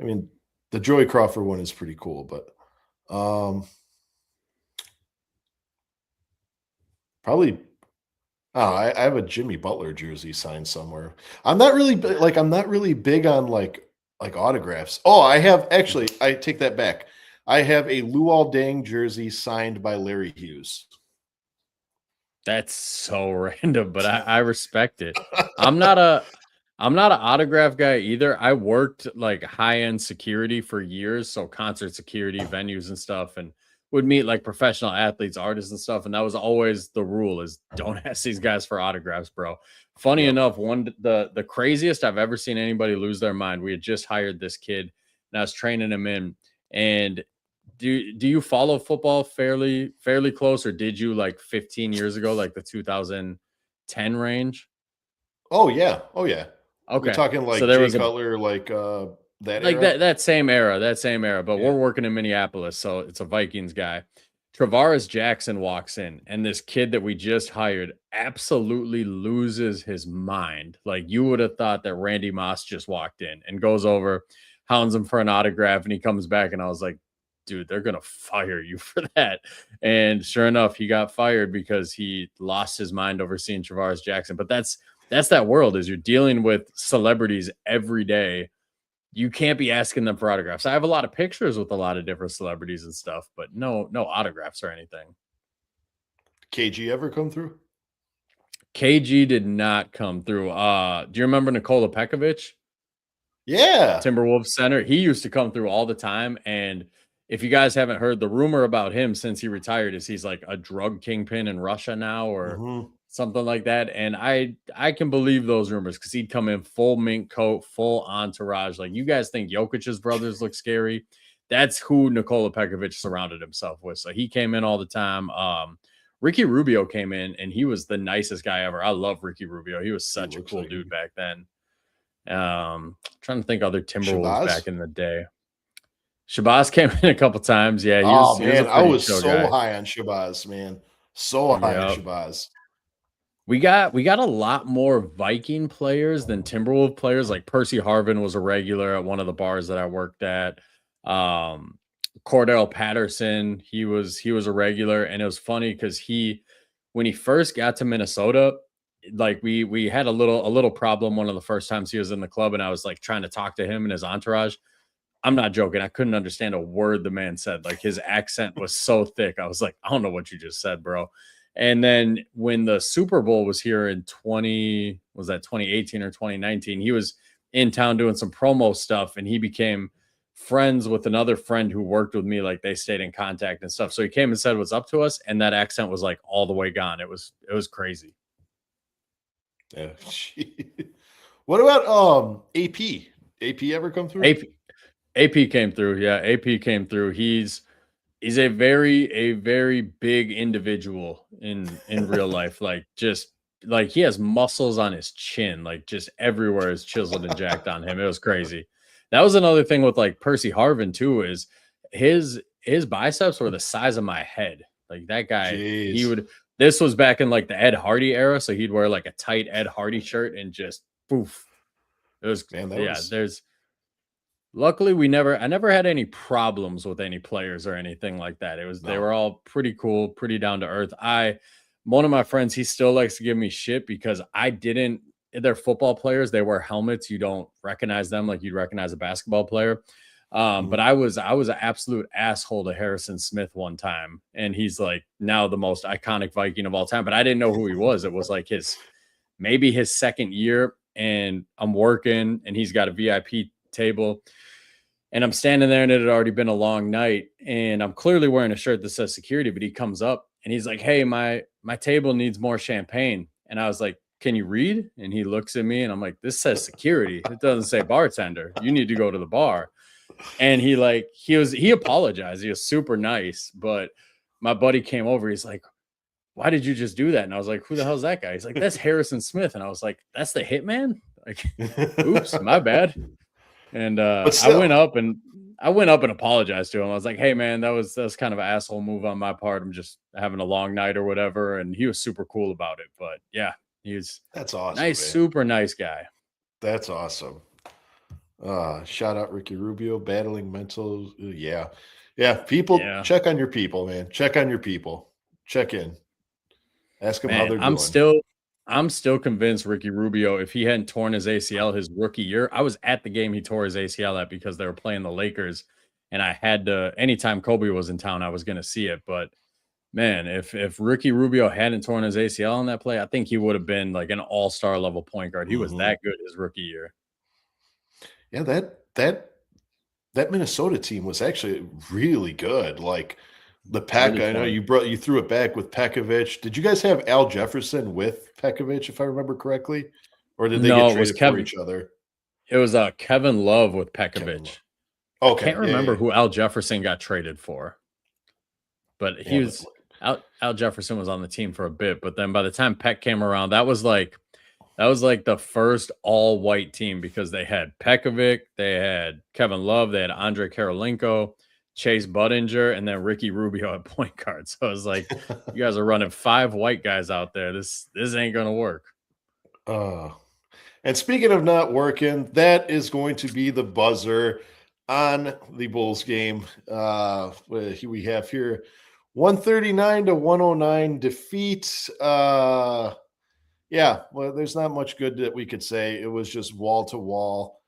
I mean, the Joey Crawford one is pretty cool, but probably I have a Jimmy Butler jersey signed somewhere. I'm not really big on like autographs. Oh, I have actually. I take that back. I have a Luol Deng jersey signed by Larry Hughes. That's so random, but I respect it. I'm not a I'm not an autograph guy either. I worked like high-end security for years, so concert security, venues and stuff, and would meet like professional athletes, artists and stuff. And that was always the rule is don't ask these guys for autographs, bro. Funny Yep. enough, the craziest I've ever seen anybody lose their mind. We had just hired this kid and I was training him in. And do you follow football fairly close, or did you like 15 years ago, like the 2010 range? Oh yeah. Oh yeah. We Okay. talking So like there Jay was a Cutler, like that like era. that same era, but Yeah. we're working in Minneapolis, so it's a Vikings guy. Travaris Jackson walks in, and this kid that we just hired absolutely loses his mind. Like you would have thought that Randy Moss just walked in and goes over, hounds him for an autograph, and he comes back, and I was like, dude, they're gonna fire you for that. And sure enough, he got fired because he lost his mind over seeing Travaris Jackson. But that's that world is you're dealing with celebrities every day. You can't be asking them for autographs. I have a lot of pictures with a lot of different celebrities and stuff, but no autographs or anything. KG ever come through? KG did not come through. Do you remember Nikola Pekovic, Yeah. Timberwolves center? He used to come through all the time. And if you guys haven't heard, the rumor about him since he retired is he's like a drug kingpin in Russia now or Hmm. something like that. And I can believe those rumors because he'd come in full mink coat, full entourage. Like you guys think Jokic's brothers look scary. That's who Nikola Pekovic surrounded himself with. So he came in all the time. Ricky Rubio came in and he was the nicest guy ever. I love Ricky Rubio. He was He such a looks cool like dude back then. Trying to think other Timberwolves Shabazz. back in the day. Shabazz came in a couple times. Yeah, he Oh was he was a man, I pretty was chill so guy. high on Shabazz, man. So high on Yeah. Shabazz. We got a lot more Viking players than Timberwolf players. Like Percy Harvin was a regular at one of the bars that I worked at. Um, Cordell Patterson, he was a regular, and it was funny because when he first got to Minnesota, like we had a little problem one of the first times he was in the club, and I was like trying to talk to him and his entourage. I'm not joking. I couldn't understand a word the man said. Like his accent was so thick. I was like, I don't know what you just said, bro. And then when the Super Bowl was here in 2018 or 2019, he was in town doing some promo stuff, and he became friends with another friend who worked with me. Like they stayed in contact and stuff. So he came and said what's up to us, and that accent was like all the way gone. It was crazy. Yeah. What about AP? AP ever come through? AP came through. Yeah, AP came through. He's a very big individual in real life. Like just like he has muscles on his chin, like just everywhere is chiseled and jacked on him. It was crazy. That was another thing with like Percy Harvin too, is his biceps were the size of my head. Like that guy, he Jeez. would this was back in like the Ed Hardy era, so he'd wear like a tight Ed Hardy shirt and just poof. It was Man, that yeah, was there's luckily I never had any problems with any players or anything like that. They no. were all pretty cool, pretty down to earth. One of my friends, he still likes to give me shit because they're football players, they wear helmets, you don't recognize them like you'd recognize a basketball player. But Mhm. I was an absolute asshole to Harrison Smith one time, and he's like now the most iconic Viking of all time. But I didn't know who he was. It was like maybe his second year, and I'm working, and he's got a VIP table, and I'm standing there, and it had already been a long night, and I'm clearly wearing a shirt that says security. But he comes up and he's like, "Hey, my table needs more champagne," and I was like, "Can you read?" And he looks at me, and I'm like, "This says security. It doesn't say bartender. You need to go to the bar." And he apologized. He was super nice, but my buddy came over. He's like, "Why did you just do that?" And I was like, "Who the hell's that guy?" He's like, "That's Harrison Smith." And I was like, "That's the hitman?" Like, oops, my bad. And But still, I went up and apologized to him. I was like, "Hey man, that was kind of an asshole move on my part. I'm just having a long night or whatever." And he was super cool about it. But yeah, he was that's awesome, nice, man. super nice guy. That's awesome. Shout out Ricky Rubio, battling mental. Yeah. Yeah. People, Yeah. check on your people, man. Check on your people. Check in. Ask them how Man, they're doing. I'm still convinced Ricky Rubio, if he hadn't torn his ACL his rookie year, I was at the game he tore his ACL at because they were playing the Lakers, and I had to anytime Kobe was in town, I was going to see it. But man, if Ricky Rubio hadn't torn his ACL on that play, I think he would have been like an all-star level point guard. He was Mhm. that good his rookie year. Yeah, that Minnesota team was actually really good. Like the Peck, Really I know fun. you threw it back with Pekovic. Did you guys have Al Jefferson with Pekovic, if I remember correctly? Or did they get No, it was traded for Kevin. each other? It was Kevin Love with Kevin Love. Pekovic. I Okay. can't Yeah, yeah, remember yeah. who Al Jefferson got traded for. But he Yeah, but was Al Jefferson was on the team for a bit, but then by the time Peck came around, that was like the first all white team because they had Pekovic, they had Kevin Love, they had Andre Karolinko, Chase Budinger, and then Ricky Rubio at point guard. So it was like, you guys are running five white guys out there. This ain't gonna work. uh and speaking of not working, that is going to be the buzzer on the Bulls game. We have here 139 to 109 defeat. Yeah, well, there's not much good that we could say. It was just wall to wall.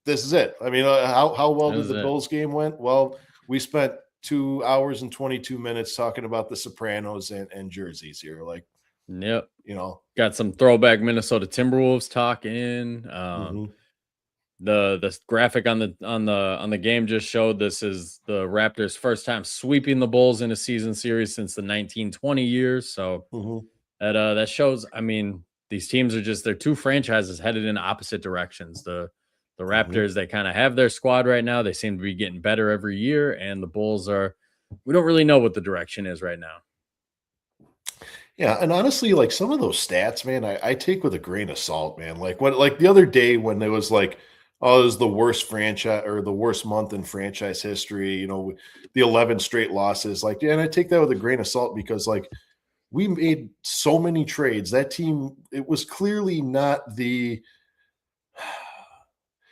This is it. I mean, how well That did was the it. Bulls game went? Well, we spent 2 hours and 22 minutes talking about the Sopranos and jerseys here. Like, Yep. you know, Got some throwback Minnesota Timberwolves talk in. mhm, The graphic on the game just showed this is the Raptors' first time sweeping the Bulls in a season series since the 1920 years. So mhm, that shows. I mean, these teams are they're two franchises headed in opposite directions. The mhm. Raptors, they kind of have their squad right now. They seem to be getting better every year, and the Bulls are. We don't really know what the direction is right now. Yeah, and honestly, like some of those stats, man, I take with a grain of salt, man. Like the other day when there was like, oh, it was the worst franchise or the worst month in franchise history, the 11 straight losses. Like, yeah, and I take that with a grain of salt because like we made so many trades. That team, it was clearly not the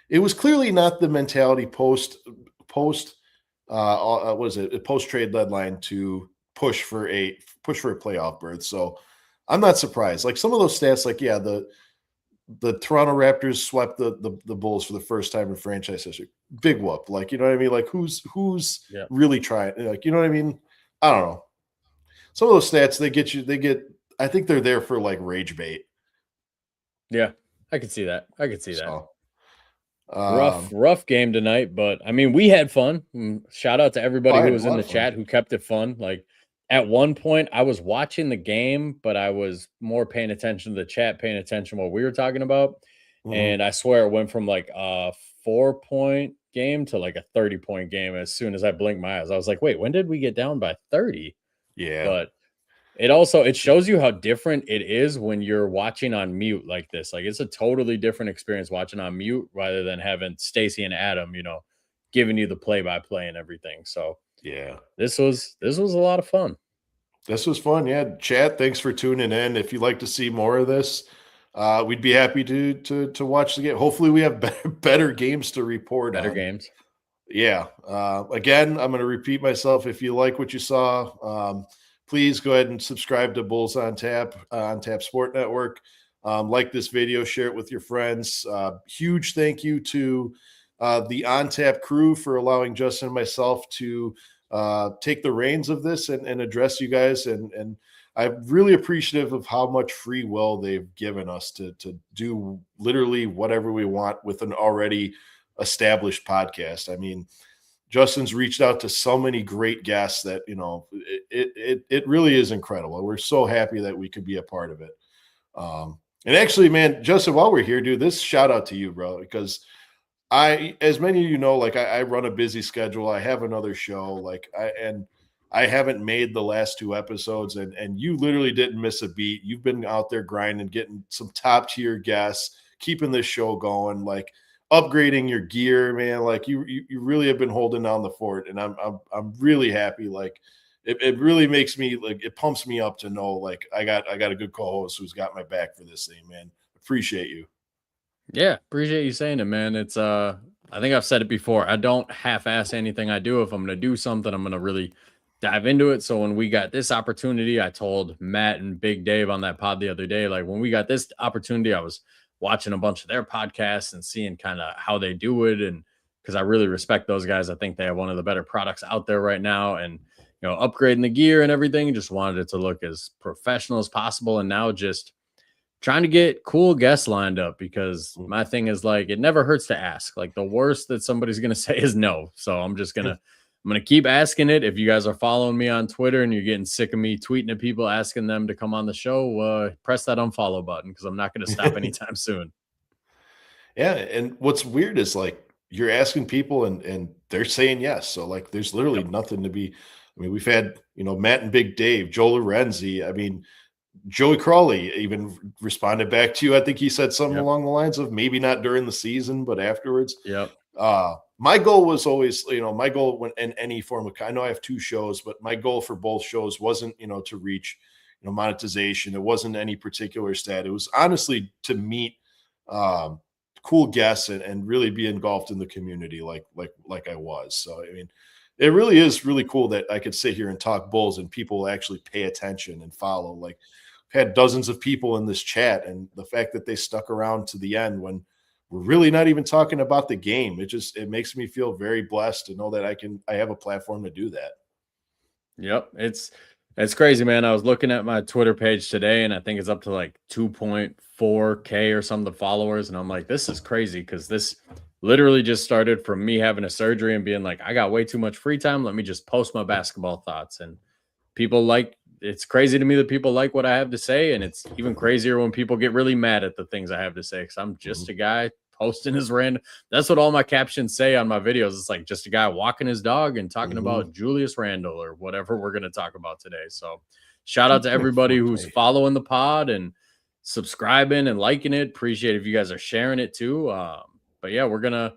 mentality post what is it, a post trade deadline to push for a playoff berth. So I'm not surprised. Like some of those stats, like yeah, the Toronto Raptors swept the Bulls for the first time in franchise history. Big whoop. Like, you know what I mean? Like who's Yeah. really trying? Like, you know what I mean? I don't know. Some of those stats I think they're there for like rage bait. Yeah. I could see that. So Rough game tonight, but I mean, we had fun. Shout out to everybody I who had a was in lot the of fun. chat who kept it fun. Like at one point, I was watching the game, but I was more paying attention to the chat, paying attention to what we were talking about. Mhm. And I swear it went from like a 4-point game to like a 30-point game as soon as I blinked my eyes. I was like, wait, when did we get down by 30? Yeah. But it shows you how different it is when you're watching on mute like this. Like it's a totally different experience watching on mute rather than having Stacy and Adam, giving you the play by play and everything. So Yeah. this was a lot of fun. This was fun. Yeah. Chat, thanks for tuning in. If you'd like to see more of this, we'd be happy to watch the game. Hopefully we have better games to report Better on. games. Yeah. Again, I'm going to repeat myself. If you like what you saw, please go ahead and subscribe to Bulls on Tap Sport Network. Like this video, share it with your friends. Huge thank you to the On Tap crew for allowing Justin and myself to take the reins of this and address you guys. And I'm really appreciative of how much free will they've given us to do literally whatever we want with an already established podcast. I mean, Justin's reached out to so many great guests that it really is incredible. We're so happy that we could be a part of it. And actually, man, Justin, while we're here, dude, this shout out to you, bro, because as many of you know, like I run a busy schedule. I have another show, I haven't made the last 2 episodes, and you literally didn't miss a beat. You've been out there grinding, getting some top tier guests, keeping this show going, like upgrading your gear, man. Like you really have been holding down the fort, and I'm really happy. Like it really makes me like it pumps me up to know like I got a good co-host who's got my back for this thing, man. Appreciate you. Yeah, appreciate you saying it, man. It's I think I've said it before. I don't half-ass anything I do. If I'm gonna do something, I'm gonna really dive into it. So when we got this opportunity, I told Matt and Big Dave on that pod the other day, like when we got this opportunity, I was watching a bunch of their podcasts and seeing kind of how they do it. And because I really respect those guys, I think they have one of the better products out there right now. And upgrading the gear and everything, just wanted it to look as professional as possible. And now just trying to get cool guests lined up because my thing is like it never hurts to ask. Like the worst that somebody's gonna say is no. So I'm gonna keep asking it. If you guys are following me on Twitter and you're getting sick of me tweeting at people asking them to come on the show, press that unfollow button because I'm not gonna stop anytime soon. Yeah, and what's weird is like you're asking people and they're saying yes. So like there's literally Yep. nothing to be. I mean, we've had, Matt and Big Dave, Joe Lorenzi. I mean, Joey Crawley even responded back to you. I think he said something Yep. along the lines of maybe not during the season, but afterwards. Yep. My goal was always, my goal when in any form of, I know I have 2 shows, but my goal for both shows wasn't, to reach, monetization. It wasn't any particular stat. It was honestly to meet cool guests and really be engulfed in the community like I was. So, I mean, it really is really cool that I could sit here and talk Bulls and people actually pay attention and follow. Like, I've had dozens of people in this chat, and the fact that they stuck around to the end when we're really not even talking about the game, it makes me feel very blessed to know that I have a platform to do that. Yep. It's crazy, man. I was looking at my Twitter page today and I think it's up to like 2.4K or some of the followers. And I'm like, this is crazy because this literally just started from me having a surgery and being like, I got way too much free time. Let me just post my basketball thoughts. And it's crazy to me that people like what I have to say. And it's even crazier when people get really mad at the things I have to say because I'm just a guy posting his random. That's what all my captions say on my videos. It's like just a guy walking his dog and talking about Julius Randle or whatever we're going to talk about today. So shout out to everybody who's following the pod and subscribing and liking it. Appreciate if you guys are sharing it too. But yeah, we're gonna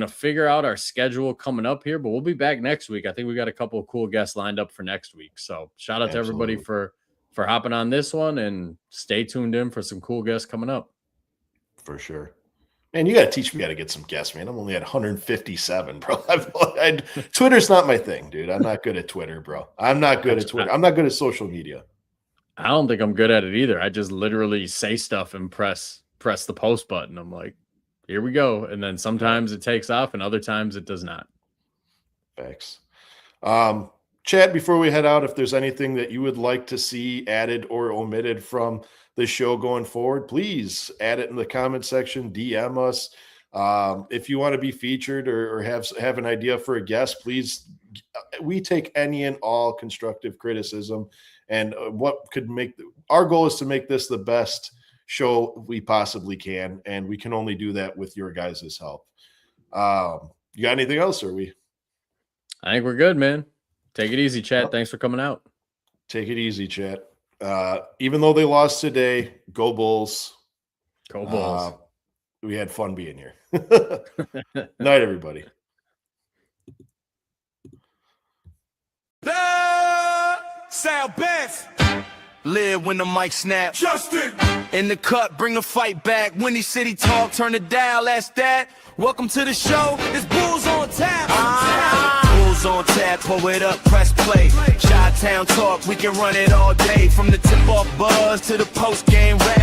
figure out our schedule coming up here, but we'll be back next week. I think we got a couple of cool guests lined up for next week. So shout out to everybody for hopping on this one and stay tuned in for some cool guests coming up. For sure. Man, you got to teach me how to get some guests, man. I'm only at 157, bro. Twitter's not my thing, dude. I'm not good at Twitter, bro. I'm not good at Twitter. I'm not good at social media. I don't think I'm good at it either. I just literally say stuff and press the post button. I'm like, here we go. And then sometimes it takes off and other times it does not. Thanks. Chad, before we head out, if there's anything that you would like to see added or omitted from the show going forward, please add it in the comment section, DM us. If you want to be featured or have an idea for a guest, please, we take any and all constructive criticism. And what could our goal is to make this the best show we possibly can. And we can only do that with your guys' help. You got anything else, or we? I think we're good, man. Take it easy, chat. Thanks for coming out. Take it easy, chat. Even though they lost today, go Bulls. Go Bulls. We had fun being here. Night, everybody. Sal Best. Live when the mic snap. Justin. In the cut, bring the fight back. Windy City Talk, turn it down. That's that. Welcome to the show. It's Bulls on tap. Bulls on tap, pull it up, press play. Chi-Town Talk, we can run it all day. From the tip-off buzz to the post-game rap.